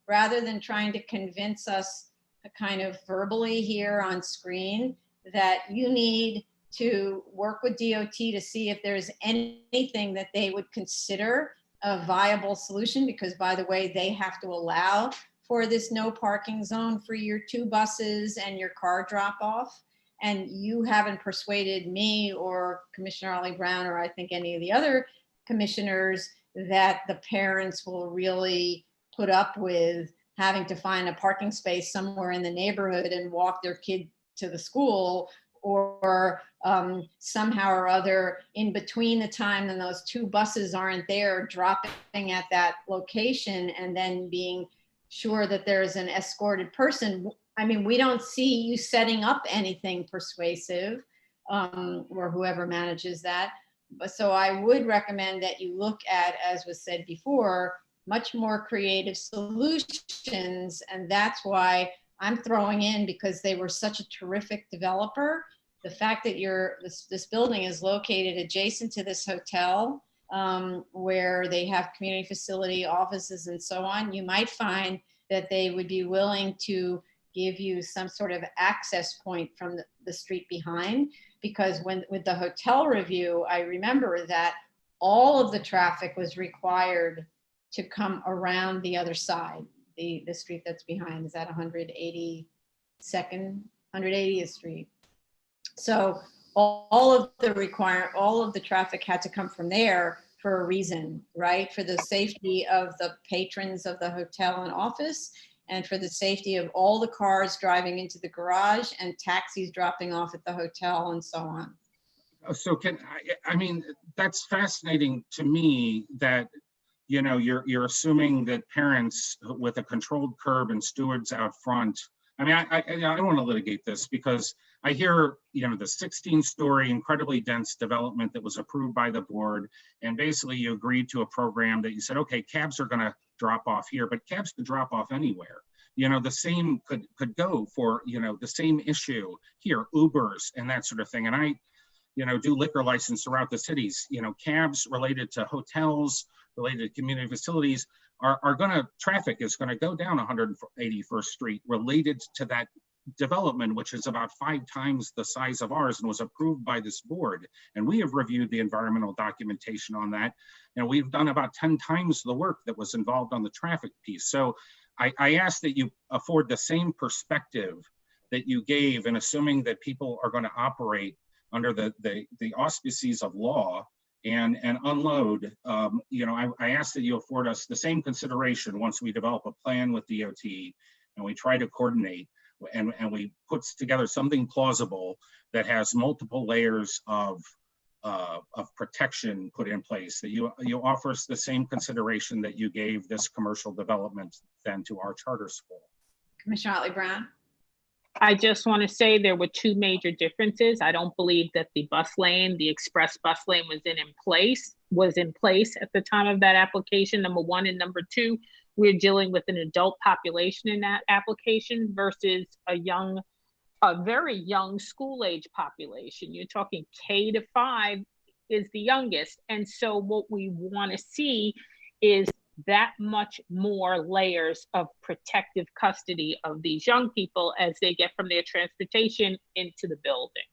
rather than trying to convince us kind of verbally here on screen that you need to work with DOT to see if there's anything that they would consider a viable solution, because by the way, they have to allow for this no parking zone for your 2 buses and your car drop off. And you haven't persuaded me or Commissioner Ollie Brown, or I think any of the other commissioners, that the parents will really put up with having to find a parking space somewhere in the neighborhood and walk their kid to the school, or somehow or other in between the time when those 2 buses aren't there, dropping at that location and then being sure that there's an escorted person. I mean, we don't see you setting up anything persuasive, or whoever manages that. But so I would recommend that you look at, as was said before, much more creative solutions. And that's why I'm throwing in, because they were such a terrific developer, the fact that this building is located adjacent to this hotel, where they have community facility offices and so on, you might find that they would be willing to give you some sort of access point from the street behind. Because with the hotel review, I remember that all of the traffic was required to come around the other side, the street that's behind. Is that 180th Street? So all of the traffic had to come from there for a reason, right? For the safety of the patrons of the hotel and office, and for the safety of all the cars driving into the garage and taxis dropping off at the hotel and so on. So I mean, that's fascinating to me that, you know, you're assuming that parents with a controlled curb and stewards out front. I mean, I don't want to litigate this, because I hear, you know, the 16-story incredibly dense development that was approved by the board, and basically you agreed to a program that you said, okay, cabs are going to drop off here, but cabs could drop off anywhere. You know, the same could go for, you know, the same issue here, Ubers and that sort of thing. And I, you know, do liquor license throughout the cities. You know, cabs related to hotels, related to community facilities traffic is gonna go down 181st Street related to that development, which is about 5 times the size of ours and was approved by this board. And we have reviewed the environmental documentation on that. And we've done about 10 times the work that was involved on the traffic piece. So I ask that you afford the same perspective that you gave in assuming that people are going to operate under the auspices of law and unload. You know, I ask that you afford us the same consideration once we develop a plan with DOT and we try to coordinate and we put together something plausible that has multiple layers of protection put in place, that you offer us the same consideration that you gave this commercial development then to our charter school. Commissioner Ollie Brown. I just want to say there were 2 major differences. I don't believe that the bus lane, the express bus lane was in place at the time of that application, number 1. And number 2, we're dealing with an adult population in that application versus a very young school age population. You're talking K to 5 is the youngest. And so what we want to see is that much more layers of protective custody of these young people as they get from their transportation into the building.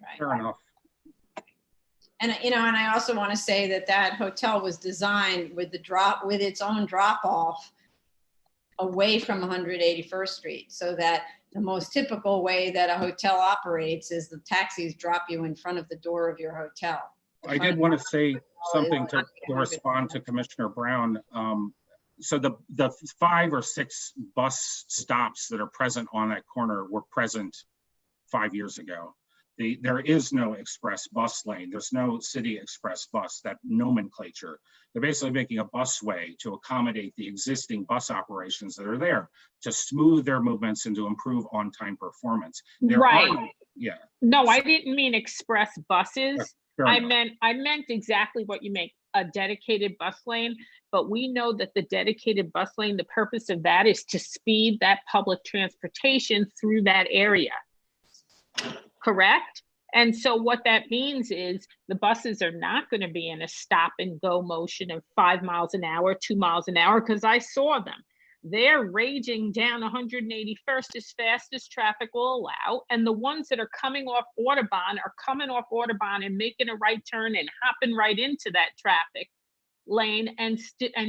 Right. Fair enough. And you know, and I also want to say that hotel was designed with its own drop off away from 181st Street, so that the most typical way that a hotel operates is the taxis drop you in front of the door of your hotel. I did want to say something to respond to Commissioner Brown. So the 5 or 6 bus stops that are present on that corner were present 5 years ago. There is no express bus lane. There's no city express bus, that nomenclature. They're basically making a busway to accommodate the existing bus operations that are there to smooth their movements and to improve on-time performance. Right. Yeah. No, I didn't mean express buses. I enough. meant exactly what you make, a dedicated bus lane. But we know that the dedicated bus lane, the purpose of that is to speed that public transportation through that area. Correct? And so what that means is the buses are not going to be in a stop and go motion of 5 miles an hour, 2 miles an hour, because I saw them. they're raging down 181st as fast as traffic will allow. And the ones that are coming off Audubon are coming off Audubon and making a right turn and hopping right into that traffic lane and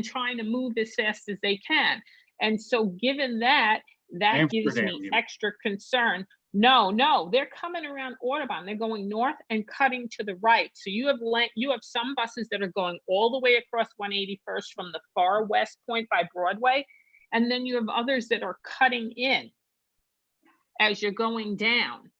trying to move as fast as they can. And so given that, that gives me extra concern. No, they're coming around Audubon. They're going north and cutting to the right. So you have some buses that are going all the way across 181st from the far west point by Broadway. And then you have others that are cutting in as you're going down.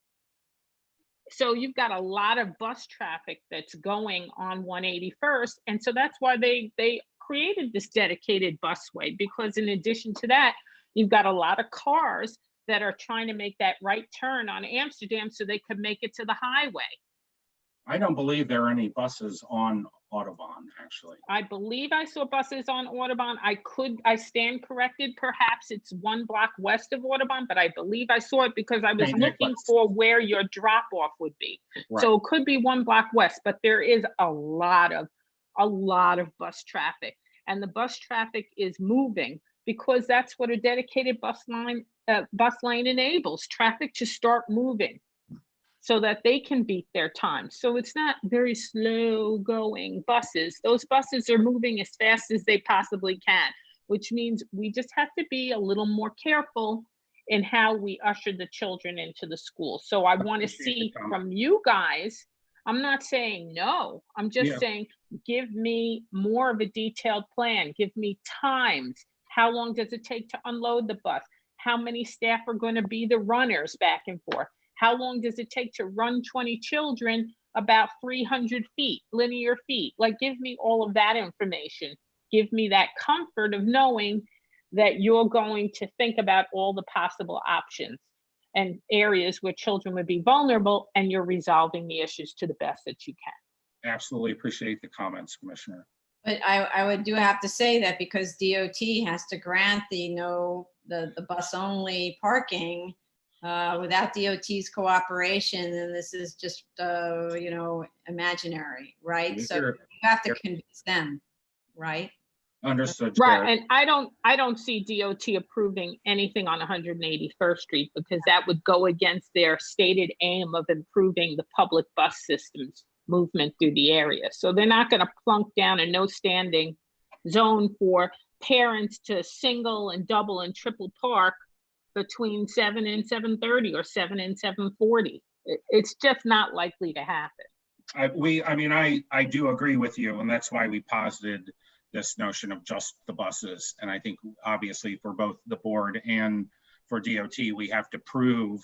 So you've got a lot of bus traffic that's going on 181st. And so that's why they created this dedicated busway, because in addition to that, you've got a lot of cars that are trying to make that right turn on Amsterdam so they could make it to the highway. I don't believe there are any buses on Audubon, actually. I believe I saw buses on Audubon. I stand corrected. Perhaps it's one block west of Audubon, but I believe I saw it because I was looking for where your drop off would be. Right. So it could be one block west, but there is a lot of bus traffic, and the bus traffic is moving because that's what a dedicated bus lane enables traffic to start moving so that they can beat their time. So it's not very slow going buses. Those buses are moving as fast as they possibly can, which means we just have to be a little more careful in how we usher the children into the school. So I want to see from you guys, I'm not saying no, I'm just saying, give me more of a detailed plan. Give me times. How long does it take to unload the bus? How many staff are going to be the runners back and forth? How long does it take to run 20 children about 300 feet, linear feet? Like, give me all of that information. Give me that comfort of knowing that you're going to think about all the possible options and areas where children would be vulnerable, and you're resolving the issues to the best that you can. Absolutely appreciate the comments, Commissioner. But I do have to say that because DOT has to grant the bus only parking, without DOT's cooperation, then this is just, imaginary, right? So you have to convince them, right? Understood. Right, and I don't see DOT approving anything on 181st Street because that would go against their stated aim of improving the public bus system's movement through the area. So they're not going to plunk down a no standing zone for parents to single and double and triple park between 7 and 7:30 or 7 and 7:40. It's just not likely to happen. I do agree with you, and that's why we posited this notion of just the buses. And I think obviously for both the board and for DOT, we have to prove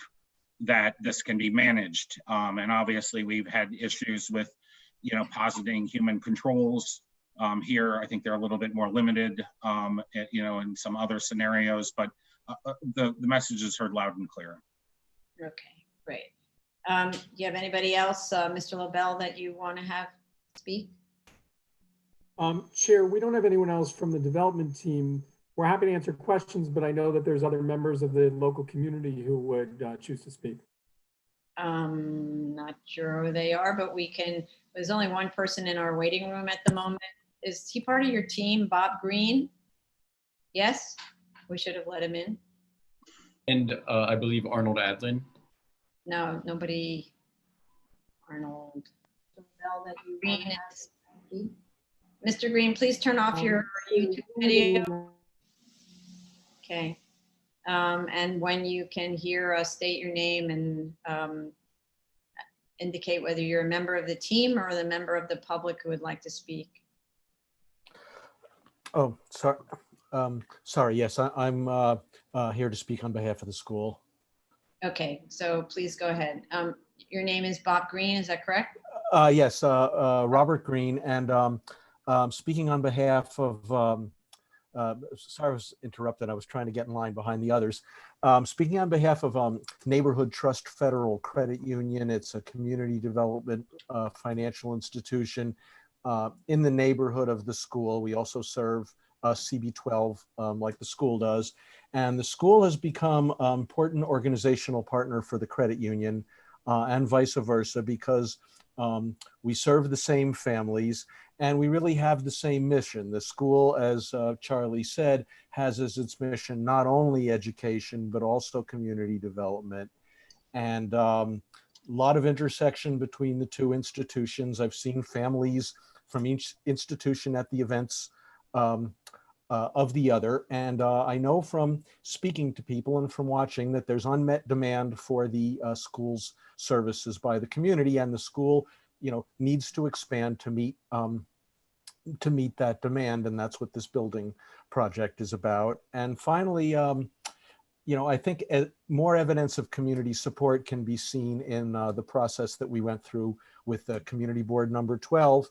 that this can be managed. And obviously we've had issues with, positing human controls here. I think they're a little bit more limited, in some other scenarios, but the message is heard loud and clear. Okay, great. Do you have anybody else, Mr. LaBelle, that you want to have speak? Chair, we don't have anyone else from the development team. We're happy to answer questions, but I know that there's other members of the local community who would choose to speak. Not sure who they are, but there's only one person in our waiting room at the moment. Is he part of your team, Bob Green? Yes, we should have let him in. And I believe Arnold Adlin. No, nobody. Arnold. Green is. Mr. Green, please turn off your YouTube video. Okay. And when you can hear us, state your name and indicate whether you're a member of the team or the member of the public who would like to speak. Oh, sorry. Sorry. Yes, I'm here to speak on behalf of the school. Okay, so please go ahead. Your name is Bob Green, is that correct? Yes, Robert Green, and speaking on behalf of, sorry I was interrupted, I was trying to get in line behind the others. Speaking on behalf of Neighborhood Trust Federal Credit Union, it's a community development financial institution in the neighborhood of the school. We also serve CB12 like the school does. And the school has become an important organizational partner for the credit union. and vice versa, because we serve the same families and we really have the same mission. The school, as Charlie said, has as its mission not only education, but also community development. And a lot of intersection between the two institutions. I've seen families from each institution at the events of the other. And I know from speaking to people and from watching that there's unmet demand for the school's services by the community, and the school, needs to expand to meet that demand. And that's what this building project is about. And finally, I think more evidence of community support can be seen in the process that we went through with the community board number 12,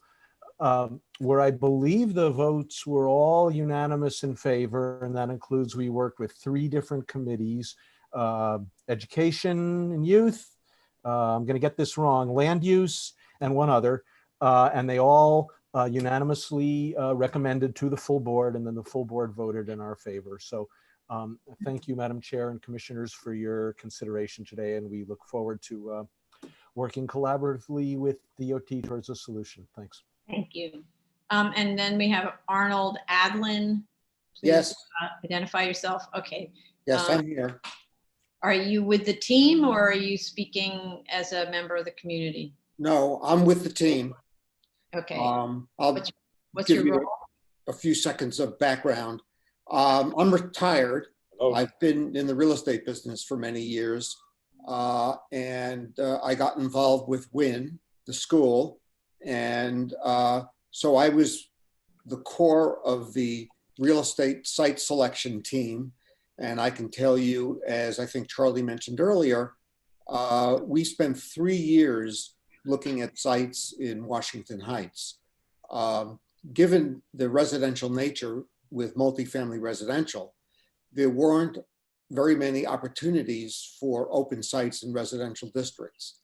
where I believe the votes were all unanimous in favor. And that includes, we worked with 3 different committees, education and youth, I'm going to get this wrong, land use, and one other. And they all unanimously recommended to the full board, and then the full board voted in our favor. So thank you, Madam Chair and Commissioners, for your consideration today. And we look forward to working collaboratively with DOT towards a solution. Thanks. Thank you. And then we have Arnold Adlin. Please, yes. Identify yourself. Okay. Yes, I'm here. Are you with the team, or are you speaking as a member of the community? No, I'm with the team. Okay. What's your role? A few seconds of background. I'm retired. Oh. I've been in the real estate business for many years. And I got involved with WIN, the school. And so I was the core of the real estate site selection team. And I can tell you, as I think Charlie mentioned earlier, we spent 3 years looking at sites in Washington Heights. Given the residential nature with multifamily residential, there weren't very many opportunities for open sites in residential districts.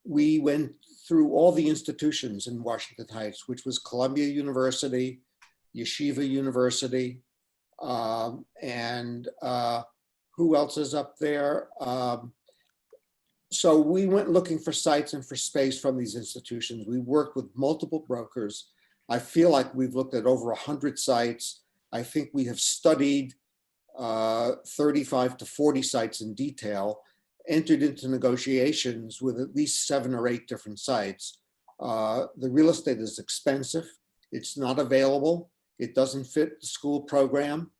We went through all the institutions in Washington Heights, which was Columbia University, Yeshiva University, and who else is up there? So we went looking for sites and for space from these institutions. We worked with multiple brokers. I feel like we've looked at over 100 sites. I think we have studied 35 to 40 sites in detail, entered into negotiations with at least 7 or 8 different sites. The real estate is expensive. It's not available. It doesn't fit the school program.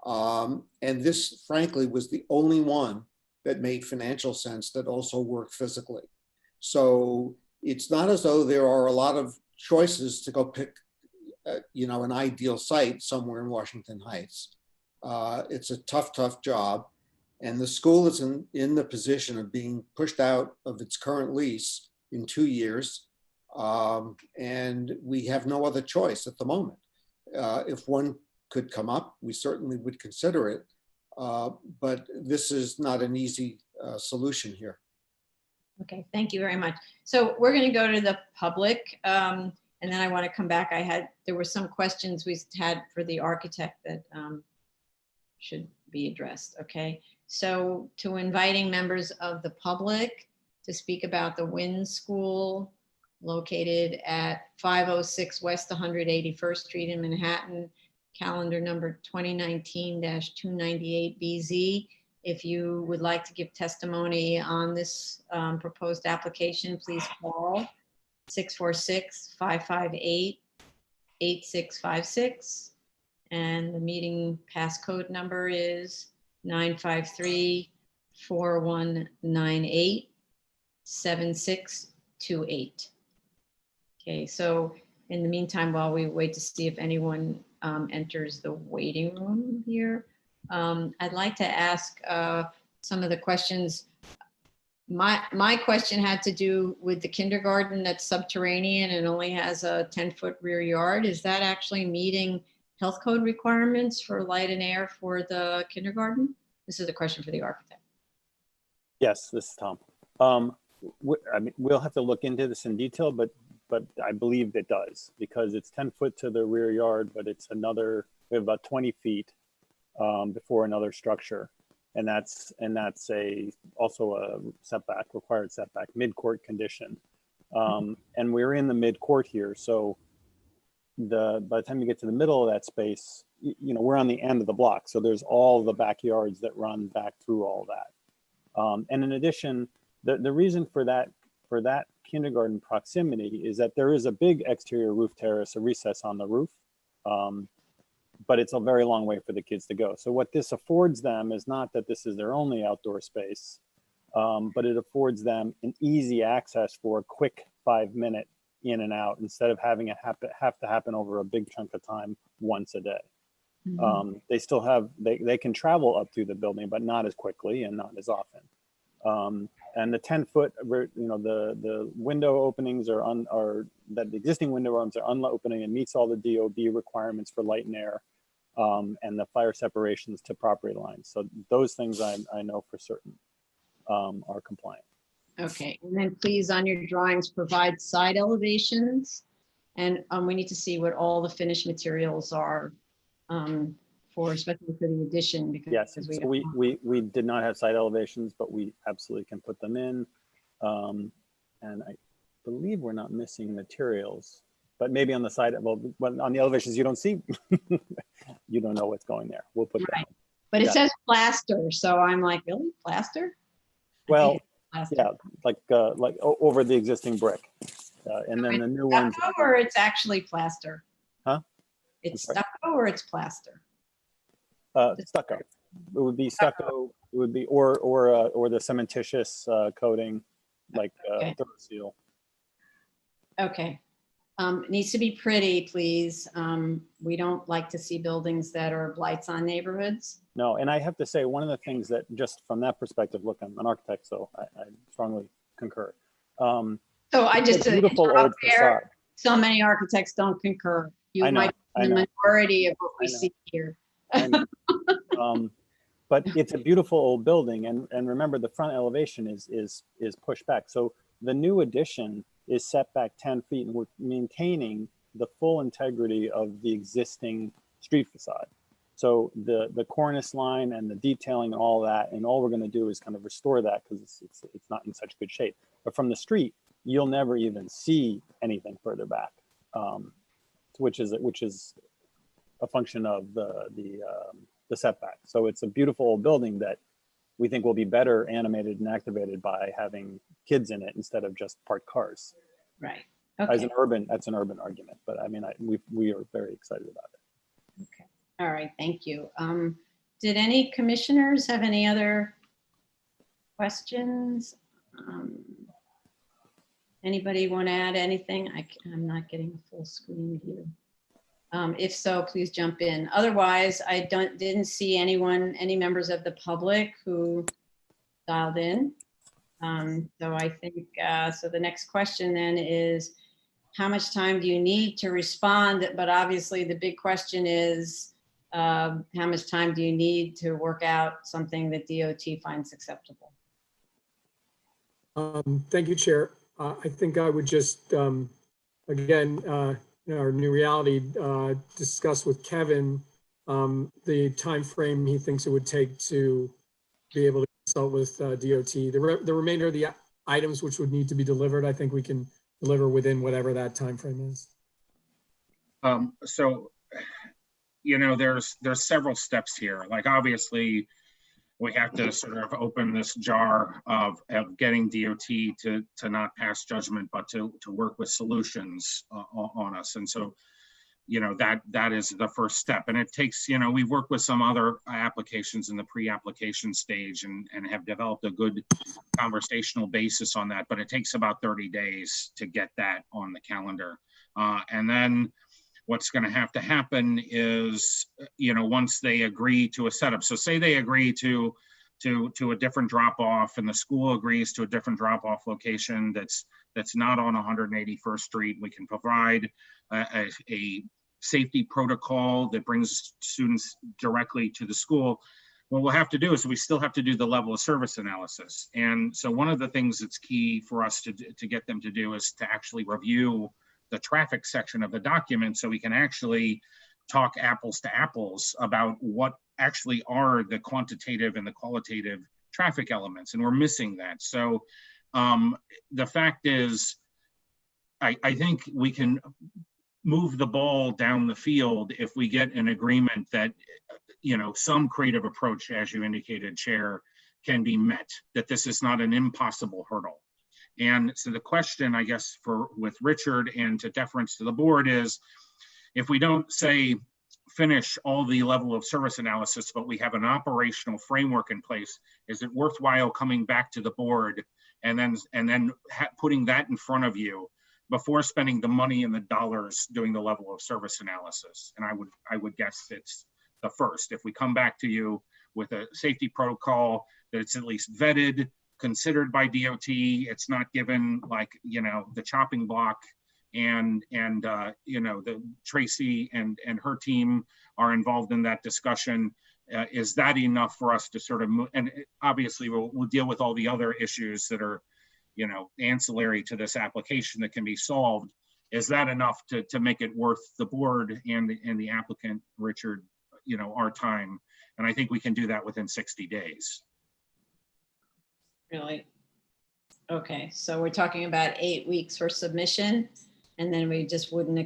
And this, frankly, was the only one that made financial sense that also worked physically. So it's not as though there are a lot of choices to go pick, an ideal site somewhere in Washington Heights. It's a tough job. And the school is in the position of being pushed out of its current lease in 2 years. And we have no other choice at the moment. If one could come up, we certainly would consider it. But this is not an easy solution here. Okay, thank you very much. So we're going to go to the public, and then I want to come back. There were some questions we had for the architect that should be addressed. Okay, so to inviting members of the public to speak about the WIN School located at 506 West 181st Street in Manhattan, calendar number 2019-298BZ. If you would like to give testimony on this proposed application, please call 646-558-8656. And the meeting passcode number is 953-4198-7628. Okay, so in the meantime, while we wait to see if anyone enters the waiting room here, I'd like to ask some of the questions. My question had to do with the kindergarten that's subterranean and only has a 10-foot rear yard. Is that actually meeting health code requirements for light and air for the kindergarten? This is a question for the architect. Yes, this is Tom. I mean, we'll have to look into this in detail, but I believe it does, because it's 10 foot to the rear yard, but it's we have about 20 feet before another structure. And that's also a required setback, mid-court condition. And we're in the mid-court here, so by the time you get to the middle of that space, we're on the end of the block, so there's all the backyards that run back through all that. And in addition, the reason for that kindergarten proximity is that there is a big exterior roof terrace, a recess on the roof, but it's a very long way for the kids to go. So what this affords them is not that this is their only outdoor space, but it affords them an easy access for a quick 5-minute in and out instead of having it have to happen over a big chunk of time once a day. They still have, they can travel up through the building, but not as quickly and not as often. And the 10-foot, the window openings that the existing window arms are unopening and meets all the DOB requirements for light and air, and the fire separations to property lines. So those things I know for certain are compliant. Okay, and then please on your drawings provide side elevations, and we need to see what all the finished materials are especially for the addition, because yes, so we did not have side elevations, but we absolutely can put them in, and I believe we're not missing materials, but maybe on the side, well on the elevations you don't see, you don't know what's going there. We'll put that. But it says plaster, so I'm like, really, plaster? Well, yeah, like over the existing brick, and then the new ones. Or it's actually plaster. Huh? It's stucco or it's plaster. Stucco. It would be stucco. It would be or the cementitious coating, like ThermoSeal. Okay. It needs to be pretty, please. We don't like to see buildings that are blights on neighborhoods. No, and I have to say, one of the things that just from that perspective, look, I'm an architect, so I strongly concur. So I just beautiful old facade. So many architects don't concur. You might be the majority of what we see here. But it's a beautiful old building, and remember the front elevation is pushed back. So the new addition is set back 10 feet, and we're maintaining the full integrity of the existing street facade. So the cornice line and the detailing and all that, and all we're going to do is kind of restore that because it's not in such good shape. But from the street, you'll never even see anything further back, which is a function of the setback. So it's a beautiful old building that we think will be better animated and activated by having kids in it instead of just parked cars. Right. Okay. That's an urban argument, but I mean, we are very excited about it. Okay. All right. Thank you. Did any commissioners have any other questions? Anybody want to add anything? I'm not getting a full screen here. If so, please jump in. Otherwise, I didn't see any members of the public who dialed in. So I think, so the next question then is, how much time do you need to respond? But obviously the big question is, how much time do you need to work out something that DOT finds acceptable? Thank you, Chair. I think I would just, again, our new reality, discuss with Kevin the time frame he thinks it would take to be able to consult with DOT. The remainder of the items which would need to be delivered, I think we can deliver within whatever that time frame is. So, there's several steps here. Like obviously, we have to sort of open this jar of getting DOT to not pass judgment, but to work with solutions on us. And so, that is the first step. And it takes, we've worked with some other applications in the pre-application stage and have developed a good conversational basis on that, but it takes about 30 days to get that on the calendar. And then what's going to have to happen is, once they agree to a setup, so say they agree to a different drop off and the school agrees to a different drop off location that's not on 181st Street, we can provide a safety protocol that brings students directly to the school. What we'll have to do is we still have to do the level of service analysis. And so one of the things that's key for us to get them to do is to actually review the traffic section of the document so we can actually talk apples to apples about what actually are the quantitative and the qualitative traffic elements, and we're missing that. So the fact is, I think we can move the ball down the field if we get an agreement that, some creative approach, as you indicated, Chair, can be met, that this is not an impossible hurdle. And so the question, I guess, with Richard and to deference to the board is, if we don't say finish all the level of service analysis, but we have an operational framework in place, is it worthwhile coming back to the board and then putting that in front of you before spending the money and the dollars doing the level of service analysis? And I would guess it's the first. If we come back to you with a safety protocol that it's at least vetted, considered by DOT, it's not given like, the chopping block, and the Tracy and her team are involved in that discussion. Is that enough for us to sort of move? And obviously we'll deal with all the other issues that are, ancillary to this application that can be solved. Is that enough to make it worth the board and the applicant, Richard, our time? And I think we can do that within 60 days. Really? Okay, so we're talking about 8 weeks for submission, and then we just wouldn't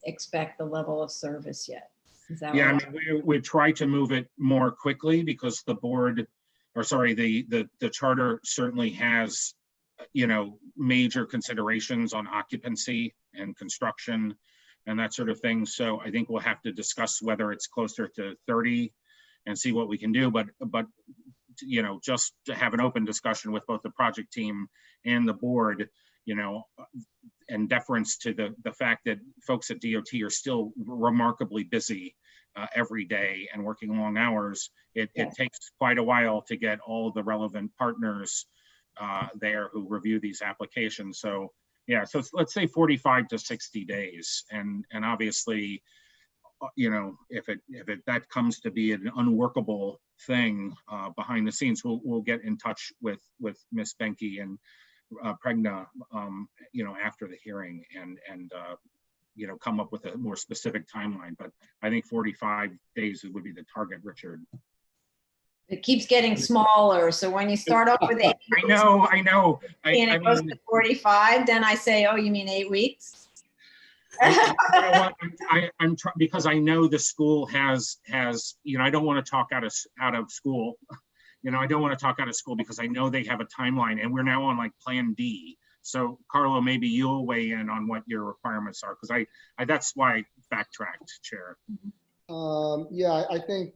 expect the level of service yet. Is that Yeah, what I mean, we try to move it more quickly because the board, or sorry, the charter certainly has, major considerations on occupancy and construction and that sort of thing. So I think we'll have to discuss whether it's closer to 30 and see what we can do. But just to have an open discussion with both the project team and the board, and deference to the fact that folks at DOT are still remarkably busy every day and working long hours. It takes quite a while to get all the relevant partners there who review these applications. So yeah, so let's say 45 to 60 days. And obviously, if that comes to be an unworkable thing behind the scenes, we'll get in touch with Ms. Benke and Pregna, after the hearing and come up with a more specific timeline. But I think 45 days would be the target, Richard. It keeps getting smaller. So when you start off with 8 weeks, I know. And it goes to 45, then I say, oh, you mean 8 weeks? I'm because I know the school has I don't want to talk out of school. I don't want to talk out of school because I know they have a timeline, and we're now on like plan D. So Carlo, maybe you'll weigh in on what your requirements are, because I that's why I backtracked, Chair. Yeah, I think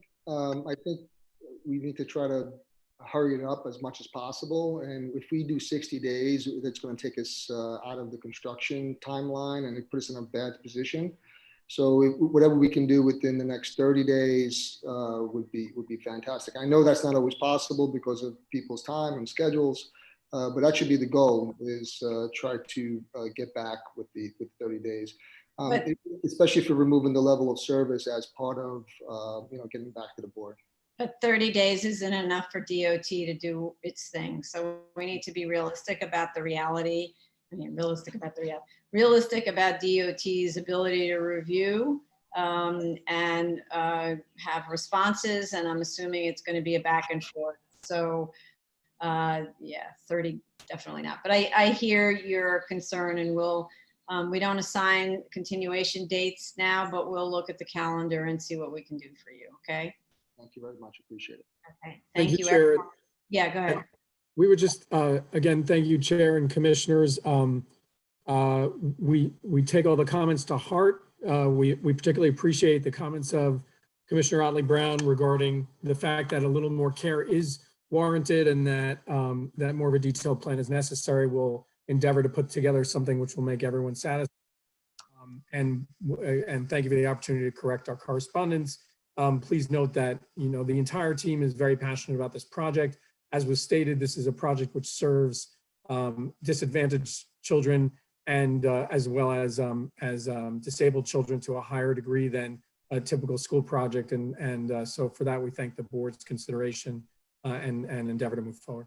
we need to try to hurry it up as much as possible. And if we do 60 days, that's going to take us out of the construction timeline, and it puts us in a bad position. So whatever we can do within the next 30 days would be fantastic. I know that's not always possible because of people's time and schedules, but that should be the goal, is try to get back with the 30 days, especially if you're removing the level of service as part of getting back to the board. But 30 days isn't enough for DOT to do its thing. So we need to be realistic about the reality. Realistic about DOT's ability to review and have responses. And I'm assuming it's going to be a back and forth. So yeah, 30, definitely not. But I hear your concern, and we don't assign continuation dates now, but we'll look at the calendar and see what we can do for you. Okay. Thank you very much. Appreciate it. Okay. Thank you, Chair. everyone. Yeah, go ahead. We would just, again, thank you, Chair and Commissioners. We take all the comments to heart. We particularly appreciate the comments of Commissioner Otley Brown regarding the fact that a little more care is warranted, and that that more of a detailed plan is necessary. We'll endeavor to put together something which will make everyone satisfied. And thank you for the opportunity to correct our correspondence. Please note that, the entire team is very passionate about this project. As was stated, this is a project which serves disadvantaged children and as well as disabled children to a higher degree than a typical school project. And so for that, we thank the board's consideration and endeavor to move forward.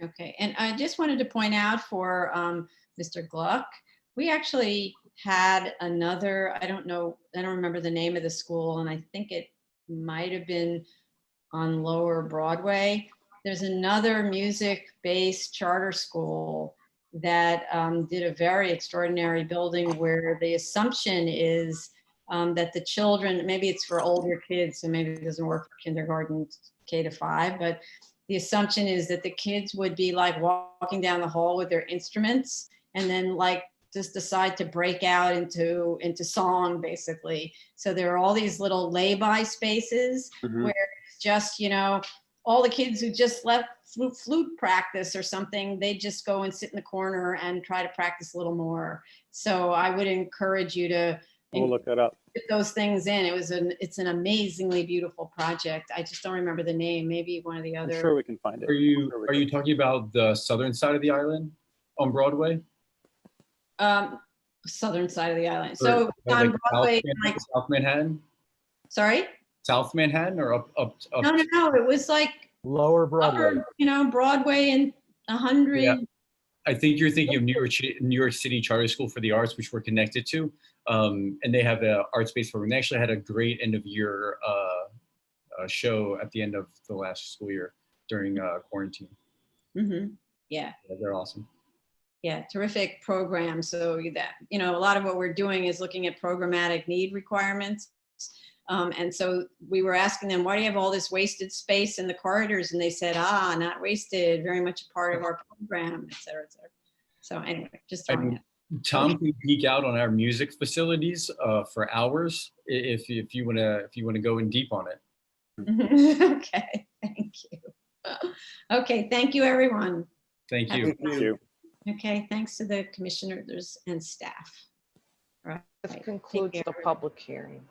Okay, and I just wanted to point out for Mr. Gluck, we actually had another, I don't remember the name of the school, and I think it might have been on Lower Broadway. There's another music-based charter school that did a very extraordinary building where the assumption is that the children, maybe it's for older kids, so maybe it doesn't work for kindergarten K to 5, but the assumption is that the kids would be like walking down the hall with their instruments and then like just decide to break out into song, basically. So there are all these little lay-by spaces where it's just, you know, all the kids who just left flute practice or something, they just go and sit in the corner and try to practice a little more. So I would encourage you to We'll look that up. put those things in. It's an amazingly beautiful project. I just don't remember the name. Maybe one of the I'm other. sure we can find it. Are you talking about the southern side of the island on Broadway? Southern side of the island. Or So like on Broadway, South Manhattan? sorry? South Manhattan or up? No. It was like Lower Broadway. upper, you know, Broadway and 100. Yeah. I think you're thinking of New York City Charter School for the Arts, which we're connected to. And they have an art space program. They actually had a great end of year show at the end of the last school year during quarantine. Yeah. They're awesome. Yeah, terrific program. So that, you know, a lot of what we're doing is looking at programmatic need requirements. And so we were asking them, why do you have all this wasted space in the corridors? And they said, not wasted, very much a part of our program, et cetera, et cetera. So anyway, just throwing it. Tom can geek out on our music facilities for hours if you want to go in deep on it. Okay, thank you. Okay, thank you, everyone. Thank you. Thank you. Okay, thanks to the commissioners and staff. All right. This concludes the public hearing.